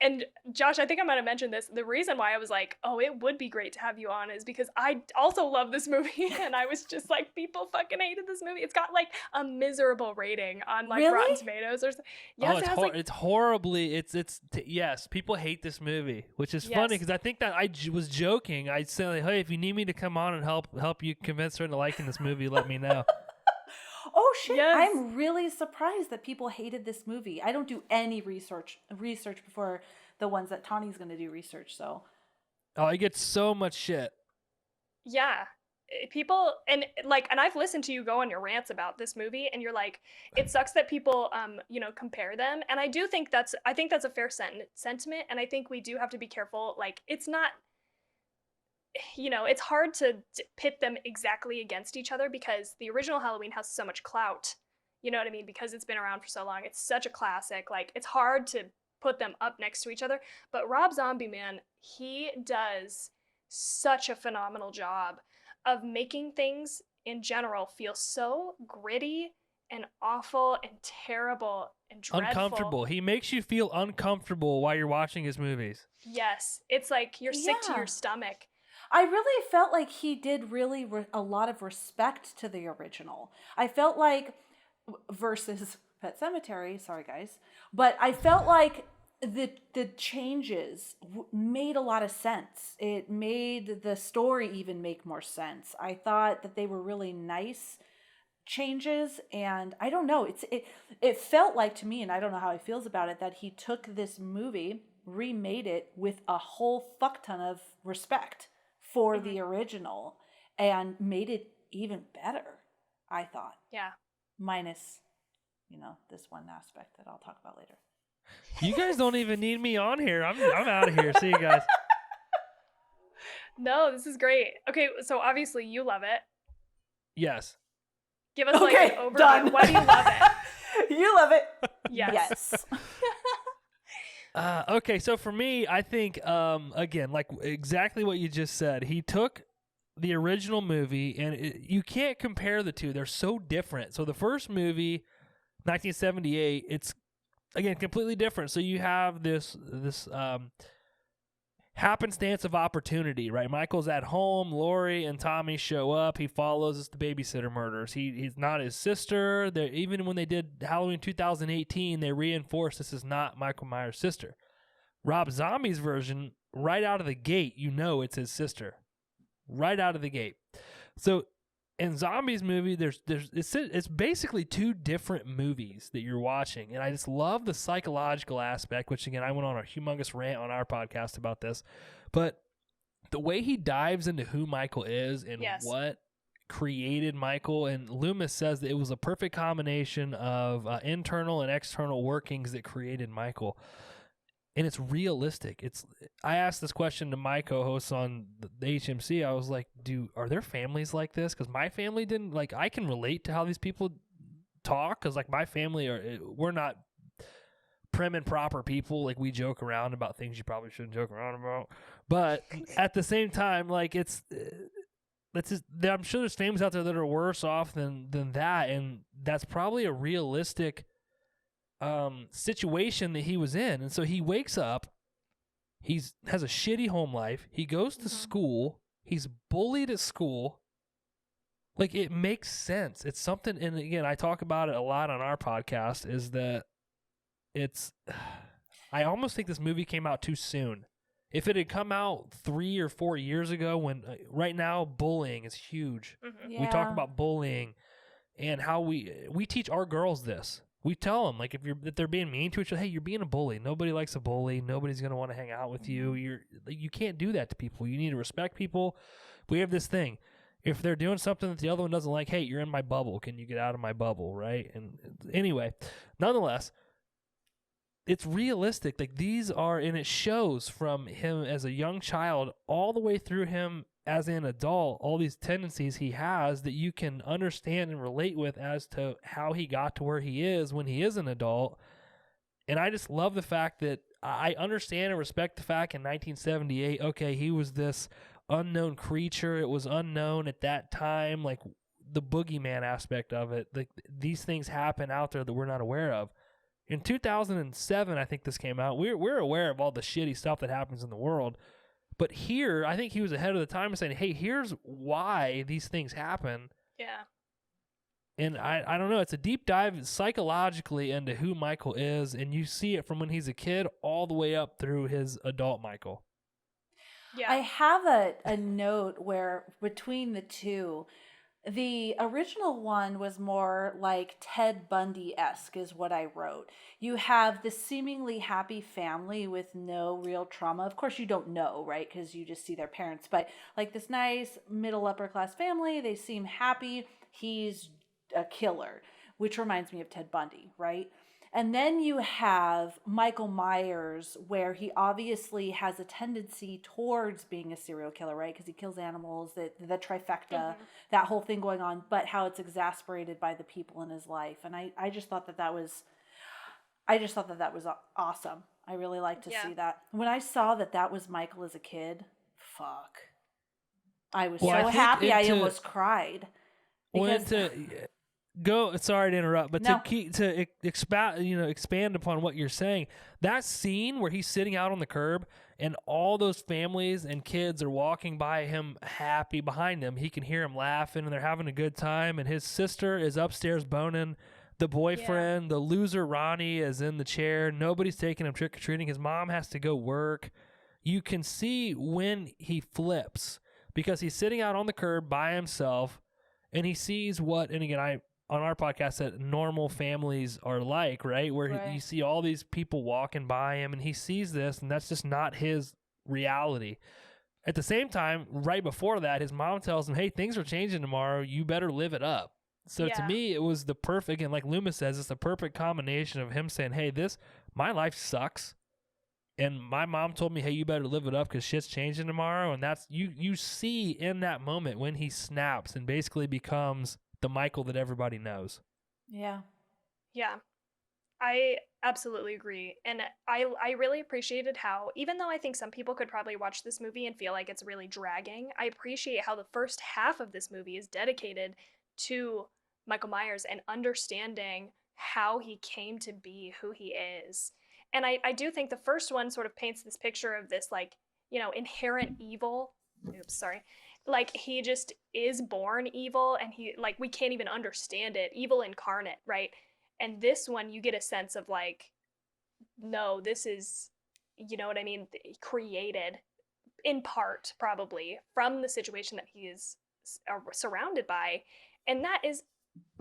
And Josh, I think I might have mentioned this. The reason why I was like, oh, it would be great to have you on is because I also love this movie. And I was just like, people fucking hated this movie. It's got like a miserable rating on like Really? Rotten Tomatoes or something. Yes, it has like, it's horribly. Yes, people hate this movie, which is funny because I think that I was joking. I said, like, hey, if you need me to come on and help you convince her into liking this movie, let me know. Oh shit! Yes. I'm really surprised that people hated this movie. I don't do any research before the ones that Tawny's going to do research. So, Oh, I get so much shit. yeah. People and I've listened to you go on your rants about this movie, and you're like, it sucks that people compare them, and I think that's a fair sentiment, and I think we do have to be careful. Like, it's not, it's hard to pit them exactly against each other because the original Halloween has so much clout. You know what I mean? Because it's been around for so long. It's such a classic. Like, it's hard to put them up next to each other. But Rob Zombie, man, he does such a phenomenal job of making things in general feel so gritty and awful and terrible and dreadful. Uncomfortable. He makes you feel uncomfortable while you're watching his movies. Yes. It's like you're sick to Yeah. your stomach. I really felt like he did really a lot of respect to the original. I felt like, versus Pet Sematary, sorry guys, but I felt like the changes made a lot of sense. It made the story even make more sense. I thought that they were really nice changes, and I don't know, it felt like to me, and I don't know how he feels about it, that he took this movie, remade it with a whole fuck ton of respect for the original and made it even better, I thought. Yeah. Minus, this one aspect that I'll talk about later. You guys don't even need me on here. I'm out of here. See you guys. No, this is great. Okay, so obviously you love it. Yes. Give us like Okay, an overview. done. Why do you love it? You love it. Yes. Okay, so for me, I think, again, like exactly what you just said. He took the original movie, and you can't compare the two. They're so different. So the first movie, 1978, it's, again, completely different. So you have this happenstance of opportunity, right? Michael's at home. Lori and Tommy show up. He follows. It's the babysitter murders. He's not his sister. Even when they did Halloween 2018, they reinforced this is not Michael Myers' sister. Rob Zombie's version, right out of the gate, it's his sister. Right out of the gate. So in Zombie's movie, it's basically two different movies that you're watching, and I just love the psychological aspect. Which again, I went on a humongous rant on our podcast about this, but the way he dives into who Michael is and what created Michael, and Loomis says that it was a perfect combination of internal and external workings that created Michael. And it's realistic. I asked this question to my co-hosts on the HMC. I was like, are there families like this? Because my family didn't. Like, I can relate to how these people talk. Because, like, my family, we're not prim and proper people. Like, we joke around about things you probably shouldn't joke around about. But at the same time, like, I'm sure there's families out there that are worse off than that. And that's probably a realistic situation that he was in. And so he wakes up, has a shitty home life, he goes to school, he's bullied at school. Like, it makes sense. It's something, and again, I talk about it a lot on our podcast, is that I almost think this movie came out too soon. If it had come out 3 or 4 years ago, when right now bullying is huge. Yeah. We talk about bullying and how we teach our girls this. We tell them, like, if they're being mean to each other, hey, you're being a bully. Nobody likes a bully. Nobody's going to want to hang out with you. You can't do that to people. You need to respect people. We have this thing. If they're doing something that the other one doesn't like, hey, you're in my bubble. Can you get out of my bubble, right? And anyway, nonetheless, it's realistic. Like, these are, and it shows from him as a young child all the way through him as an adult, all these tendencies he has that you can understand and relate with as to how he got to where he is when he is an adult. And I just love the fact that I understand and respect the fact in 1978, okay, he was this unknown creature. It was unknown at that time, like the boogeyman aspect of it. Like these things happen out there that we're not aware of. In 2007, I think this came out. We're aware of all the shitty stuff that happens in the world. But here, I think he was ahead of the time and saying, hey, here's why these things happen. Yeah. And I don't know, it's a deep dive psychologically into who Michael is, and you see it from when he's a kid all the way up through his adult Michael. Yeah. I have a note where between the two, the original one was more like Ted Bundy-esque is what I wrote. You have this seemingly happy family with no real trauma. Of course, you don't know, right? Because you just see their parents. But like this nice middle upper class family, they seem happy. He's a killer, which reminds me of Ted Bundy, right? And then you have Michael Myers, where he obviously has a tendency towards being a serial killer, right? Because he kills animals, the trifecta, that whole thing going on, but how it's exasperated by the people in his life. And I just thought that was awesome. I really like to see that. When I saw that was Michael as a kid, fuck. I was so happy I almost cried. Sorry to interrupt, but No. to expand upon what you're saying, that scene where he's sitting out on the curb and all those families and kids are walking by him happy behind him. He can hear them laughing and they're having a good time, and his sister is upstairs boning the boyfriend. The loser Ronnie is in the chair. Nobody's taking him trick-or-treating. His mom has to go work. You can see when he flips because he's sitting out on the curb by himself and he sees what, and again, on our podcast, that normal families are like, right? Where you see all these people walking by him and he sees this, and that's just not his reality. At the same time, right before that, his mom tells him, hey, things are changing tomorrow. You better live it up. So to me, it was the perfect, and like Loomis says, it's the perfect combination of him saying, hey, my life sucks. And my mom told me, hey, you better live it up because shit's changing tomorrow. And that's, you see in that moment when he snaps and basically becomes the Michael that everybody knows. Yeah. Yeah. I absolutely agree. And I really appreciated how, even though I think some people could probably watch this movie and feel like it's really dragging, I appreciate how the first half of this movie is dedicated to Michael Myers and understanding how he came to be who he is. And I do think the first one sort of paints this picture of this, like, inherent evil. Oops, sorry. Like, he just is born evil, and we can't even understand it. Evil incarnate, right? And this one, you get a sense of like, no, this is, you know what I mean, created in part probably from the situation that he is surrounded by. And that is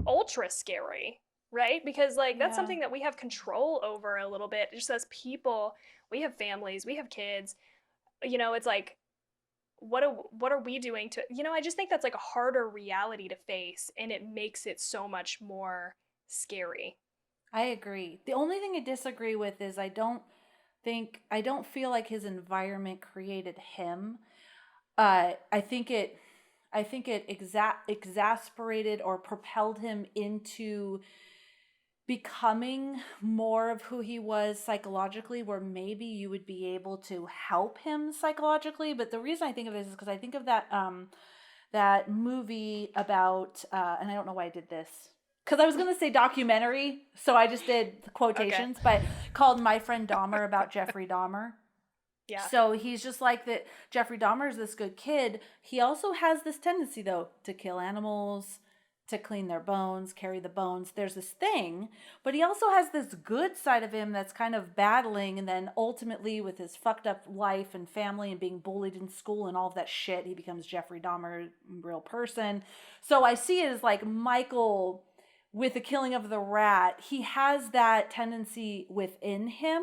ultra scary, right? Because that's something that we have control over a little bit. Just as people, we have families, we have kids, it's like, what are we doing to, I just think that's like a harder reality to face, and it makes it so much more scary. I agree. The only thing I disagree with is I don't feel like his environment created him. I think it exasperated or propelled him into becoming more of who he was psychologically, where maybe you would be able to help him psychologically. But the reason I think of this is because I think of that movie about, and I don't know why I did this, because I was going to say documentary, so I just did quotations, but called My Friend Dahmer, about Jeffrey Dahmer. Yeah. So he's just like that. Jeffrey Dahmer is this good kid. He also has this tendency, though, to kill animals, to clean their bones, carry the bones. There's this thing, but he also has this good side of him that's kind of battling, and then ultimately with his fucked up life and family and being bullied in school and all of that shit, he becomes Jeffrey Dahmer, real person. So I see it as like Michael with the killing of the rat. He has that tendency within him.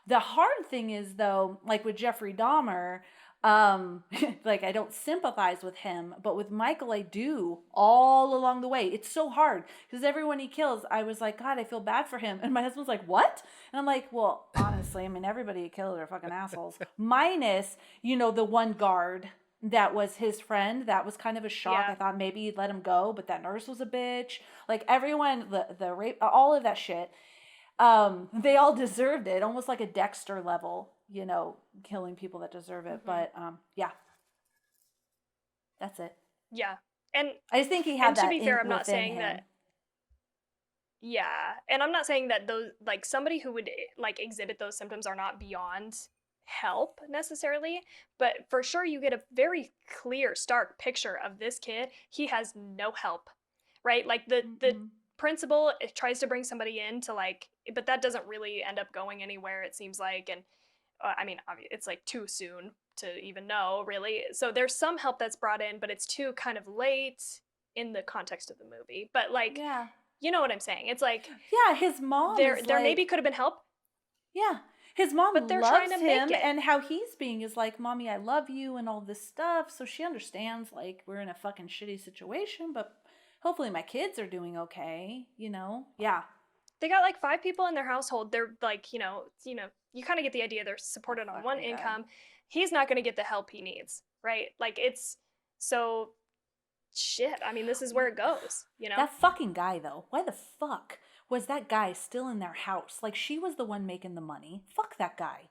The hard thing is, though, like with Jeffrey Dahmer, like I don't sympathize with him, but with Michael I do all along the way. It's so hard because everyone he kills, I was like, God, I feel bad for him. And my husband's like, what? And I'm like, well, honestly, I mean, everybody he kills are fucking assholes. Minus, the one guard that was his friend, that was kind of a shock. Yeah. I thought maybe he'd let him go, but that nurse was a bitch. Like everyone, the rape, all of that shit. They all deserved it, almost like a Dexter level, killing people that deserve it. But yeah, that's it. Yeah. And I just think he had and that. to be fair, I'm within not saying him. that. Yeah, and I'm not saying that those, like, somebody who would like exhibit those symptoms are not beyond help necessarily, but for sure you get a very clear, stark picture of this kid. He has no help, right? Like the principal tries to bring somebody in to like, but that doesn't really end up going anywhere, it seems like. And I mean, it's like too soon to even know, really. So there's some help that's brought in, but it's too kind of late in the context of the movie. But like, Yeah. you know what I'm saying? It's like, Yeah, his mom there maybe could have been help. Yeah. His mom But they're loves trying to make him, it. and how he's being is like, Mommy, I love you, and all this stuff. So she understands, like, we're in a fucking shitty situation, but hopefully my kids are doing okay, Yeah. They got like 5 people in their household. They're like, you kind of get the idea. They're supported on one income. He's not going to get the help he needs, right? Like, it's so shit. I mean, this is where it goes, That fucking guy, though. Why the fuck was that guy still in their house? Like, she was the one making the money. Fuck that guy.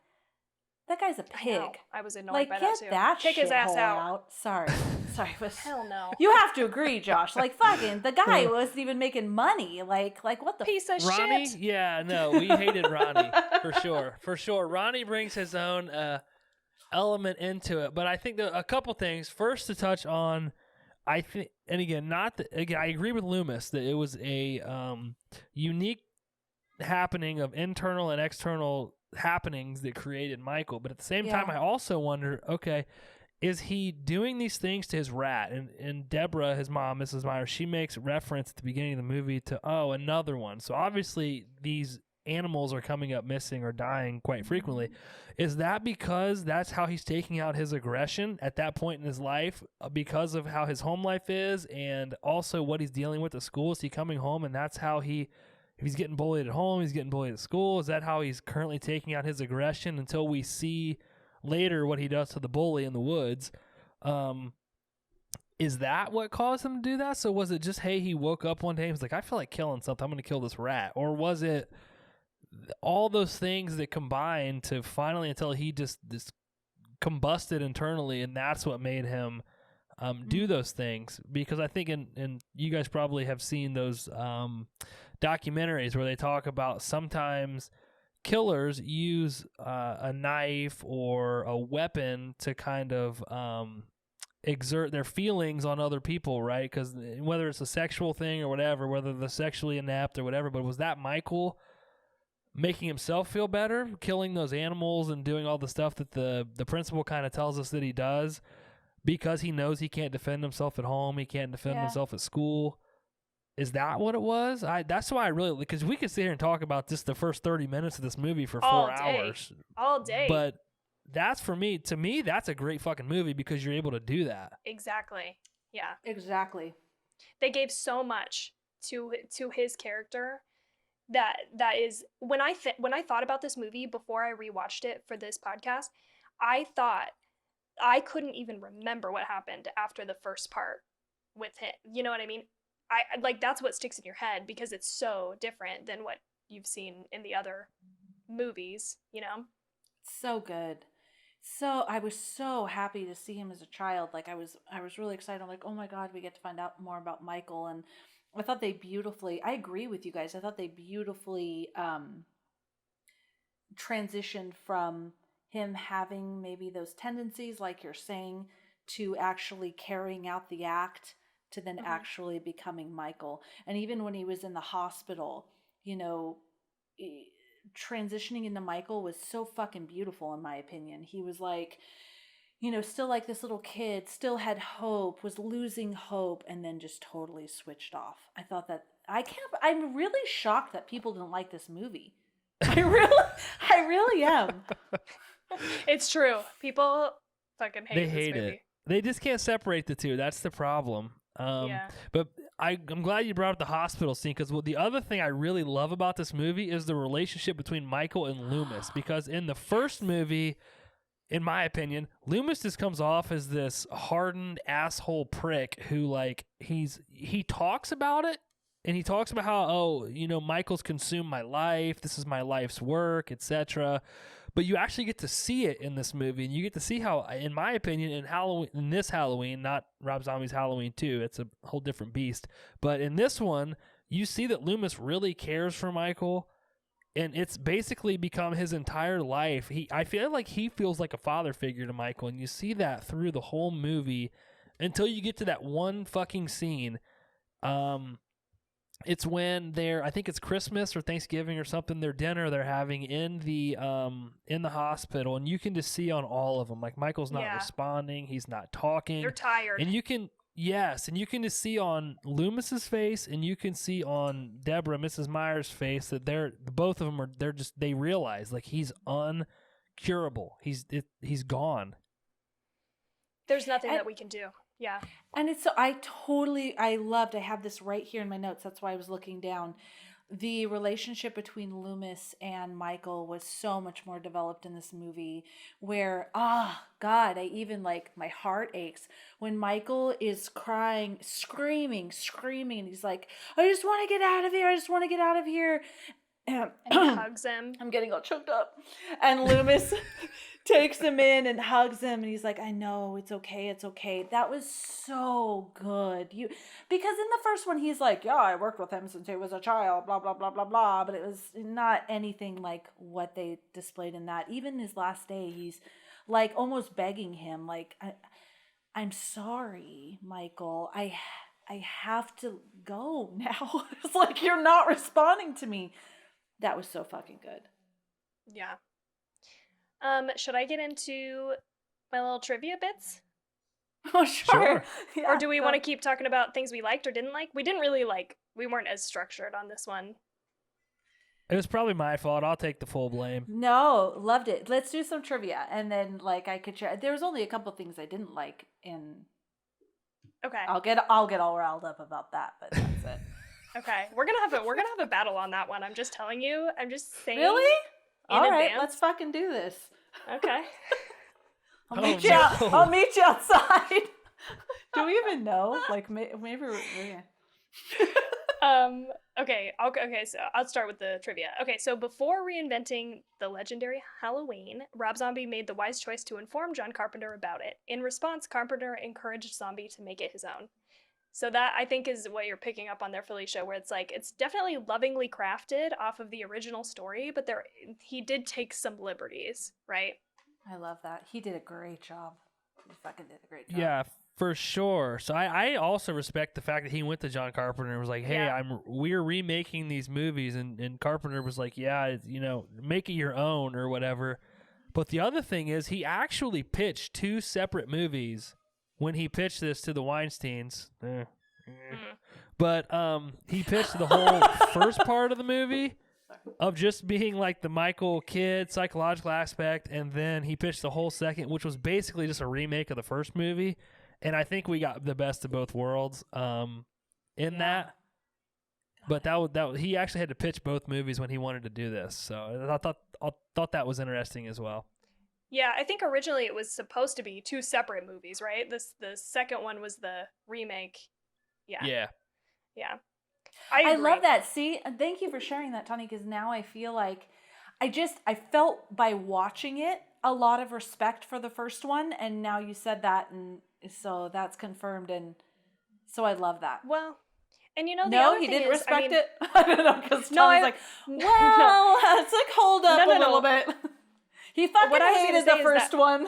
That guy's a pig. I was annoyed like, by get that too. that Kick his ass shithole out. Sorry, but Hell no. You have to agree, Josh. Like, fucking, the guy wasn't even making money. Like what the piece of Ronnie? shit? Yeah, no, we hated Ronnie for sure. Ronnie brings his own element into it, but I think that a couple things. First, to touch on, I think, and again, I agree with Loomis that it was a unique happening of internal and external happenings that created Michael. But at the same time, I also wonder, okay, is he doing these things to his rat? And Deborah, his mom, Mrs. Myers, she makes reference at the beginning of the movie to, another one. So obviously these animals are coming up missing or dying quite frequently. Is that because that's how he's taking out his aggression at that point in his life, because of how his home life is, and also what he's dealing with at school? Is he coming home and that's how if he's getting bullied at home, he's getting bullied at school? Is that how he's currently taking out his aggression until we see later what he does to the bully in the woods? Is that what caused him to do that? So was it just, hey, he woke up one day and was like, I feel like killing something, I'm going to kill this rat? Or was it all those things that combined to finally, until he just combusted internally, and that's what made him do those things? Because I think, and you guys probably have seen those documentaries where they talk about sometimes killers use a knife or a weapon to kind of exert their feelings on other people, right? Because whether it's a sexual thing or whatever, whether they're sexually inept or whatever, but was that Michael making himself feel better, killing those animals and doing all the stuff that the principal kind of tells us that he does, because he knows he can't defend himself at home, he can't defend himself at school? Is that what it was? That's why I really, because we could sit here and talk about just the first 30 minutes of this movie for 4 hours. All day. But that's, to me, that's a great fucking movie because you're able to do that. Exactly. Yeah. Exactly. They gave so much to his character that is, when I thought about this movie before I rewatched it for this podcast, I thought I couldn't even remember what happened after the first part with him. You know what I mean? I like, that's what sticks in your head because it's so different than what you've seen in the other movies, So good. So I was so happy to see him as a child. Like I was really excited. I'm like, oh my God, we get to find out more about Michael. And I thought I agree with you guys. I thought they beautifully transitioned from him having maybe those tendencies, like you're saying, to actually carrying out the act, to then actually becoming Michael. And even when he was in the hospital, transitioning into Michael was so fucking beautiful, in my opinion. He was like, still like this little kid, still had hope, was losing hope, and then just totally switched off. I thought that, I'm really shocked that people didn't like this movie. I really am. It's true. People fucking hate this hate movie. it. They just can't separate the two. That's the problem. But I'm glad you brought up the hospital scene, because the other thing I really love about this movie is the relationship between Michael and Loomis. Because in the first movie, in my opinion, Loomis just comes off as this hardened asshole prick who, like, he talks about it, and he talks about how, oh, you know, Michael's consumed my life, this is my life's work, etc. But you actually get to see it in this movie, and you get to see how, in my opinion, in this Halloween, not Rob Zombie's Halloween 2, it's a whole different beast, but in this one, you see that Loomis really cares for Michael. And it's basically become his entire life. I feel like he feels like a father figure to Michael, and you see that through the whole movie until you get to that one fucking scene. It's when I think it's Christmas or Thanksgiving or something, their dinner they're having in the hospital, and you can just see on all of them, like, Michael's not responding, he's not talking. They're tired. And you can just see on Loomis's face, and you can see on Deborah, Mrs. Meyer's face, that both of them they realize, like, he's uncurable. He's gone. There's nothing that we can do. Yeah. And I have this right here in my notes. That's why I was looking down. The relationship between Loomis and Michael was so much more developed in this movie, where, God, I even, like, my heart aches when Michael is crying, screaming, and he's like, I just want to get out of here. And he hugs him. I'm getting all choked up. And Loomis takes him in and hugs him, and he's like, I know, it's okay. That was so good. Because in the first one, he's like, yeah, I worked with him since he was a child, blah, blah, blah, blah, blah. But it was not anything like what they displayed in that. Even his last day, he's like almost begging him, like, I'm sorry, Michael. I have to go now. It's like, you're not responding to me. That was so fucking good. Yeah. Should I get into my little trivia bits? Oh, sure. Yeah, or do we want to keep talking about things we liked or didn't like? We weren't as structured on this one. It was probably my fault. I'll take the full blame. No, loved it. Let's do some trivia. And then, like, I could share. There was only a couple things I didn't like in. Okay. I'll get all riled up about that, but that's it. Okay. We're gonna have a battle on that one. I'm just telling you. I'm just saying. Really? All right, advance. let's fucking do this. Okay. I'll meet you outside. Do we even know? Like, maybe we're. Okay. So I'll start with the trivia. Okay. So before reinventing the legendary Halloween, Rob Zombie made the wise choice to inform John Carpenter about it. In response, Carpenter encouraged Zombie to make it his own. So that, I think, is what you're picking up on there, Felicia, where it's like, it's definitely lovingly crafted off of the original story, but he did take some liberties, right? I love that. He did a great job. He fucking did a great job. Yeah, for sure. So I also respect the fact that he went to John Carpenter and was like, hey, we're remaking these movies, and Carpenter was like, yeah, make it your own or whatever. But the other thing is, he actually pitched 2 separate movies when he pitched this to the Weinsteins. But he pitched the whole first part of the movie of just being like the Michael kid psychological aspect, and then he pitched the whole second, which was basically just a remake of the first movie. And I think we got the best of both worlds in that. But that he actually had to pitch both movies when he wanted to do this. So I thought that was interesting as well. Yeah, I think originally it was supposed to be 2 separate movies, right? The second one was the remake. Yeah. I love that. See, thank you for sharing that, Tawny, because now I feel like I felt by watching it a lot of respect for the first one, and now you said that, and so that's confirmed, and so I love that. Well, and the other he thing didn't is, respect it. I don't know, because No, Tawny's like, well, it's like hold up a little bit. He fucking hated the first one.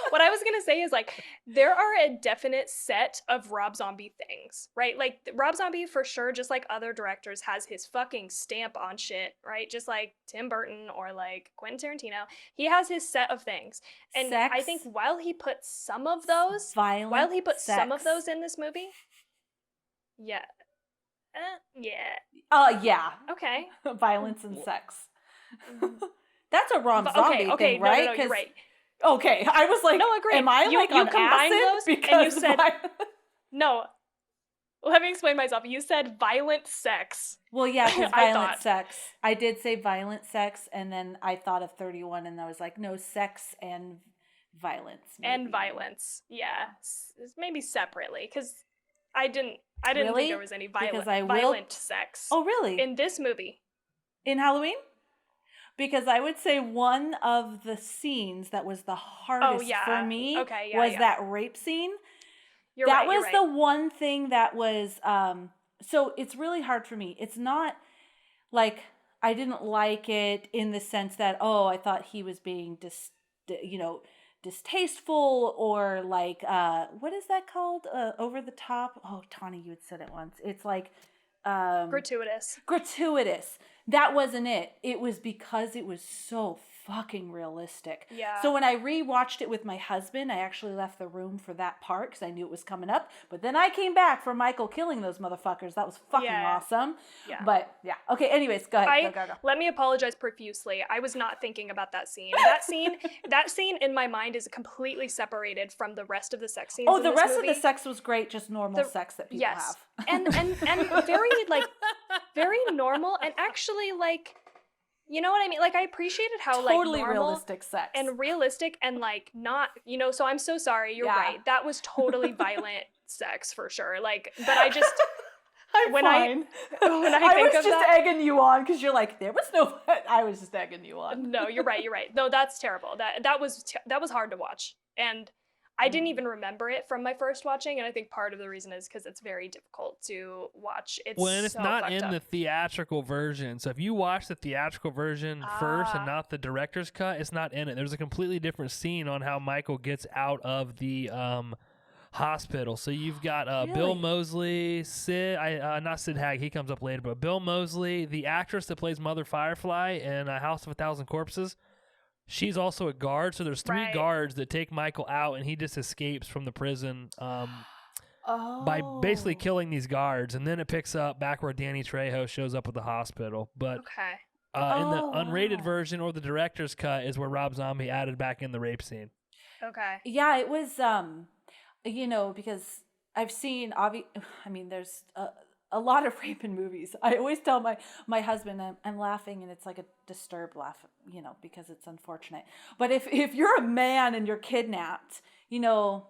What I was going to say is, like, there are a definite set of Rob Zombie things, right? Like, Rob Zombie, for sure, just like other directors, has his fucking stamp on shit, right? Just like Tim Burton or like Quentin Tarantino. He has his set of things. And Sex, I think while he put some of those in this movie, yeah. Okay. Violence and sex. That's a Rob Zombie thing, right? No, you're right. Okay, I was like, no, agree. Am I you on combined acid? Those because and you said no. Let me explain myself. You said violent sex. Well, yeah, because I violent thought. sex. I did say violent sex, and then I thought of 31, and I was like, no, sex and violence. And maybe. violence. Yeah. Maybe separately, because I didn't Really? think there was any Because I will- violent sex Oh, really? in this movie. In Halloween? Because I would say one of the scenes that was the hardest yeah. for me Okay, yeah, was yeah. that rape scene. You're that right, was you're right. the one thing that was so it's really hard for me. It's not like I didn't like it in the sense that, oh, I thought he was being distasteful, or like what is that called, over the top. Oh, Tawny, you had said it once. It's like Gratuitous. That wasn't it. It was because it was so fucking realistic. Yeah. So when I rewatched it with my husband, I actually left the room for that part because I knew it was coming up. But then I came back for Michael killing those motherfuckers. That was fucking awesome. Yeah. But yeah. Okay, anyways, go ahead. Go. Let me apologize profusely. I was not thinking about that scene. That scene in my mind is completely separated from the rest of the sex scenes. Oh, in the this rest movie. of the sex was great, just normal sex that people have. and very like very normal, and actually like, you know what I mean? Like, I appreciated how totally like normal realistic sex and realistic and like not, so I'm so sorry. You're right. That was totally violent sex for sure. Like, but I just when I think was of just egging you on because you're like, there was no. I was just egging you on. No, you're right. No, that's terrible. That was hard to watch, and I didn't even remember it from my first watching, and I think part of the reason is because it's very difficult to watch. And it's not in the theatrical version. So if you watch the theatrical version first and not the director's cut, it's not in it. There's a completely different scene on how Michael gets out of the hospital. So you've got Bill Moseley, not Sid Haig, he comes up later, but Bill Moseley, the actress that plays Mother Firefly in House of a Thousand Corpses. She's also a guard, so there's three guards that take Michael out, and he just escapes from the prison by basically killing these guards. And then it picks up back where Danny Trejo shows up at the hospital. But in the unrated version or the director's cut is where Rob Zombie added back in the rape scene. Okay. Yeah, it was, because I've seen, there's a lot of rape in movies. I always tell my husband, I'm laughing, and it's like a disturbed laugh, because it's unfortunate. But if you're a man and you're kidnapped,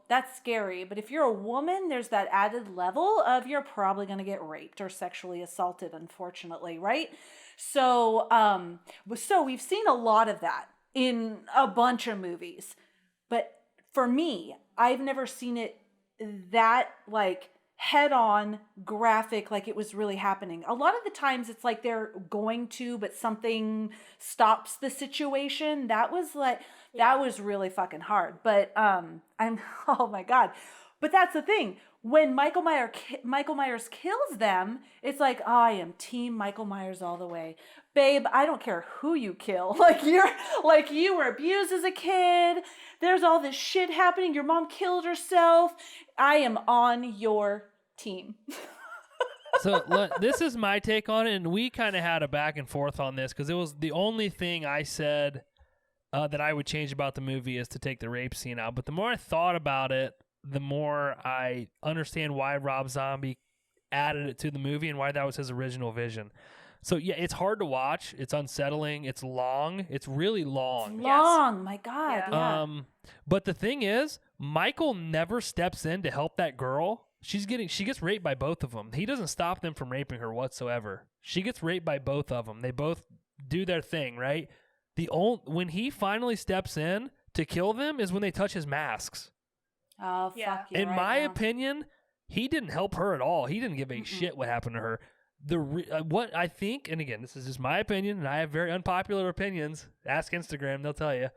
that's scary. But if you're a woman, there's that added level of you're probably going to get raped or sexually assaulted, unfortunately, right? So we've seen a lot of that in a bunch of movies. But for me, I've never seen it that, like, head-on graphic, like it was really happening. A lot of the times it's like they're going to, but something stops the situation. That was really fucking hard. But oh my God. But that's the thing. When Michael Myers kills them, it's like, oh, I am team Michael Myers all the way. Babe, I don't care who you kill. You were abused as a kid. There's all this shit happening. Your mom killed herself. I am on your team. So this is my take on it, and we kind of had a back and forth on this because it was the only thing I said that I would change about the movie is to take the rape scene out. But the more I thought about it, the more I understand why Rob Zombie added it to the movie and why that was his original vision. So yeah, it's hard to watch. It's unsettling. It's long. It's really long. It's long, my God. Yeah. But the thing is, Michael never steps in to help that girl. She gets raped by both of them. He doesn't stop them from raping her whatsoever. She gets raped by both of them. They both do their thing, right? When he finally steps in to kill them is when they touch his masks. Oh, fuck you. In my opinion, he didn't help her at all. He didn't give a shit what happened to her. What I think, and again, this is just my opinion, and I have very unpopular opinions. Ask Instagram, they'll tell you.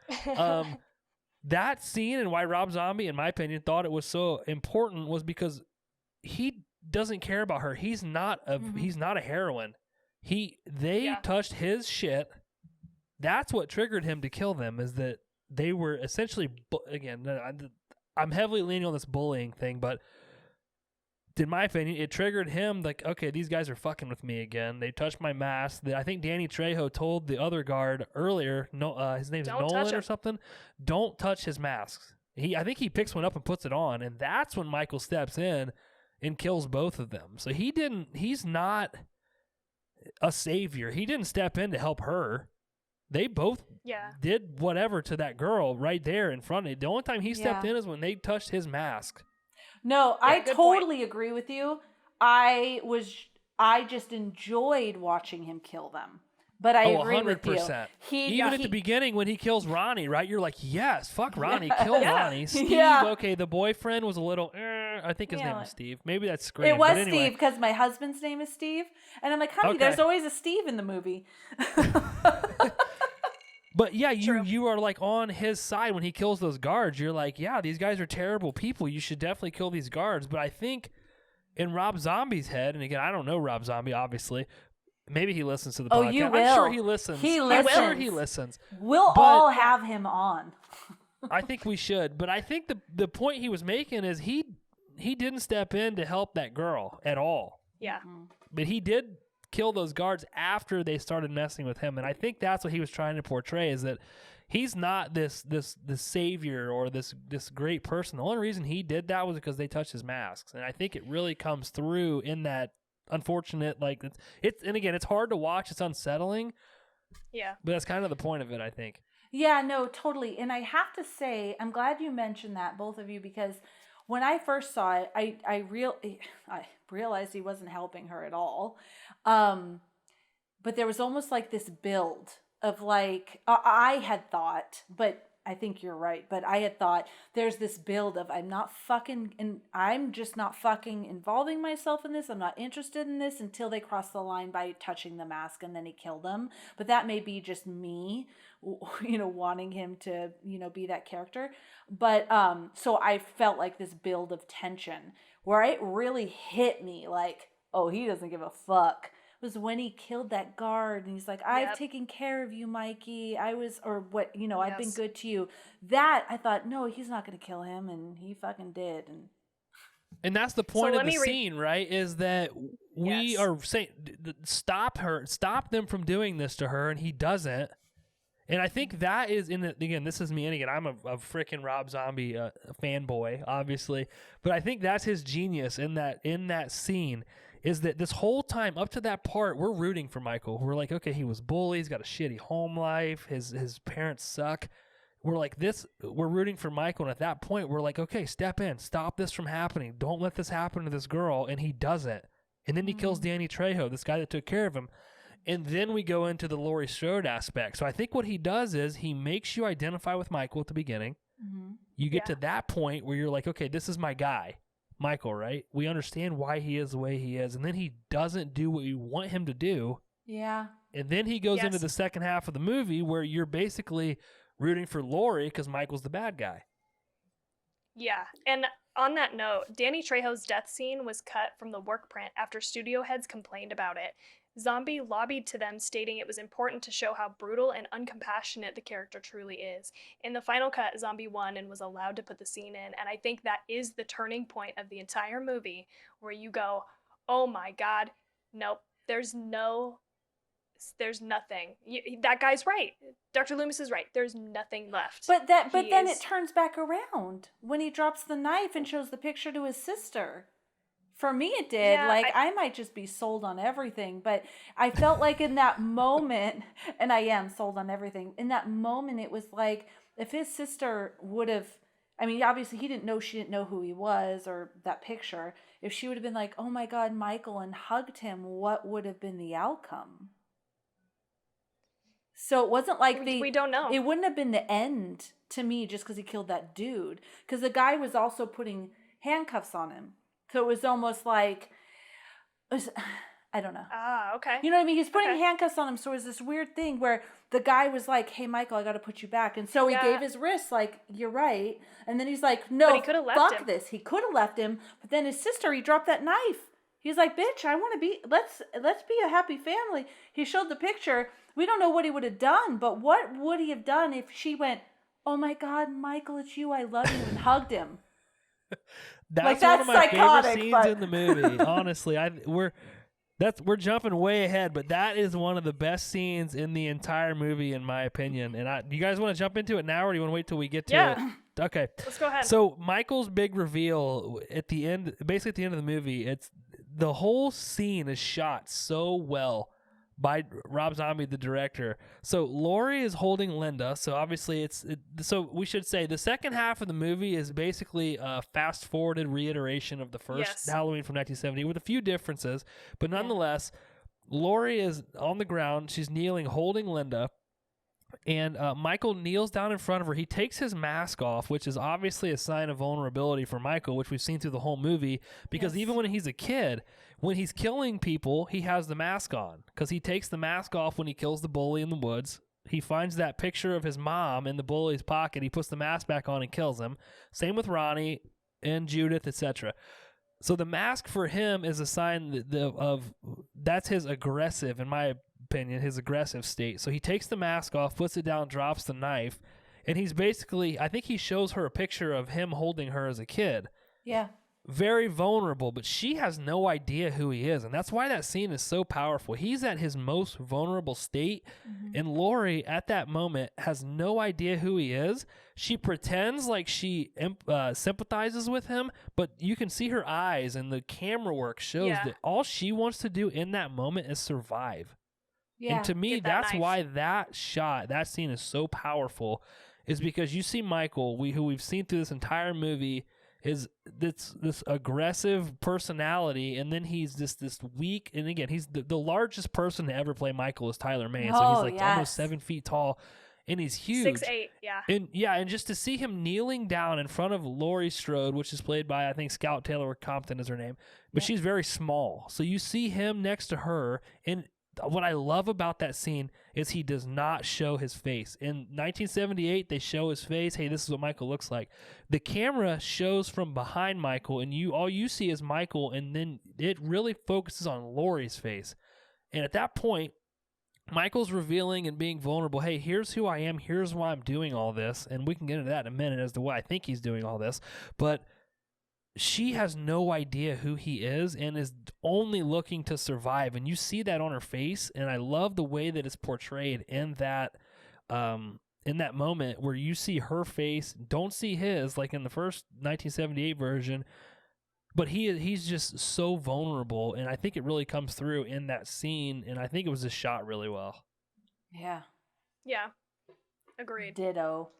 That scene and why Rob Zombie, in my opinion, thought it was so important was because he doesn't care about her. He's not a heroine. They touched his shit. That's what triggered him to kill them. Is that they were essentially again. I'm heavily leaning on this bullying thing, but in my opinion, it triggered him like, okay, these guys are fucking with me again. They touched my mask. I think Danny Trejo told the other guard earlier, his name's Nolan or something, don't touch his masks. I think he picks one up and puts it on, and that's when Michael steps in and kills both of them. So he's not a savior. He didn't step in to help her. They both did whatever to that girl right there in front of it. The only time he stepped in is when they touched his mask. No, I totally agree with you. I just enjoyed watching him kill them. But I agree 100%. With you. Even at the beginning when he kills Ronnie, right? You're like, yes, fuck Ronnie, kill Ronnie. Steve, okay, the boyfriend was a little, I think his name was Steve. Maybe that's Scream. It was Steve because my husband's name is Steve. And I'm like, honey, there's always a Steve in the movie. But yeah, you are like on his side when he kills those guards. You're like, yeah, these guys are terrible people. You should definitely kill these guards. But I think in Rob Zombie's head, and again, I don't know Rob Zombie, obviously. Maybe he listens to the podcast. You will. I'm sure he listens. I'm sure he listens. We'll all have him on. I think we should. But I think the point he was making is he didn't step in to help that girl at all. Yeah. But he did kill those guards after they started messing with him. And I think that's what he was trying to portray, is that he's not this savior or this great person. The only reason he did that was because they touched his masks. And I think it really comes through in that unfortunate, like it's and again, it's hard to watch, it's unsettling, but that's kind of the point of it, I think. No, totally. And I have to say, I'm glad you mentioned that, both of you, because when I first saw it, I realized he wasn't helping her at all, but there was almost like this build of like, I had thought, but I think you're right, but I had thought there's this build of I'm just not fucking involving myself in this. I'm not interested in this until they cross the line by touching the mask and then he killed them. But that may be just me, wanting him to, be that character. But so I felt like this build of tension where it really hit me like, oh, he doesn't give a fuck. Was when he killed that guard and he's like, I've taken care of you, Mikey. I've been good to you. That I thought, no, he's not going to kill him, and he fucking did. And that's the point of the scene, right? Is that we are saying, stop them from doing this to her, and he doesn't. And I think that is again, this is me, and again, I'm a freaking Rob Zombie fanboy, obviously, but I think that's his genius in that scene. Is that this whole time up to that part, we're rooting for Michael. We're like, okay, he was bullied. He's got a shitty home life. His parents suck. We're like we're rooting for Michael. And at that point, we're like, okay, step in. Stop this from happening. Don't let this happen to this girl. And he doesn't. And then he kills Danny Trejo, this guy that took care of him. And then we go into the Laurie Strode aspect. So I think what he does is he makes you identify with Michael at the beginning. Mm-hmm. You get to that point where you're like, okay, this is my guy. Michael, right? We understand why he is the way he is, and then he doesn't do what you want him to do. Yeah. And then he goes into the second half of the movie where you're basically rooting for Laurie because Michael's the bad guy. Yeah. And on that note, Danny Trejo's death scene was cut from the work print after studio heads complained about it. Zombie lobbied to them, stating it was important to show how brutal and uncompassionate the character truly is. In the final cut, Zombie won and was allowed to put the scene in, and I think that is the turning point of the entire movie, where you go, oh my god, nope, there's nothing. That guy's right. Dr. Loomis is right. There's nothing left. But then it turns back around when he drops the knife and shows the picture to his sister. For me, it did. Yeah, I might just be sold on everything, but I felt like in that moment, and I am sold on everything, in that moment, it was like if his sister would have, I mean, obviously she didn't know who he was or that picture. If she would have been like, oh my God, Michael, and hugged him, what would have been the outcome? So it wasn't like we don't know. It wouldn't have been the end to me just because he killed that dude. Because the guy was also putting handcuffs on him. So it was almost like, I don't know. Ah, okay. You know what I mean? He's putting handcuffs on him. So it was this weird thing where the guy was like, hey, Michael, I got to put you back. And so he gave his wrist like, you're right. And then he's like, no, fuck this. He could have left him. But then his sister, he dropped that knife. He's like, bitch, I want to be, let's be a happy family. He showed the picture. We don't know what he would have done. But what would he have done if she went, oh my God, Michael, it's you. I love you, and hugged him? That's one of my favorite scenes in the movie. Honestly, we're jumping way ahead, but that is one of the best scenes in the entire movie, in my opinion. And you guys want to jump into it now, or do you want to wait till we get to it? Okay. Let's go ahead. So Michael's big reveal at the end, basically at the end of the movie, it's the whole scene is shot so well by Rob Zombie, the director. So Laurie is holding Linda. So obviously so we should say the second half of the movie is basically a fast forwarded reiteration of the first Halloween from 1970 with a few differences, but nonetheless, Laurie is on the ground. She's kneeling, holding Linda. And Michael kneels down in front of her. He takes his mask off, which is obviously a sign of vulnerability for Michael, which we've seen through the whole movie. Because even when he's a kid, when he's killing people, he has the mask on. Because he takes the mask off when he kills the bully in the woods. He finds that picture of his mom in the bully's pocket. He puts the mask back on and kills him. Same with Ronnie and Judith, etc. So the mask for him is a sign of that's his aggressive, in my opinion, his aggressive state. So he takes the mask off, puts it down, drops the knife, and he's basically, I think he shows her a picture of him holding her as a kid. Yeah. Very vulnerable, but she has no idea who he is, and that's why that scene is so powerful. He's at his most vulnerable state, and Laurie, at that moment, has no idea who he is. She pretends like she sympathizes with him, but you can see her eyes, and the camera work shows that all she wants to do in that moment is survive. Yeah. And to me, that's knife. why that scene is so powerful, is because you see Michael, who we've seen through this entire movie, is this aggressive personality, and then he's this weak, and again, he's the largest person to ever play Michael is Tyler Mane, so he's like almost 7 feet tall, and he's huge. 6'8", yeah. And just to see him kneeling down in front of Laurie Strode, which is played by, I think, Scout Taylor Compton is her name, but she's very small, so you see him next to her, and what I love about that scene is he does not show his face. In 1978, they show his face. Hey, this is what Michael looks like. The camera shows from behind Michael, and all you see is Michael, and then it really focuses on Laurie's face. And at that point, Michael's revealing and being vulnerable. Hey, here's who I am. Here's why I'm doing all this. And we can get into that in a minute as to why I think he's doing all this. But she has no idea who he is and is only looking to survive. And you see that on her face. And I love the way that it's portrayed in that moment where you see her face, don't see his, like in the first 1978 version. But he's just so vulnerable. And I think it really comes through in that scene. And I think it was just shot really well. Yeah. Yeah. Agreed. Ditto.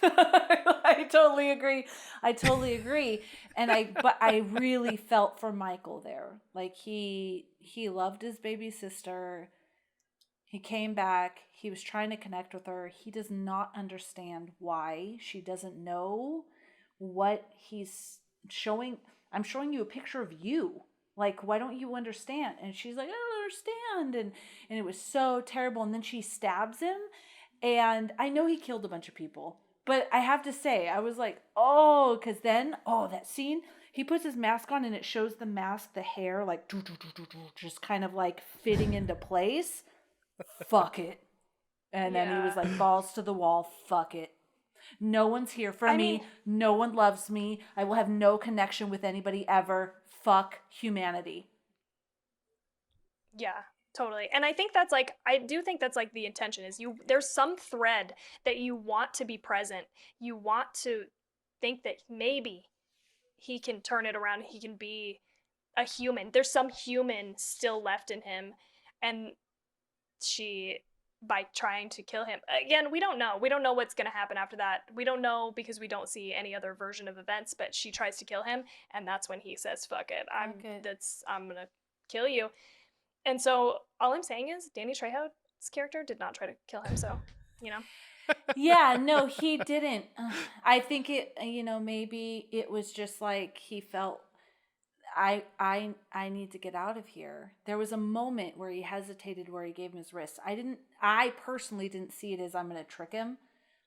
I totally agree. But I really felt for Michael there. Like he loved his baby sister. He came back. He was trying to connect with her. He does not understand why. She doesn't know what he's showing. I'm showing you a picture of you. Like, why don't you understand? And she's like, I don't understand. And it was so terrible. And then she stabs him. And I know he killed a bunch of people. But I have to say, I was like, because then, that scene, he puts his mask on and it shows the mask, the hair, like, just kind of like fitting into place. Fuck it. And then he was like, balls to the wall, fuck it. No one's here for me. No one loves me. I will have no connection with anybody ever. Fuck humanity. Yeah. Totally. And I do think that's like the intention is there's some thread that you want to be present. You want to think that maybe he can turn it around. He can be a human. There's some human still left in him. And she, by trying to kill him, again, we don't know. We don't know what's going to happen after that. We don't know because we don't see any other version of events, but she tries to kill him. And that's when he says, fuck it. I'm going to kill you. And so all I'm saying is Danny Trejo's character did not try to kill him. So, Yeah, no, he didn't. I think maybe it was just like he felt I need to get out of here. There was a moment where he hesitated, where he gave him his wrist. I personally didn't see it as I'm going to trick him.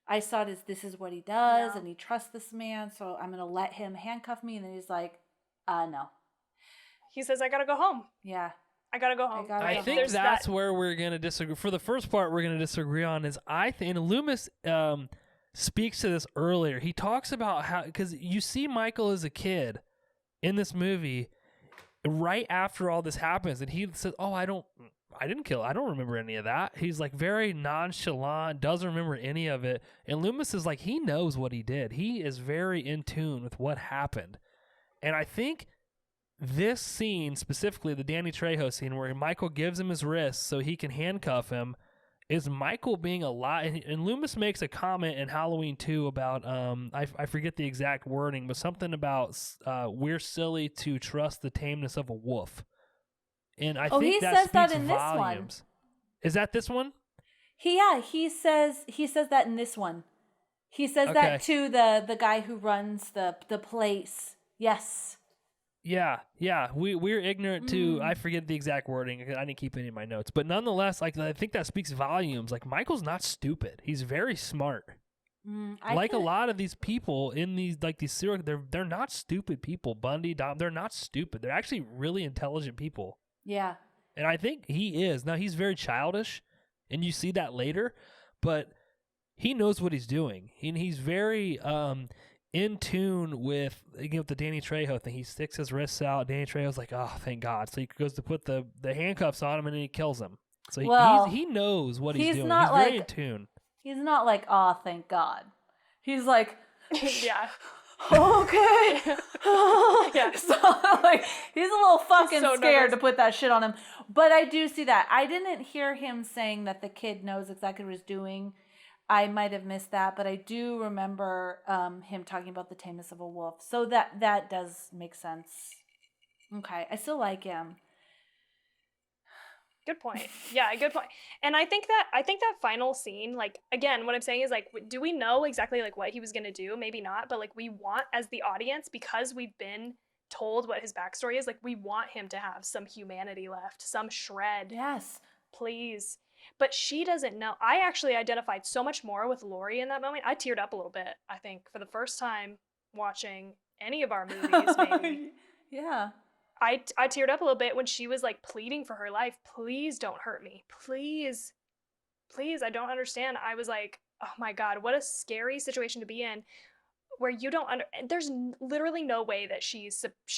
I saw it as this is what he does and he trusts this man. So I'm going to let him handcuff me. And then he's like, no. He says, I got to go home. Yeah. I gotta go home. I think that's where we're gonna disagree. For the first part, we're gonna disagree on is and Loomis speaks to this earlier. He talks about how, because you see Michael as a kid in this movie, right after all this happens, and he says, "Oh, I don't I didn't kill. I don't remember any of that. He's like very nonchalant, doesn't remember any of it. And Loomis is like, he knows what he did. He is very in tune with what happened. And I think this scene, specifically the Danny Trejo scene where Michael gives him his wrist so he can handcuff him, is Michael being a lot. And Loomis makes a comment in Halloween 2 about, I forget the exact wording, but something about we're silly to trust the tameness of a wolf. And I think he that says speaks that in volumes. this one. Is that this one? He says that in this one. He says that to the guy who runs the place. Yes. Yeah. We're ignorant to. I forget the exact wording. I didn't keep any of my notes, but nonetheless, like I think that speaks volumes. Like Michael's not stupid. He's very smart. A lot of these people in these serial, they're not stupid people. Bundy, Dom, they're not stupid. They're actually really intelligent people. Yeah. And I think he is. Now, he's very childish, and you see that later, but he knows what he's doing. And he's very in tune with, the Danny Trejo thing. He sticks his wrists out. Danny Trejo's like, oh, thank God. So he goes to put the handcuffs on him, and then he kills him. So he knows what he's doing. He's very in tune. He's not like, oh, thank God. He's like, yeah. Okay. Yeah. So, he's a little fucking scared to put that shit on him. But I do see that. I didn't hear him saying that the kid knows exactly what he's doing. I might have missed that, but I do remember him talking about the tameness of a wolf. So that does make sense. Okay. I still like him. Good point. Yeah, good point. And I think that final scene, like, again, what I'm saying is, like, do we know exactly, like, what he was going to do? Maybe not, but, like, we want, as the audience, because we've been told what his backstory is, like, we want him to have some humanity left, some shred. Yes. Please. But she doesn't know. I actually identified so much more with Lori in that moment. I teared up a little bit, I think, for the first time watching any of our movies, maybe. Yeah. I teared up a little bit when she was like pleading for her life. Please don't hurt me. Please, I don't understand. I was like, oh my God, what a scary situation to be in, where you don't there's literally no way that she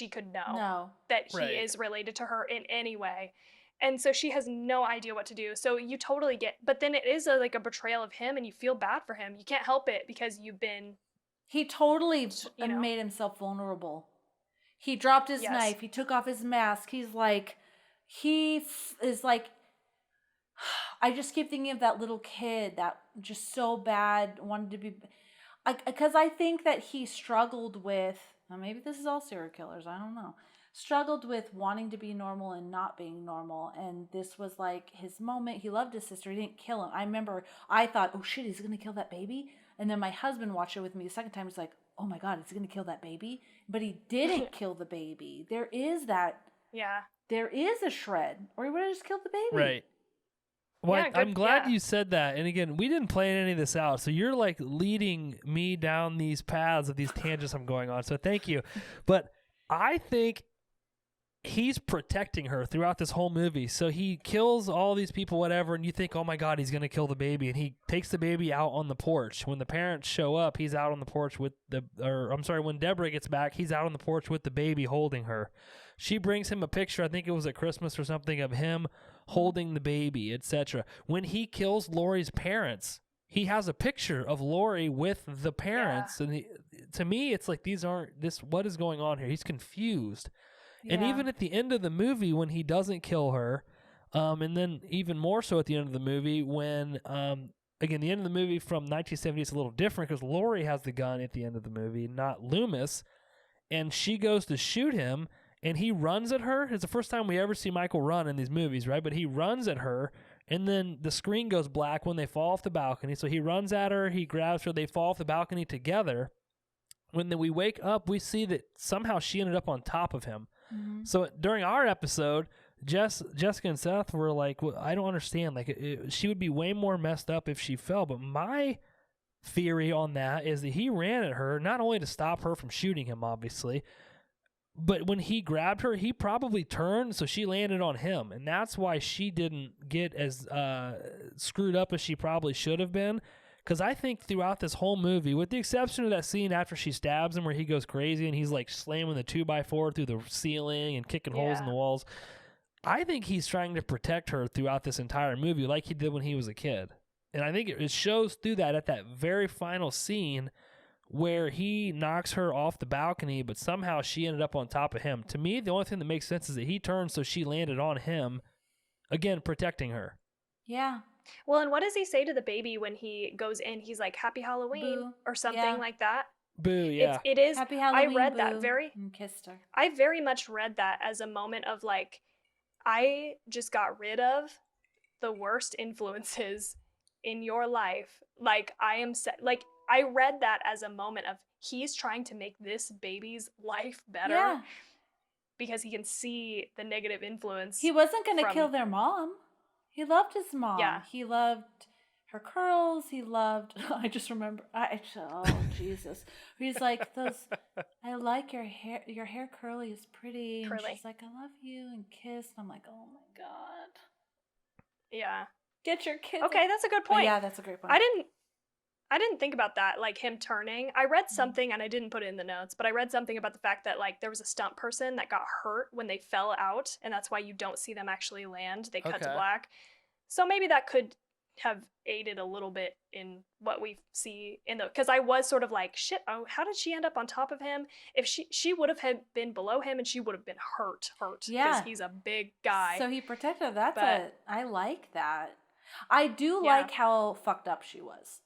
could know that he is related to her in any way. And so she has no idea what to do. So you totally get, but then it is a betrayal of him, and you feel bad for him. You can't help it because you've been. He totally made himself vulnerable. He dropped his knife. He took off his mask. He's like, I just keep thinking of that little kid that just so bad wanted to be, because I think that he struggled with, maybe this is all serial killers, I don't know, struggled with wanting to be normal and not being normal. And this was like his moment. He loved his sister. He didn't kill him. I remember I thought, oh shit, he's going to kill that baby. And then my husband watched it with me the second time. He's like, oh my God, is he going to kill that baby? But he didn't kill the baby. There is that. Yeah. There is a shred. Or he would have just killed the baby. Right. Well, I'm glad you said that. And again, we didn't plan any of this out. So you're like leading me down these paths of these tangents I'm going on. So thank you. But I think he's protecting her throughout this whole movie. So he kills all these people, whatever, and you think, oh my God, he's going to kill the baby. And he takes the baby out on the porch. When the parents show up, he's out on the porch when Deborah gets back, he's out on the porch with the baby holding her. She brings him a picture, I think it was at Christmas or something, of him holding the baby, etc. When he kills Lori's parents, he has a picture of Lori with the parents. Yeah. And to me, it's like, what is going on here? He's confused. And even at the end of the movie, when he doesn't kill her, and then even more so at the end of the movie, when, again, the end of the movie from 1970 is a little different because Lori has the gun at the end of the movie, not Loomis, and she goes to shoot him, and he runs at her. It's the first time we ever see Michael run in these movies, right? But he runs at her, and then the screen goes black when they fall off the balcony. So he runs at her, he grabs her, they fall off the balcony together. When we wake up, we see that somehow she ended up on top of him. Mm-hmm. So during our episode, Jessica and Seth were like, well, I don't understand. Like, she would be way more messed up if she fell. But my theory on that is that he ran at her, not only to stop her from shooting him, obviously, but when he grabbed her, he probably turned, so she landed on him. And that's why she didn't get as screwed up as she probably should have been. Because I think throughout this whole movie, with the exception of that scene after she stabs him where he goes crazy and he's like slamming the 2x4 through the ceiling and kicking holes in the walls, I think he's trying to protect her throughout this entire movie like he did when he was a kid. And I think it shows through that at that very final scene where he knocks her off the balcony, but somehow she ended up on top of him. To me, the only thing that makes sense is that he turned so she landed on him, again, protecting her. Yeah. Well, and what does he say to the baby when he goes in? He's like, "Happy Halloween," Boo. or something Yeah. like that. Boo, yeah. It is. Happy Halloween, I read boo. that And kissed her. I very much read that as a moment of like, I just got rid of the worst influences in your life. Like, I am set. Like, I read that as a moment of he's trying to make this baby's life better. Yeah. Because he can see the negative influence. He wasn't going to from- kill their mom. He loved his mom. Yeah. He loved her curls. He loved, I just remember, oh, Jesus. He's like, I like your hair curly is pretty. And Curly. she's like, I love you, and kiss. And I'm like, oh my God. Yeah. Get your kids. Okay, that's a good But point. yeah, that's a great point. I didn't think about that, like him turning. I read something, and I didn't put it in the notes, but I read something about the fact that like there was a stunt person that got hurt when they fell out, and that's why you don't see them actually land. They cut to Okay. black. So maybe that could have aided a little bit in what we see in the, because I was sort of like, shit, oh, how did she end up on top of him? If she would have been below him, and she would have been hurt because Yeah. he's a big guy. So he protected her. But- I like that. I do Yeah. like how fucked up she was.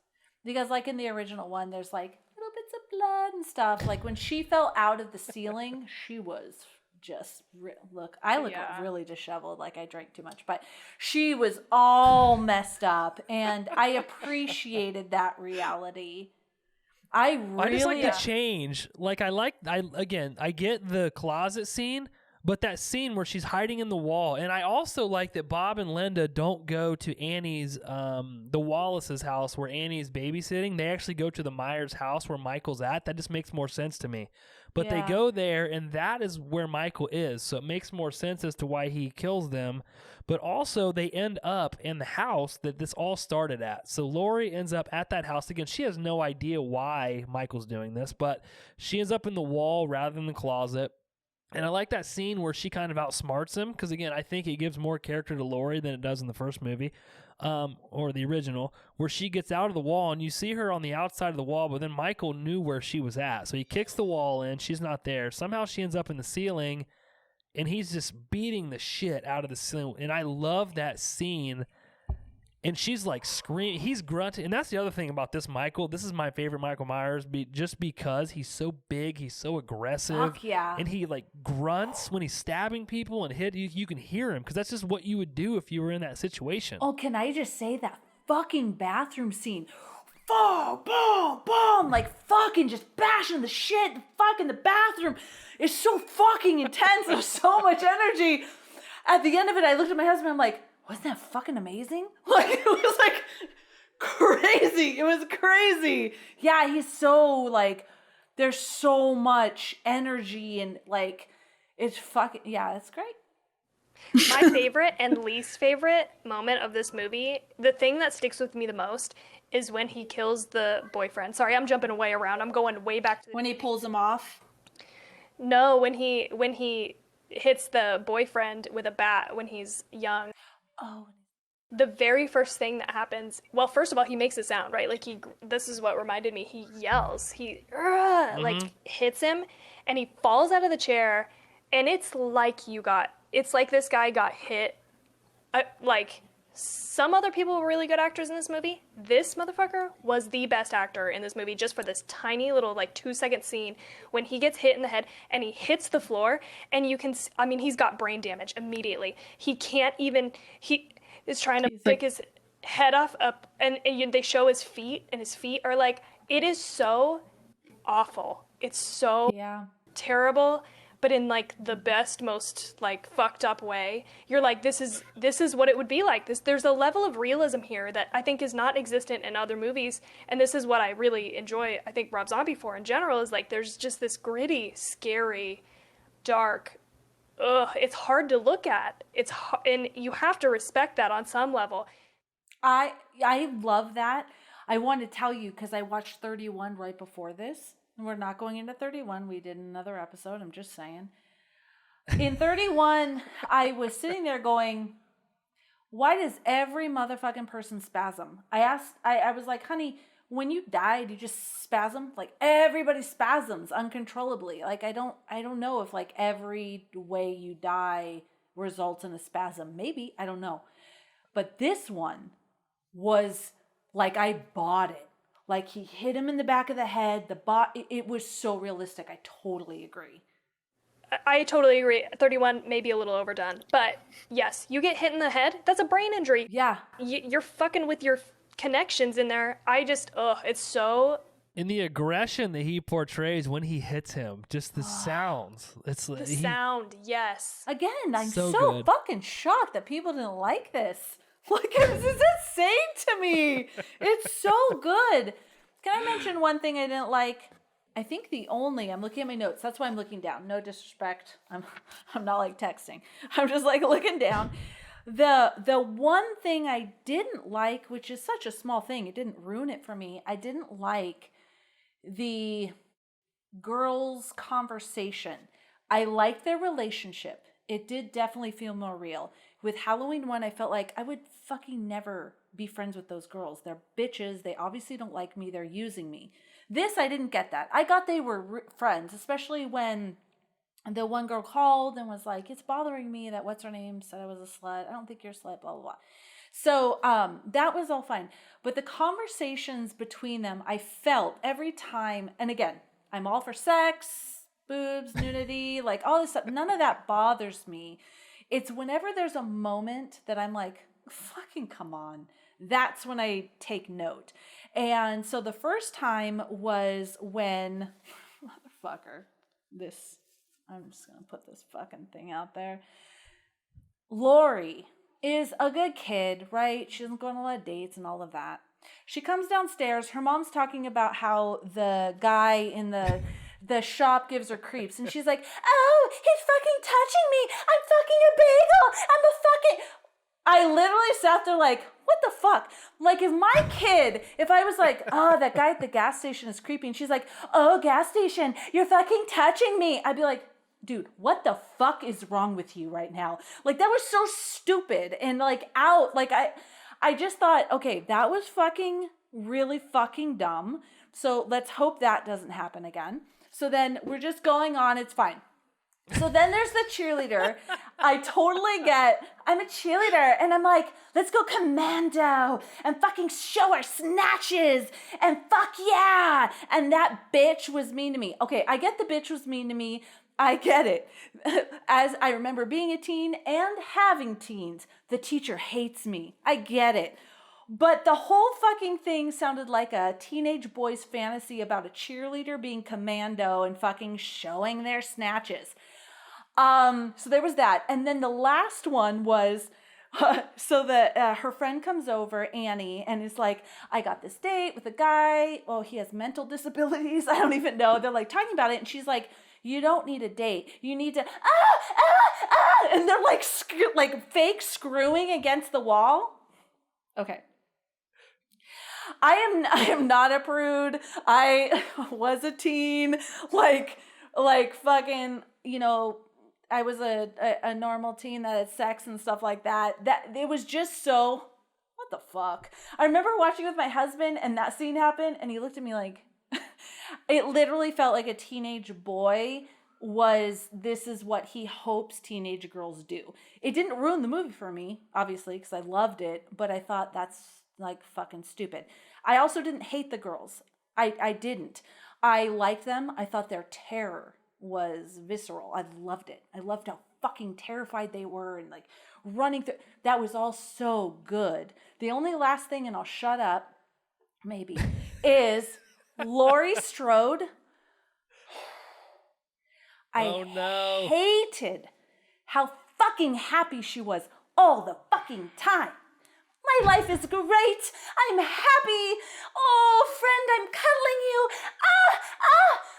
Because like in the original one, there's like little bits of blood and stuff. Like when she fell out of the ceiling, she was just, look, I look Yeah. really disheveled, like I drank too much. But she was all messed up. And I appreciated that reality. I just like really... the change. Like I get the closet scene, but that scene where she's hiding in the wall, and I also like that Bob and Linda don't go to Annie's, the Wallace's house where Annie's babysitting. They actually go to the Myers house where Michael's at. That just makes more sense to me. But they Yeah. go there, and that is where Michael is. So it makes more sense as to why he kills them. But also, they end up in the house that this all started at. So Lori ends up at that house. Again, she has no idea why Michael's doing this, but she ends up in the wall rather than the closet. And I like that scene where she kind of outsmarts him because, again, I think it gives more character to Lori than it does in the first movie, or the original, where she gets out of the wall and you see her on the outside of the wall, but then Michael knew where she was at. So he kicks the wall in. She's not there. Somehow she ends up in the ceiling, and he's just beating the shit out of the ceiling. And I love that scene. And she's like screaming. He's grunting. And that's the other thing about this Michael. This is my favorite Michael Myers just because he's so big. He's so aggressive. Fuck yeah. And he like grunts when he's stabbing people and you can hear him because that's just what you would do if you were in that situation. Oh, can I just say that fucking bathroom scene? Boom, boom, boom. Like fucking just bashing the shit. Fucking the bathroom is so fucking intense. There's so much energy. At the end of it, I looked at my husband. I'm like, wasn't that fucking amazing? Like, it was like crazy. It was crazy. Yeah, he's so like, there's so much energy and like, it's fucking, yeah, it's great. My favorite and least favorite moment of this movie, the thing that sticks with me the most, is when he kills the boyfriend. Sorry, I'm jumping way around. I'm going way back to When he pulls him off. No, when he hits the boyfriend with a bat when he's young. Oh, The very first thing that happens, well, first of all, he makes a sound, right? Like this is what reminded me. He yells, like hits him, and he falls out of the chair, and it's like this guy got hit. Like some other people were really good actors in this movie. This motherfucker was the best actor in this movie just for this tiny little like 2-second scene when he gets hit in the head and he hits the floor, and he's got brain damage immediately. He can't even, he is trying to pick his head off up, and they show his feet, and his feet are like, it is so awful. It's so yeah. terrible, but in like the best, most like fucked up way. You're like, this is what it would be like. There's a level of realism here that I think is not existent in other movies, and this is what I really enjoy, I think, Rob Zombie for in general, is like there's just this gritty, scary, dark, it's hard to look at. And you have to respect that on some level. I love that. I want to tell you because I watched 31 right before this. And we're not going into 31. We did another episode. I'm just saying. In 31, I was sitting there going, why does every motherfucking person spasm? I was like, honey, when you died, you just spasm? Like, everybody spasms uncontrollably. Like, I don't know if, like, every way you die results in a spasm. Maybe, I don't know. But this one was like, I bought it. Like, he hit him in the back of the head. It was so realistic. I totally agree. I totally agree. 31 may be a little overdone, but yes, you get hit in the head. That's a brain injury. Yeah. You're fucking with your connections in there. It's so. In the aggression that he portrays when he hits him, just the sounds. It's The sound, yes. Again, I'm So so good. fucking shocked that people didn't like this. Like, it's insane to me. It's so good. Can I mention one thing I didn't like? I think I'm looking at my notes. That's why I'm looking down. No disrespect. I'm not like texting. I'm just like looking down. The one thing I didn't like, which is such a small thing, it didn't ruin it for me. I didn't like the girls' conversation. I liked their relationship. It did definitely feel more real. With Halloween 1, I felt like I would fucking never be friends with those girls. They're bitches. They obviously don't like me. They're using me. This, I didn't get that. I got they were friends, especially when the one girl called and was like, it's bothering me that what's her name said I was a slut. I don't think you're a slut, blah, blah, blah. So that was all fine. But the conversations between them, I felt every time, and again, I'm all for sex, boobs, nudity, like all this stuff. None of that bothers me. It's whenever there's a moment that I'm like, fucking come on. That's when I take note. And so the first time was when, motherfucker, I'm just going to put this fucking thing out there. Lori is a good kid, right? She doesn't go on a lot of dates and all of that. She comes downstairs. Her mom's talking about how the guy in the shop gives her creeps. And she's like, oh, he's fucking touching me. I'm fucking a bagel. I literally sat there like, what the fuck? Like, if I was like, oh, that guy at the gas station is creepy, and she's like, oh, gas station, you're fucking touching me. I'd be like, dude, what the fuck is wrong with you right now? Like, that was so stupid and like out. Like, I just thought, okay, that was fucking really fucking dumb. So let's hope that doesn't happen again. So then we're just going on. It's fine. So then there's the cheerleader. I totally get, I'm a cheerleader. And I'm like, let's go commando and fucking show our snatches and fuck yeah. And that bitch was mean to me. Okay, I get the bitch was mean to me. I get it. As I remember being a teen and having teens, the teacher hates me. I get it. But the whole fucking thing sounded like a teenage boy's fantasy about a cheerleader being commando and fucking showing their snatches. So there was that. And then the last one was, her friend comes over, Annie, and is like, I got this date with a guy. Oh, he has mental disabilities. I don't even know. They're like talking about it. And she's like, you don't need a date. You need to, and they're like fake screwing against the wall. Okay. I am not a prude. I was a teen, like fucking, I was a normal teen that had sex and stuff like that. That it was just so, what the fuck? I remember watching with my husband and that scene happened and he looked at me like, it literally felt like a teenage boy this is what he hopes teenage girls do. It didn't ruin the movie for me, obviously, because I loved it, but I thought that's like fucking stupid. I also didn't hate the girls. I didn't. I liked them. I thought their terror was visceral. I loved it. I loved how fucking terrified they were and like running through. That was all so good. The only last thing, and I'll shut up, maybe, is Laurie Strode. I hated how fucking happy she was all the fucking time. My life is great. I'm happy. Oh, friend, I'm cuddling you.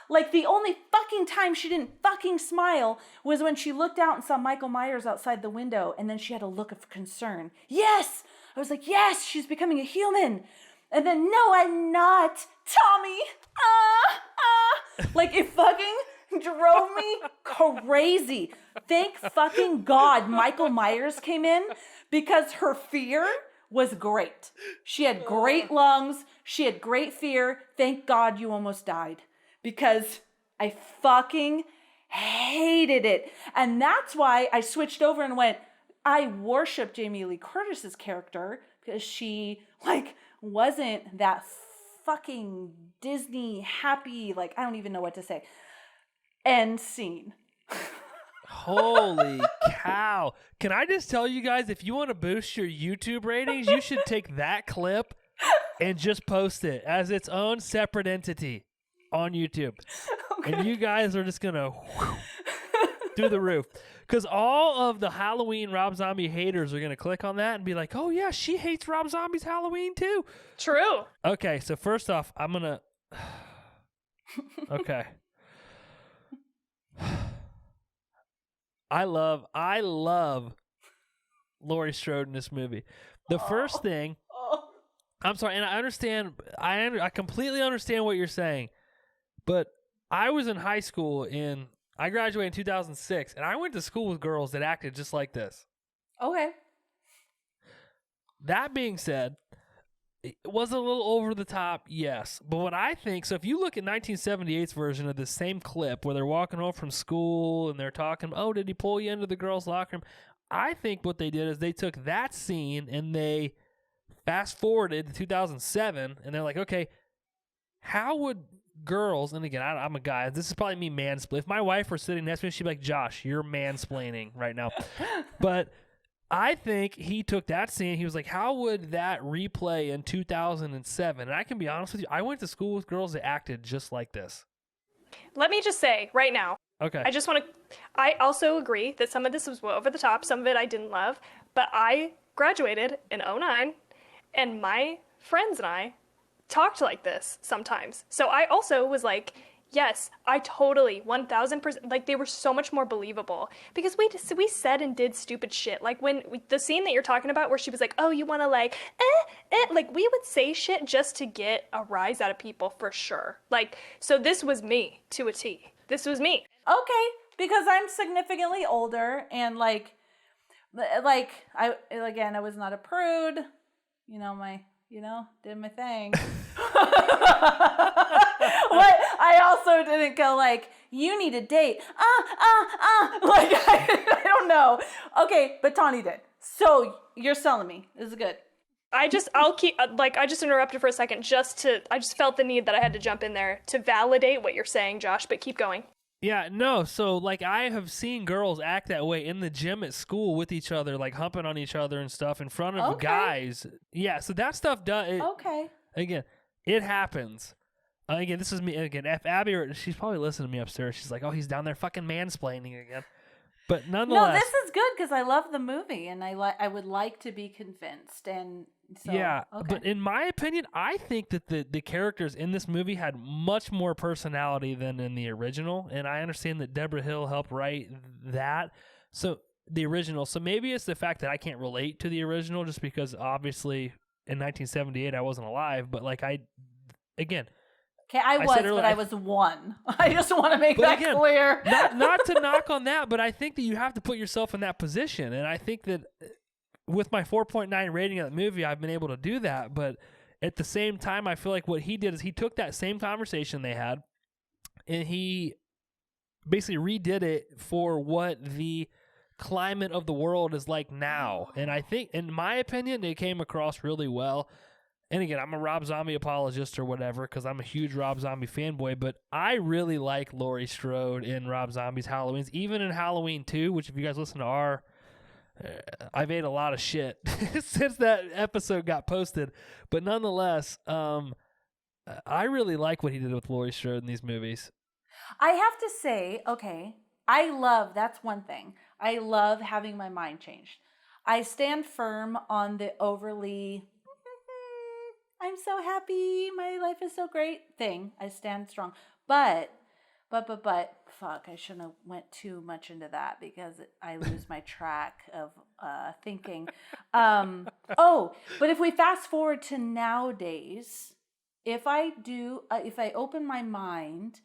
Like the only fucking time she didn't fucking smile was when she looked out and saw Michael Myers outside the window, and then she had a look of concern. Yes! I was like, yes, she's becoming a human. And then, no, I'm not. Tommy. Like it fucking drove me crazy. Thank fucking God Michael Myers came in because her fear was great. She had great lungs. She had great fear. Thank God you almost died because I fucking hated it. And that's why I switched over and went, I worship Jamie Lee Curtis's character because she wasn't that fucking Disney happy, I don't even know what to say. End scene. Holy cow. Can I just tell you guys, if you want to boost your YouTube ratings, you should take that clip and just post it as its own separate entity on YouTube. Okay. And you guys are just going to through the roof. Because all of the Halloween Rob Zombie haters are going to click on that and be like, oh, yeah, she hates Rob Zombie's Halloween too. True. Okay, so first off, I'm going to... Okay. I love Laurie Strode in this movie. The first thing... I'm sorry, and I understand... I completely understand what you're saying. But I was in high school I graduated in 2006, and I went to school with girls that acted just like this. Okay. That being said, it was a little over the top, yes. But what I think, so if you look at 1978's version of this same clip where they're walking home from school and they're talking, oh, did he pull you into the girls' locker room? I think what they did is they took that scene and they fast forwarded to 2007, and they're like, okay, how would girls, and again, I'm a guy, this is probably me mansplaining. If my wife were sitting next to me, she'd be like, Josh, you're mansplaining right now. But I think he took that scene, he was like, how would that replay in 2007? And I can be honest with you, I went to school with girls that acted just like this. Let me just say right now, okay, I also agree that some of this was over the top, some of it I didn't love, but I graduated in 2009, and my friends and I talked like this sometimes. So I also was like, yes, I totally 1000%, they were so much more believable because we said and did stupid shit. The scene that you're talking about where she was like, oh, you want to we would say shit just to get a rise out of people for sure. So this was me to a T. This was me. Okay, because I'm significantly older and I was not a prude, did my thing. What I also didn't go you need a date. I don't know. Okay, but Tawny did. So you're selling me. This is good. I just interrupted for a second I just felt the need that I had to jump in there to validate what you're saying, Josh, but keep going. Yeah, no, so I have seen girls act that way in the gym at school with each other, humping on each other and stuff in front of guys. Yeah, so that stuff does. Okay. Again, it happens. Again, this is me. Again, if Abby, she's probably listening to me upstairs. She's like, oh, he's down there fucking mansplaining again. But nonetheless. No, this is good because I love the movie and I would like to be convinced. And so, yeah, okay. But in my opinion, I think that the characters in this movie had much more personality than in the original. And I understand that Deborah Hill helped write that. So the original. So maybe it's the fact that I can't relate to the original just because obviously in 1978 I wasn't alive. But again. Okay, I was, but I was one. I just want to make that clear. not to knock on that, but I think that you have to put yourself in that position. And I think that with my 4.9 rating of the movie, I've been able to do that. But at the same time, I feel like what he did is he took that same conversation they had and he basically redid it for what the climate of the world is like now. And I think, in my opinion, it came across really well. And again, I'm a Rob Zombie apologist or whatever because I'm a huge Rob Zombie fanboy, but I really like Laurie Strode in Rob Zombie's Halloweens, even in Halloween 2, which if you guys listen to I've ate a lot of shit since that episode got posted. But nonetheless, I really like what he did with Laurie Strode in these movies. I have to say, okay, that's one thing. I love having my mind changed. I stand firm on the overly... I'm so happy, my life is so great thing. I stand strong. But, fuck, I shouldn't have went too much into that because I lose my track of thinking. But if we fast forward to nowadays, if I open my mind,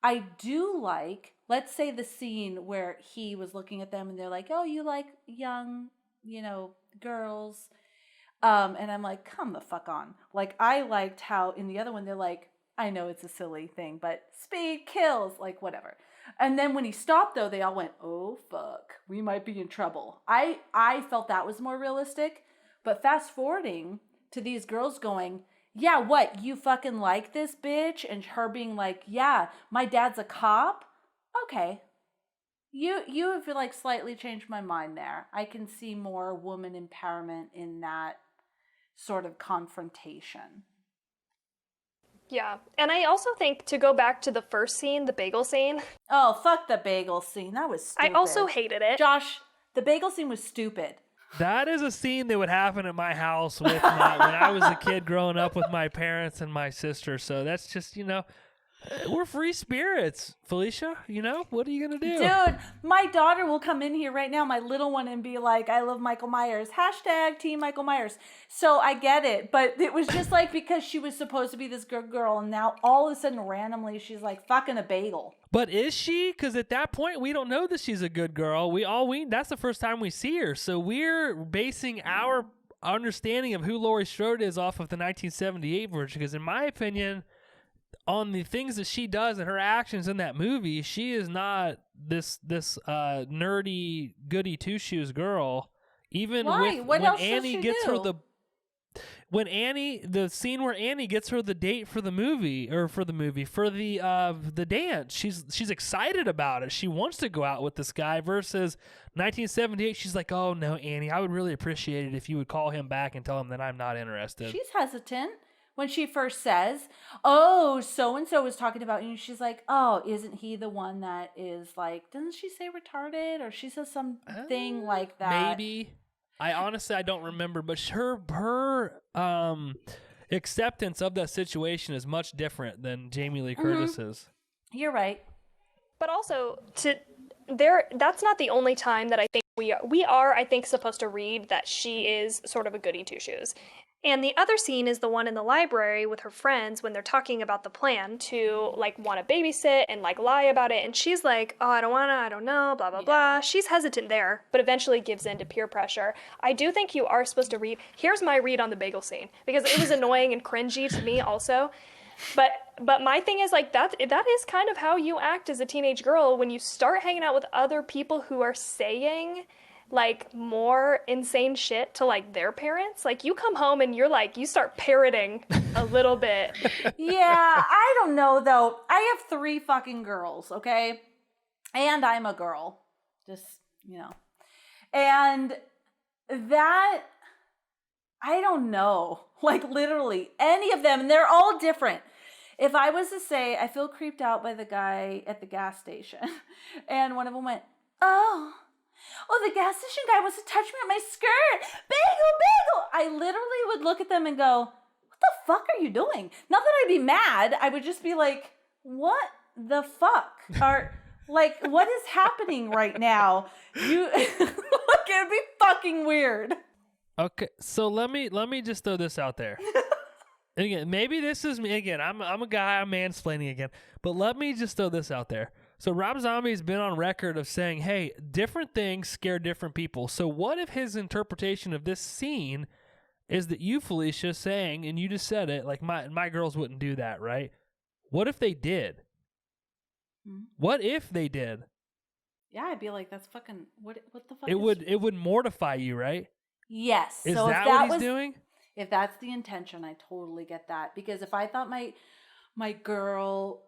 I do like, let's say the scene where he was looking at them and they're like, oh, you like young, girls. And I'm like, come the fuck on. Like, I liked how in the other one, they're like, I know it's a silly thing, but speed kills, like, whatever. And then when he stopped, though, they all went, oh, fuck, we might be in trouble. I felt that was more realistic. But fast forwarding to these girls going, yeah, what, you fucking like this bitch? And her being like, yeah, my dad's a cop? Okay. You have, like, slightly changed my mind there. I can see more woman empowerment in that sort of confrontation. Yeah. And I also think, to go back to the first scene, the bagel scene. Oh, fuck the bagel scene. That was stupid. I also hated it. Josh, the bagel scene was stupid. That is a scene that would happen at my house when I was a kid growing up with my parents and my sister. So that's just, we're free spirits, Felicia. What are you going to do? Dude, my daughter will come in here right now, my little one, and be like, I love Michael Myers. # Team Michael Myers. So I get it. But it was just like, because she was supposed to be this good girl, and now all of a sudden, randomly, she's like fucking a bagel. But is she? Because at that point, we don't know that she's a good girl. That's the first time we see her. So we're basing our understanding of who Laurie Strode is off of the 1978 version. Because in my opinion, on the things that she does and her actions in that movie, she is not this nerdy goody two shoes girl. Even Why? when else Annie does she gets do? her the scene where Annie gets her the date for the dance. She's excited about it. She wants to go out with this guy. Versus 1978, she's like, oh no, Annie, I would really appreciate it if you would call him back and tell him that I'm not interested. She's hesitant. When she first says, oh, so-and-so was talking about you, something, she's like, oh, isn't he the one that is like, doesn't she say retarded? Or she says something like that. Maybe. I don't remember, but her acceptance of that situation is much different than Jamie Lee Curtis's. You're right. But also, that's not the only time that I think we are, I think, supposed to read that she is sort of a goody two-shoes. And the other scene is the one in the library with her friends when they're talking about the plan to, like, want to babysit and, like, lie about it. And she's like, oh, I don't know, blah, blah, blah. She's hesitant there, but eventually gives in to peer pressure. I do think you are supposed to read. Here's my read on the bagel scene, because it was annoying and cringy to me also. But my thing is, like, that is kind of how you act as a teenage girl when you start hanging out with other people who are saying, like, more insane shit to, like, their parents. Like, you come home and you're like, you start parroting a little bit. Yeah, I don't know, though. I have 3 fucking girls, okay? And I'm a girl. Just, And that, I don't know. Like, literally, any of them, and they're all different. If I was to say, I feel creeped out by the guy at the gas station, and one of them went, oh, the gas station guy wants to touch me on my skirt. Bagel. I literally would look at them and go, what the fuck are you doing? Not that I'd be mad. I would just be like, what the fuck? What is happening right now? It would be fucking weird. Okay, so let me just throw this out there. And again, maybe this is me again. I'm a guy. I'm mansplaining again. But let me just throw this out there. So Rob Zombie's been on record of saying, hey, different things scare different people. So what if his interpretation of this scene is that you, Felicia, saying, and you just said it, like, my girls wouldn't do that, right? What if they did? Mm-hmm. What if they did? Yeah, I'd be like, that's fucking, what the fuck? It would mortify you, right? Yes. Is so that if what he's doing? If that's the intention, I totally get that. Because if I thought my girl,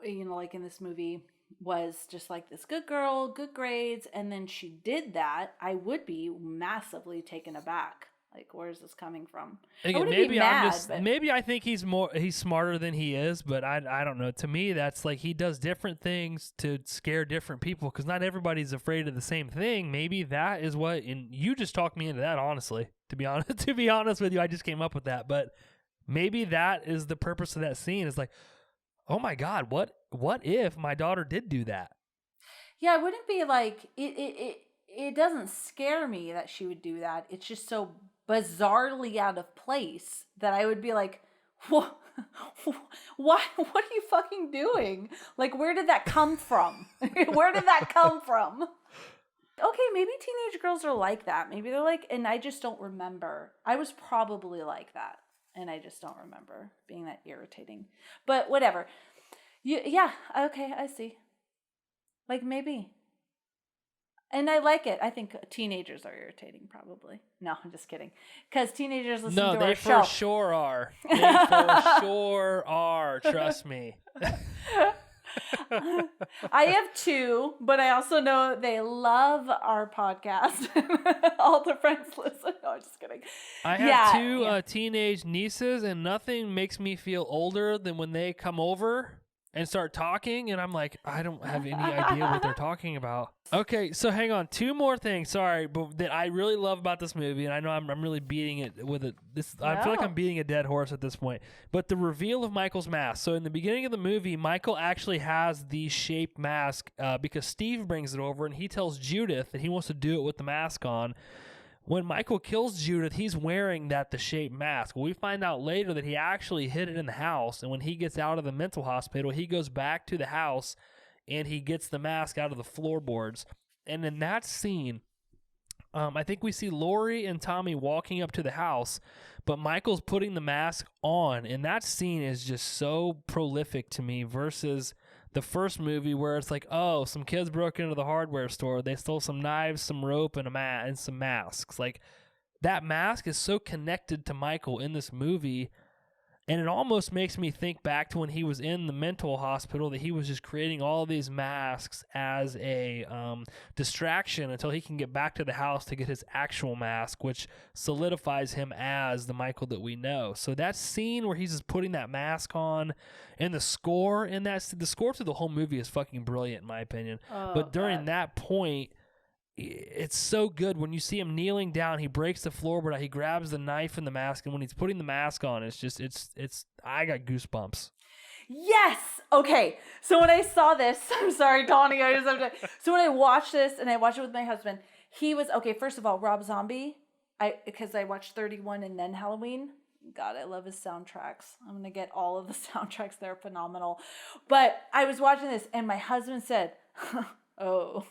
like in this movie, was just like this good girl, good grades, and then she did that, I would be massively taken aback. Like, where's this coming from? Again, maybe I think he's smarter than he is, but I don't know. To me, that's like he does different things to scare different people because not everybody's afraid of the same thing. Maybe that is what, and you just talked me into that, honestly. To be honest with you, I just came up with that, but maybe that is the purpose of that scene. Is like, oh my God, what if my daughter did do that? Yeah, it wouldn't be like it doesn't scare me that she would do that. It's just so bizarrely out of place that I would be like, what? Why? What are you fucking doing? Like, where did that come from? Where did that come from? Okay, maybe teenage girls are like that. Maybe they're like, and I just don't remember. I was probably like that, and I just don't remember being that irritating. But whatever. Yeah, okay, I see. Like, maybe. And I like it. I think teenagers are irritating, probably. No, I'm just kidding. Because teenagers listen to our show. No, they for sure are. They for sure are. Trust me. I have two, but I also know they love our podcast. All the friends listen. No, I'm just kidding. I have two teenage nieces, and nothing makes me feel older than when they come over and start talking, and I'm like, I don't have any idea what they're talking about. Okay, so hang on. Two more things, sorry, but that I really love about this movie, and I know I'm really beating it with it. I feel like I'm beating a dead horse at this point. But the reveal of Michael's mask. So in the beginning of the movie, Michael actually has the shaped mask because Steve brings it over, and he tells Judith that he wants to do it with the mask on. When Michael kills Judith, he's wearing the shaped mask. Well, we find out later that he actually hid it in the house, and when he gets out of the mental hospital, he goes back to the house, and he gets the mask out of the floorboards. And in that scene, I think we see Lori and Tommy walking up to the house, but Michael's putting the mask on, and that scene is just so prolific to me versus the first movie where it's like, oh, some kids broke into the hardware store. They stole some knives, some rope, and some masks. Like, that mask is so connected to Michael in this movie, and it almost makes me think back to when he was in the mental hospital, that he was just creating all these masks as a distraction until he can get back to the house to get his actual mask, which solidifies him as the Michael that we know. So that scene where he's just putting that mask on, and the score through the whole movie is fucking brilliant in my opinion. But during that point, it's so good. When you see him kneeling down, he breaks the floorboard, he grabs the knife and the mask, and when he's putting the mask on, it's I got goosebumps. Yes. Okay. So when I saw this, I'm sorry, Tawny. So when I watched this, and I watched it with my husband, he was okay. First of all, Rob Zombie. Because I watched 31 and then Halloween. God, I love his soundtracks. I'm gonna get all of the soundtracks. They're phenomenal. But I was watching this, and my husband said, "Oh,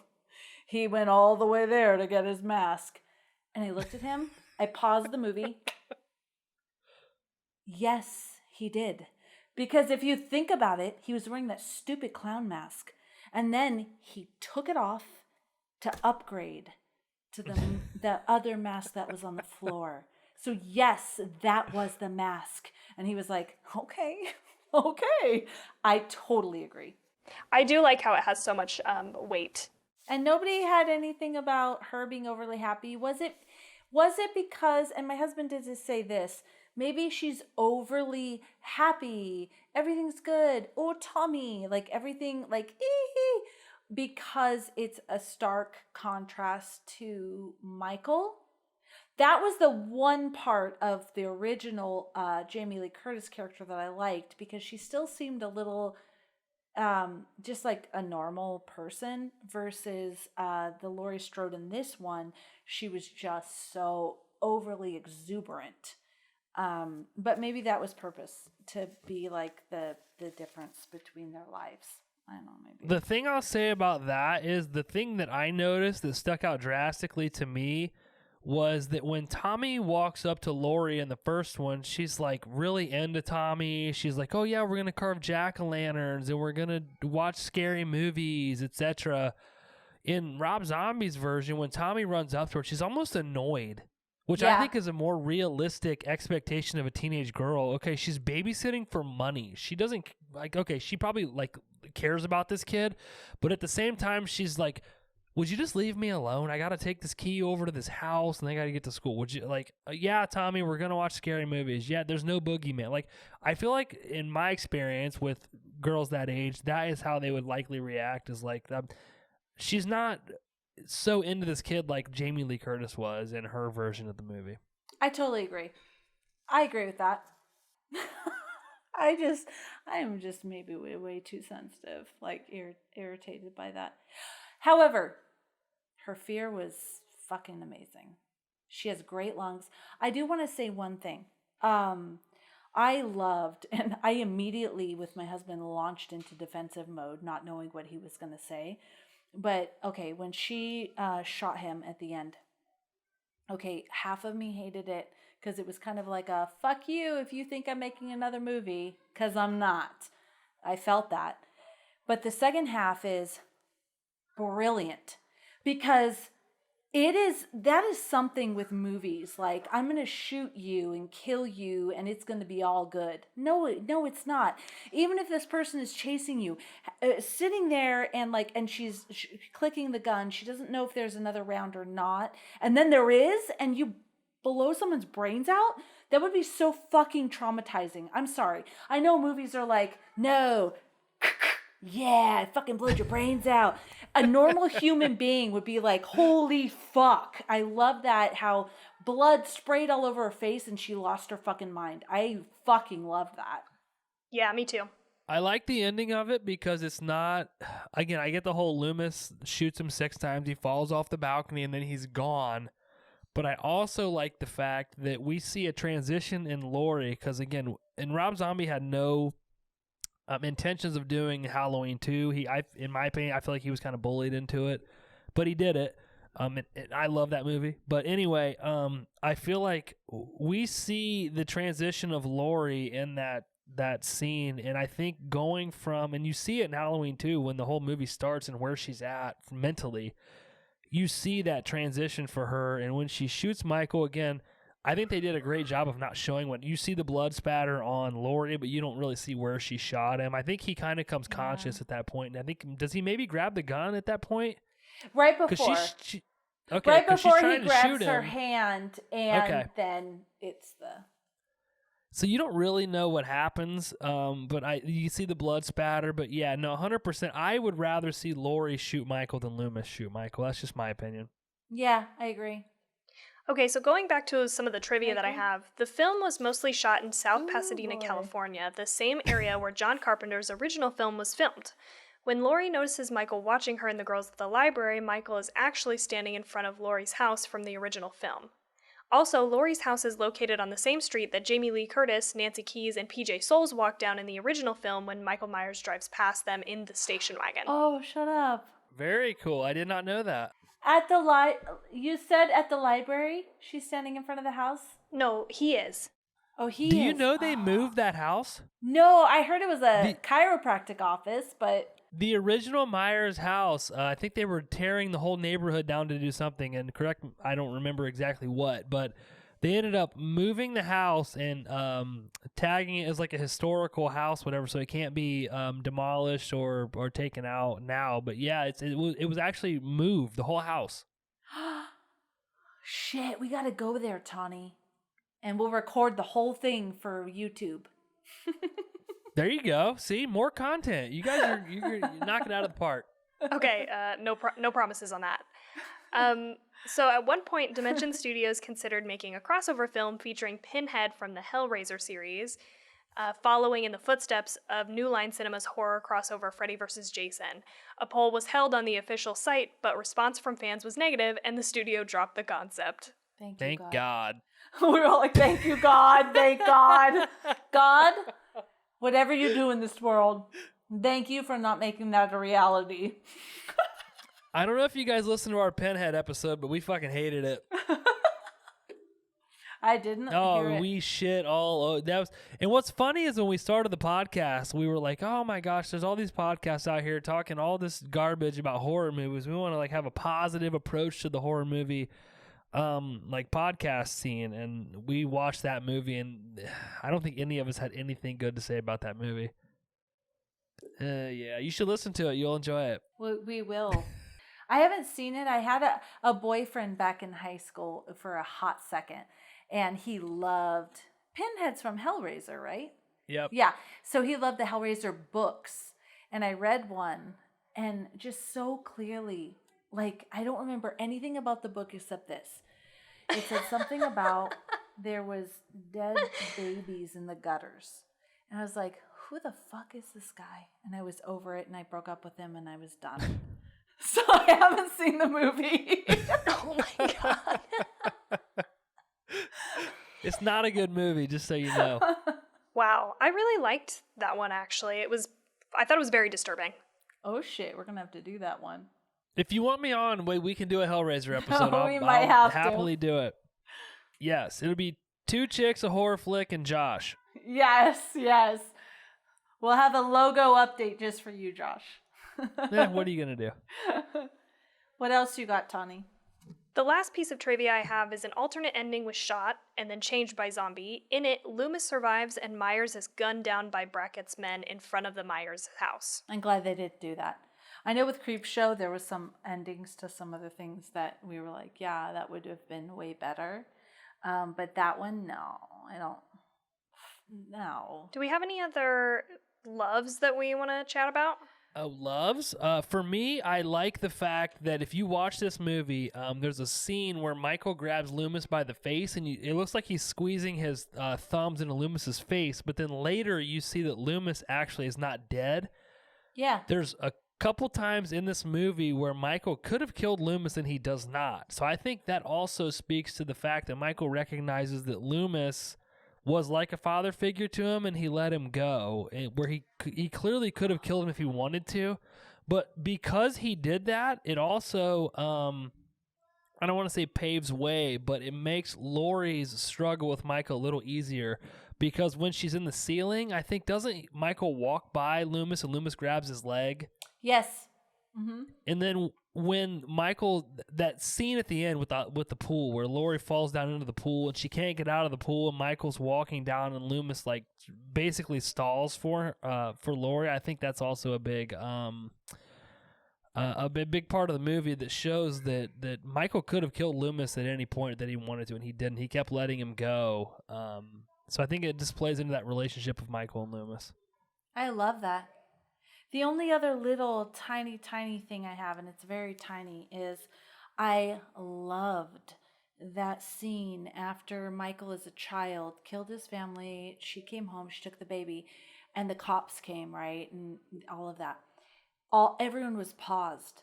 he went all the way there to get his mask." And I looked at him. I paused the movie. Yes, he did. Because if you think about it, he was wearing that stupid clown mask. And then he took it off to upgrade to the other mask that was on the floor. So yes, that was the mask. And he was like, okay. I totally agree. I do like how it has so much weight. And nobody had anything about her being overly happy. Was it because, and my husband did just say this, maybe she's overly happy, everything's good, oh, Tommy, like everything, like, because it's a stark contrast to Michael. That was the one part of the original Jamie Lee Curtis character that I liked, because she still seemed a little just like a normal person versus the Laurie Strode in this one. She was just so overly exuberant. But maybe that was purpose, to be like the difference between their lives. I don't know, maybe. The thing I'll say about that is the thing that I noticed that stuck out drastically to me was that when Tommy walks up to Lori in the first one, she's like really into Tommy. She's like, oh yeah, we're going to carve jack-o'-lanterns and we're going to watch scary movies, etc. In Rob Zombie's version, when Tommy runs up to her, she's almost annoyed, which I think is a more realistic expectation of a teenage girl. Okay, she's babysitting for money. She doesn't, like, okay, she probably like cares about this kid, but at the same time, she's like, would you just leave me alone? I got to take this key over to this house and I got to get to school. Would you, like, yeah, Tommy, we're going to watch scary movies. Yeah, there's no boogeyman. Like, I feel like in my experience with girls that age, that is how they would likely react, is like, she's not so into this kid like Jamie Lee Curtis was in her version of the movie. I totally agree. I agree with that. I am just maybe way too sensitive, like irritated by that. However, her fear was fucking amazing. She has great lungs. I do want to say one thing. I loved, and I immediately, with my husband, launched into defensive mode, not knowing what he was going to say. But okay, when she shot him at the end, okay, half of me hated it because it was kind of like a fuck you if you think I'm making another movie, because I'm not. I felt that. But the second half is brilliant because that is something with movies. Like, I'm going to shoot you and kill you and it's going to be all good. No, it's not. Even if this person is chasing you, sitting there and she's clicking the gun, she doesn't know if there's another round or not. And then there is, and you blow someone's brains out. That would be so fucking traumatizing. I'm sorry. I know movies are like, no, yeah, I fucking blowed your brains out. A normal human being would be like, holy fuck. I love that, how blood sprayed all over her face and she lost her fucking mind. I fucking love that. Yeah, me too. I like the ending of it because it's not, again, I get the whole Loomis shoots him 6 times, he falls off the balcony, and then he's gone. But I also like the fact that we see a transition in Laurie because, again, and Rob Zombie had no intentions of doing Halloween 2. In my opinion, I feel like he was kind of bullied into it, but he did it. And I love that movie. But anyway, I feel like we see the transition of Laurie in that scene, and I think going from, and you see it in Halloween 2 when the whole movie starts and where she's at mentally, you see that transition for her. And when she shoots Michael again, I think they did a great job of not showing what you see the blood spatter on Laurie, but you don't really see where she shot him. I think he kind of comes conscious at that point. And I think, does he maybe grab the gun at that point? Right before. Okay, right before he to grabs shoot her him. hand, and then it's the... So you don't really know what happens, but you see the blood spatter. But yeah, no, 100%. I would rather see Laurie shoot Michael than Loomis shoot Michael. That's just my opinion. Yeah, I agree. Okay, so going back to some of the trivia that I have, the film was mostly shot in South Pasadena, California, the same area where John Carpenter's original film was filmed. When Laurie notices Michael watching her and the girls at the library, Michael is actually standing in front of Laurie's house from the original film. Also, Laurie's house is located on the same street that Jamie Lee Curtis, Nancy Kyes, and PJ Soles walk down in the original film when Michael Myers drives past them in the station wagon. Oh, shut up. Very cool. I did not know that. You said at the library she's standing in front of the house? No, he is. Oh, he is. Do you know they moved that house? No, I heard it was a chiropractic office, but... The original Myers house, I think they were tearing the whole neighborhood down to do something, and correct, I don't remember exactly what, but they ended up moving the house and tagging it as like a historical house, whatever, so it can't be demolished or taken out now. But yeah, it was actually moved, the whole house. Shit, we gotta go there, Tawny. And we'll record the whole thing for YouTube. There you go. See, more content. You guys are you're knocking it out of the park. Okay, no promises on that. So at one point, Dimension Studios considered making a crossover film featuring Pinhead from the Hellraiser series, following in the footsteps of New Line Cinema's horror crossover Freddy vs. Jason. A poll was held on the official site, but response from fans was negative, and the studio dropped the concept. Thank God. We were all like, thank you, God. Thank God. God, whatever you do in this world, thank you for not making that a reality. I don't know if you guys listened to our Pinhead episode, but we fucking hated it. I didn't hear it. We shit all over. And what's funny is when we started the podcast, we were like, oh my gosh, there's all these podcasts out here talking all this garbage about horror movies. We want to have a positive approach to the horror movie podcast scene, and we watched that movie, and I don't think any of us had anything good to say about that movie. Yeah, you should listen to it. You'll enjoy it. We will. I haven't seen it. I had a boyfriend back in high school for a hot second, and he loved Pinhead's from Hellraiser, right? Yep. Yeah. So he loved the Hellraiser books, and I read one, and just so clearly, I don't remember anything about the book except this. It said something about there was dead babies in the gutters. And I was like, who the fuck is this guy? And I was over it, and I broke up with him, and I was done. So I haven't seen the movie. Oh my God. It's not a good movie, just so you know. Wow, I really liked that one actually. I thought it was very disturbing. Oh shit, we're gonna have to do that one. If you want me on, we can do a Hellraiser episode. We might I'll have to. happily do it. Yes, it'll be 2 chicks, a horror flick, and Josh. Yes. We'll have a logo update just for you, Josh. What are you going to do? What else you got, Tawny? The last piece of trivia I have is an alternate ending was shot and then changed by zombie. In it, Loomis survives and Myers is gunned down by Brackett's men in front of the Myers house. I'm glad they did do that. I know with Creepshow there was some endings to some of the things that we were like, yeah, that would have been way better. But that one, no, I don't. No. Do we have any other loves that we want to chat about? Loves? For me, I like the fact that if you watch this movie, there's a scene where Michael grabs Loomis by the face, and it looks like he's squeezing his thumbs into Loomis's face, but then later you see that Loomis actually is not dead. Yeah. There's a couple times in this movie where Michael could have killed Loomis and he does not. So I think that also speaks to the fact that Michael recognizes that Loomis was like a father figure to him and he let him go, where he clearly could have killed him if he wanted to. But because he did that, it also, I don't want to say paves way, but it makes Laurie's struggle with Michael a little easier. Because when she's in the ceiling, I think, doesn't Michael walk by Loomis and Loomis grabs his leg? Yes. Mm-hmm. And then when Michael, that scene at the end with the pool where Laurie falls down into the pool and she can't get out of the pool and Michael's walking down and Loomis like basically stalls for Laurie, I think that's also a big part of the movie that shows that Michael could have killed Loomis at any point that he wanted to, and he didn't. He kept letting him go. So I think it just plays into that relationship of Michael and Loomis. I love that. The only other little tiny thing I have, and it's very tiny, is I loved that scene after Michael as a child killed his family. She came home, she took the baby, and the cops came, right? And all of that. Everyone was paused.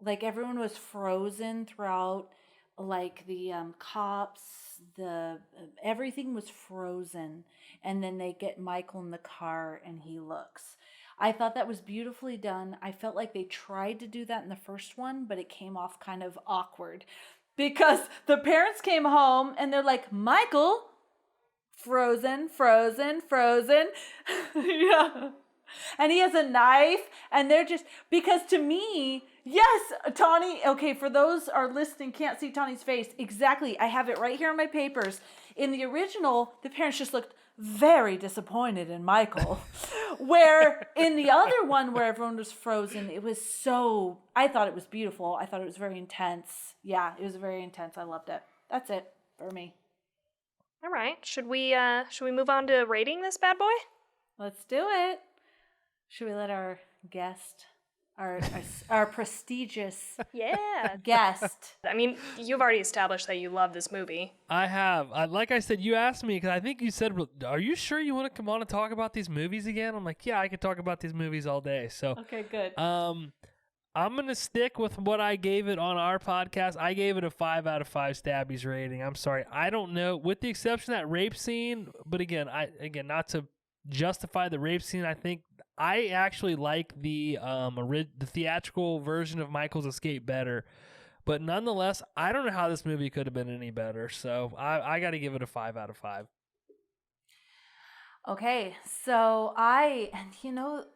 Like everyone was frozen throughout, like the cops, everything was frozen. And then they get Michael in the car and he looks. I thought that was beautifully done. I felt like they tried to do that in the first one, but it came off kind of awkward because the parents came home and they're like, Michael, frozen. Yeah. And he has a knife and they're just, because to me, yes, Tawny, okay, for those are listening, can't see Tawny's face. Exactly. I have it right here on my papers. In the original, the parents just looked very disappointed in Michael. Where in the other one where everyone was frozen, it was so, I thought it was beautiful. I thought it was very intense. Yeah, it was very intense. I loved it. That's it for me. All right. Should we move on to rating this bad boy? Let's do it. Should we let our guest, our prestigious guest? I mean, you've already established that you love this movie. I have. Like I said, you asked me, because I think you said, are you sure you want to come on and talk about these movies again? I'm like, yeah, I could talk about these movies all day. So okay, good. I'm going to stick with what I gave it on our podcast. I gave it a 5 out of 5 Stabbies rating. I'm sorry. I don't know, with the exception of that rape scene, but again, not to justify the rape scene, I think I actually like the theatrical version of Michael's escape better. But nonetheless, I don't know how this movie could have been any better. So I got to give it a 5 out of 5. Okay, so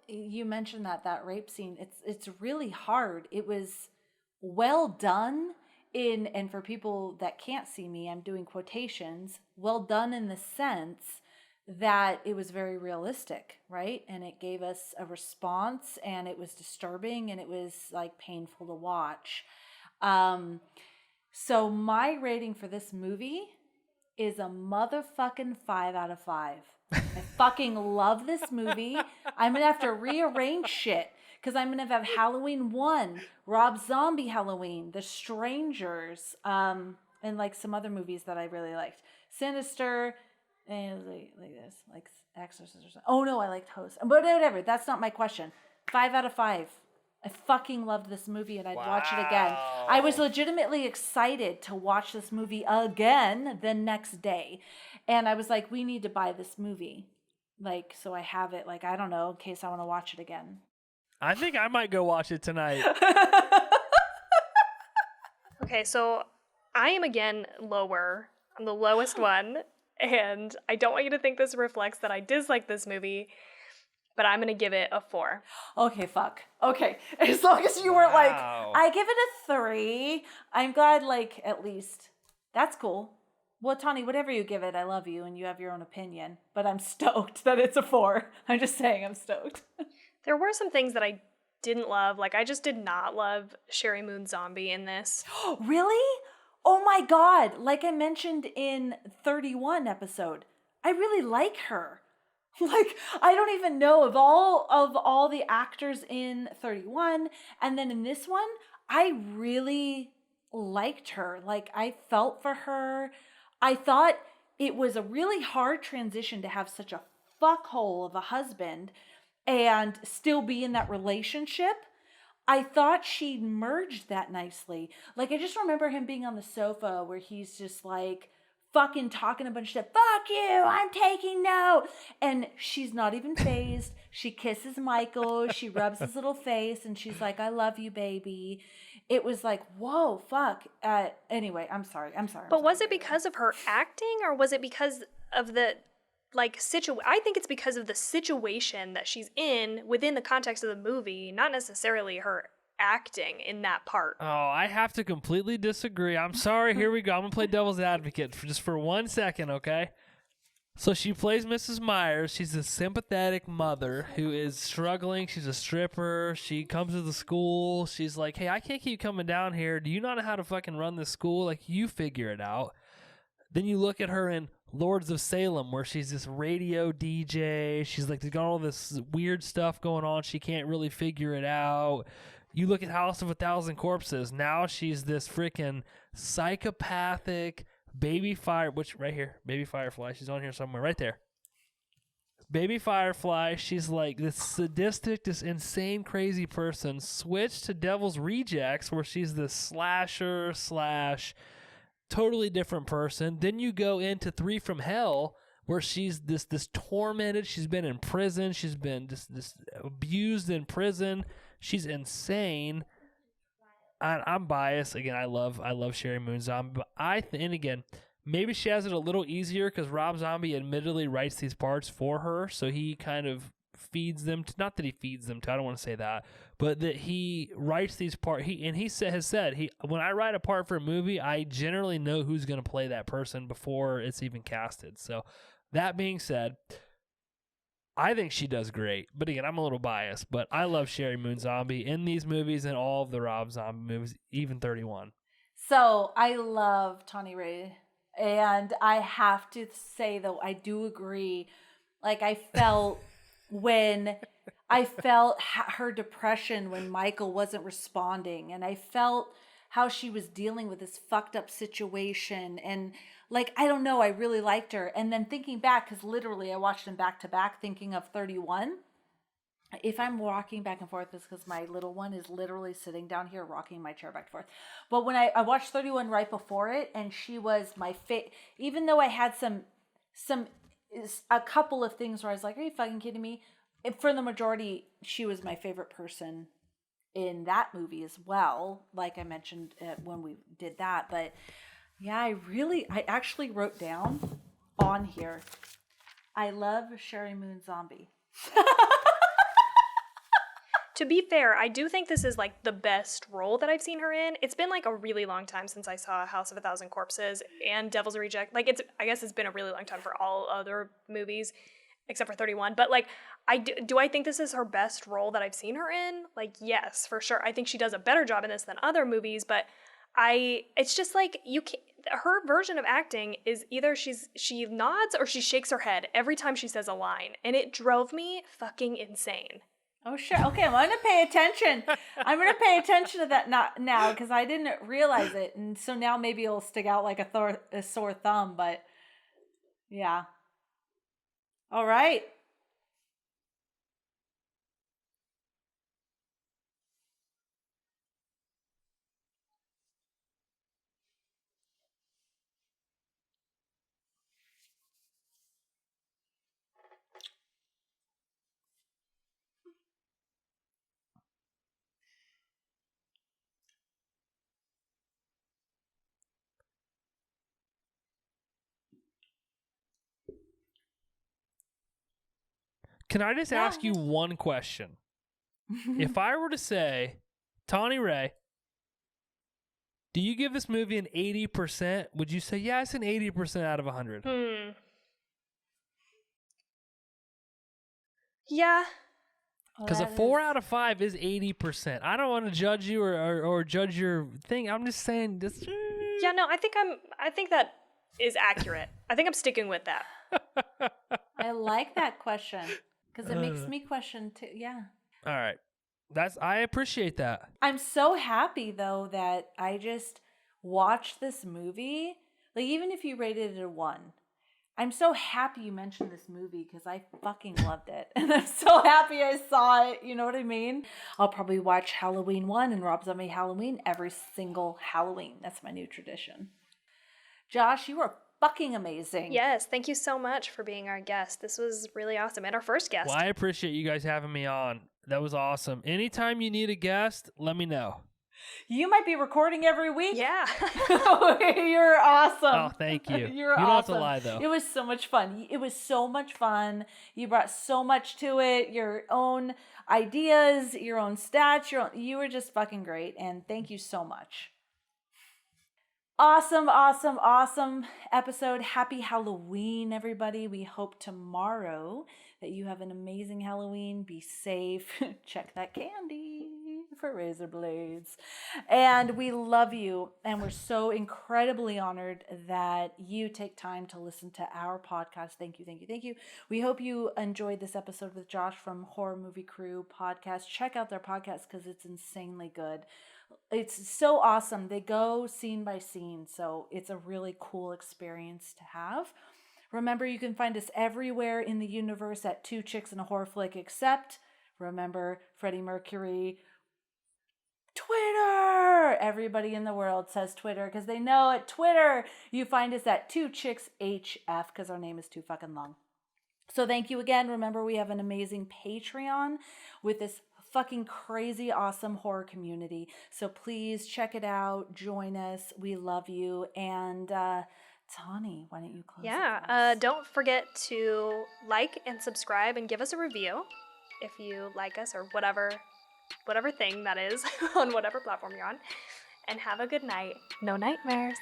you mentioned that rape scene. It's really hard. It was well done and for people that can't see me, I'm doing quotations, well done in the sense that it was very realistic, right? And it gave us a response and it was disturbing and it was like painful to watch. So my rating for this movie is a motherfucking 5 out of 5. I fucking love this movie. I'm going to have to rearrange shit because I'm going to have Halloween 1, Rob Zombie Halloween, The Strangers, and like some other movies that I really liked. Sinister, and like this, like Exorcist or something. Oh no, I liked Host. But whatever, that's not my question. 5 out of 5. I fucking loved this movie and I'd watch it again. I was legitimately excited to watch this movie again the next day. And I was like, we need to buy this movie. Like, so I have it, like, I don't know, in case I want to watch it again. I think I might go watch it tonight. Okay, so I am again lower. I'm the lowest one. And I don't want you to think this reflects that I dislike this movie, but I'm going to give it a 4. Okay, fuck. Okay. As long as you weren't like, Wow. I give it a 3. I'm glad, like, at least. That's cool. Well, Tawny, whatever you give it, I love you and you have your own opinion. But I'm stoked that it's a 4. I'm just saying I'm stoked. There were some things that I didn't love. Like, I just did not love Sherry Moon Zombie in this. Really? Oh my God. Like I mentioned in 31 episode, I really like her. Like, I don't even know of all the actors in 31 and then in this one, I really liked her. Like, I felt for her. I thought it was a really hard transition to have such a fuckhole of a husband and still be in that relationship. I thought she merged that nicely. Like, I just remember him being on the sofa where he's just like fucking talking a bunch of shit. Fuck you, I'm taking note. And she's not even phased. She kisses Michael. She rubs his little face and she's like, I love you, baby. It was like, whoa, fuck. Anyway, I'm sorry. But was it because of her acting, or was it because of the, like, I think it's because of the situation that she's in within the context of the movie, not necessarily her acting in that part. Oh, I have to completely disagree. I'm sorry. Here we go. I'm going to play devil's advocate for 1 second, okay? So she plays Mrs. Myers. She's a sympathetic mother who is struggling. She's a stripper. She comes to the school. She's like, hey, I can't keep coming down here. Do you not know how to fucking run this school? Like, you figure it out. Then you look at her in Lords of Salem, where she's this radio DJ. She's like, there's got all this weird stuff going on. She can't really figure it out. You look at House of a Thousand Corpses. Now she's this freaking psychopathic baby right here, baby Firefly. She's on here somewhere, right there. Baby Firefly. She's like this sadistic, this insane, crazy person. Switch to Devil's Rejects, where she's this slasher / totally different person. Then you go into 3 from Hell, where she's this tormented. She's been in prison. She's been this abused in prison. She's insane. I'm biased. Again, I love Sherry Moon Zombie, but and again, maybe she has it a little easier because Rob Zombie admittedly writes these parts for her, so he kind of feeds them to, not that he feeds them to, I don't want to say that, but that he writes these parts. Has said when I write a part for a movie, I generally know who's going to play that person before it's even casted. So that being said, I think she does great. But again, I'm a little biased, but I love Sherry Moon Zombie in these movies and all of the Rob Zombie movies, even 31. So I love Tawny Ray. And I have to say, though, I do agree. Like, I felt her depression when Michael wasn't responding. And I felt how she was dealing with this fucked up situation. And like, I don't know, I really liked her. And then thinking back, because literally I watched them back to back thinking of 31. If I'm walking back and forth, it's because my little one is literally sitting down here rocking my chair back and forth. But when I watched 31 right before it, and she was my even though I had a couple of things where I was like, are you fucking kidding me? For the majority, she was my favorite person in that movie as well, like I mentioned when we did that. But yeah, I actually wrote down on here, I love Sherry Moon Zombie. To be fair, I do think this is like the best role that I've seen her in. It's been like a really long time since I saw House of a Thousand Corpses and Devil's Reject. Like, I guess it's been a really long time for all other movies except for 31. But like, do I think this is her best role that I've seen her in? Like, yes, for sure. I think she does a better job in this than other movies, but it's just like, her version of acting is either she nods or she shakes her head every time she says a line, and it drove me fucking insane. Oh, sure. Okay, I'm going to pay attention. I'm going to pay attention to that now because I didn't realize it. And so now maybe it'll stick out like a sore thumb, but yeah. All right. Can I just ask you one question? If I were to say, Tawny Ray, do you give this movie an 80%? Would you say, yeah, it's an 80% out of 100? Yeah. Because a 4 out of 5 is 80%. I don't want to judge you or judge your thing. I'm just saying this. Yeah, no, I think that is accurate. I think I'm sticking with that. I like that question because it makes me question too. Yeah. All right. I appreciate that. I'm so happy though that I just watched this movie. Like even if you rated it a 1, I'm so happy you mentioned this movie because I fucking loved it. And I'm so happy I saw it. You know what I mean? I'll probably watch Halloween 1 and Rob Zombie Halloween every single Halloween. That's my new tradition. Josh, you are fucking amazing. Yes, thank you so much for being our guest. This was really awesome. And our first guest. Well, I appreciate you guys having me on. That was awesome. Anytime you need a guest, let me know. You might be recording every week. Yeah. You're awesome. Oh, thank you. You're you don't awesome. have to lie, though. It was so much fun. It was so much fun. You brought so much to it. Your own ideas, your own stats. You were just fucking great. And thank you so much. Awesome episode. Happy Halloween, everybody. We hope tomorrow that you have an amazing Halloween. Be safe. Check that candy for razor blades. And we love you. And we're so incredibly honored that you take time to listen to our podcast. Thank you. We hope you enjoyed this episode with Josh from Horror Movie Crew podcast. Check out their podcast because it's insanely good. It's so awesome. They go scene by scene, so it's a really cool experience to have. Remember, you can find us everywhere in the universe at Two Chicks and a Horror Flick, except, remember, Freddie Mercury, Twitter. Everybody in the world says Twitter because they know at Twitter you find us at Two Chicks HF because our name is too fucking long. So thank you again. Remember, we have an amazing Patreon with this fucking crazy awesome horror community. So please check it out. Join us. We love you. And Tawny, why don't you close it for us? Don't forget to like and subscribe and give us a review if you like us or whatever thing that is on whatever platform you're on. And have a good night. No nightmares.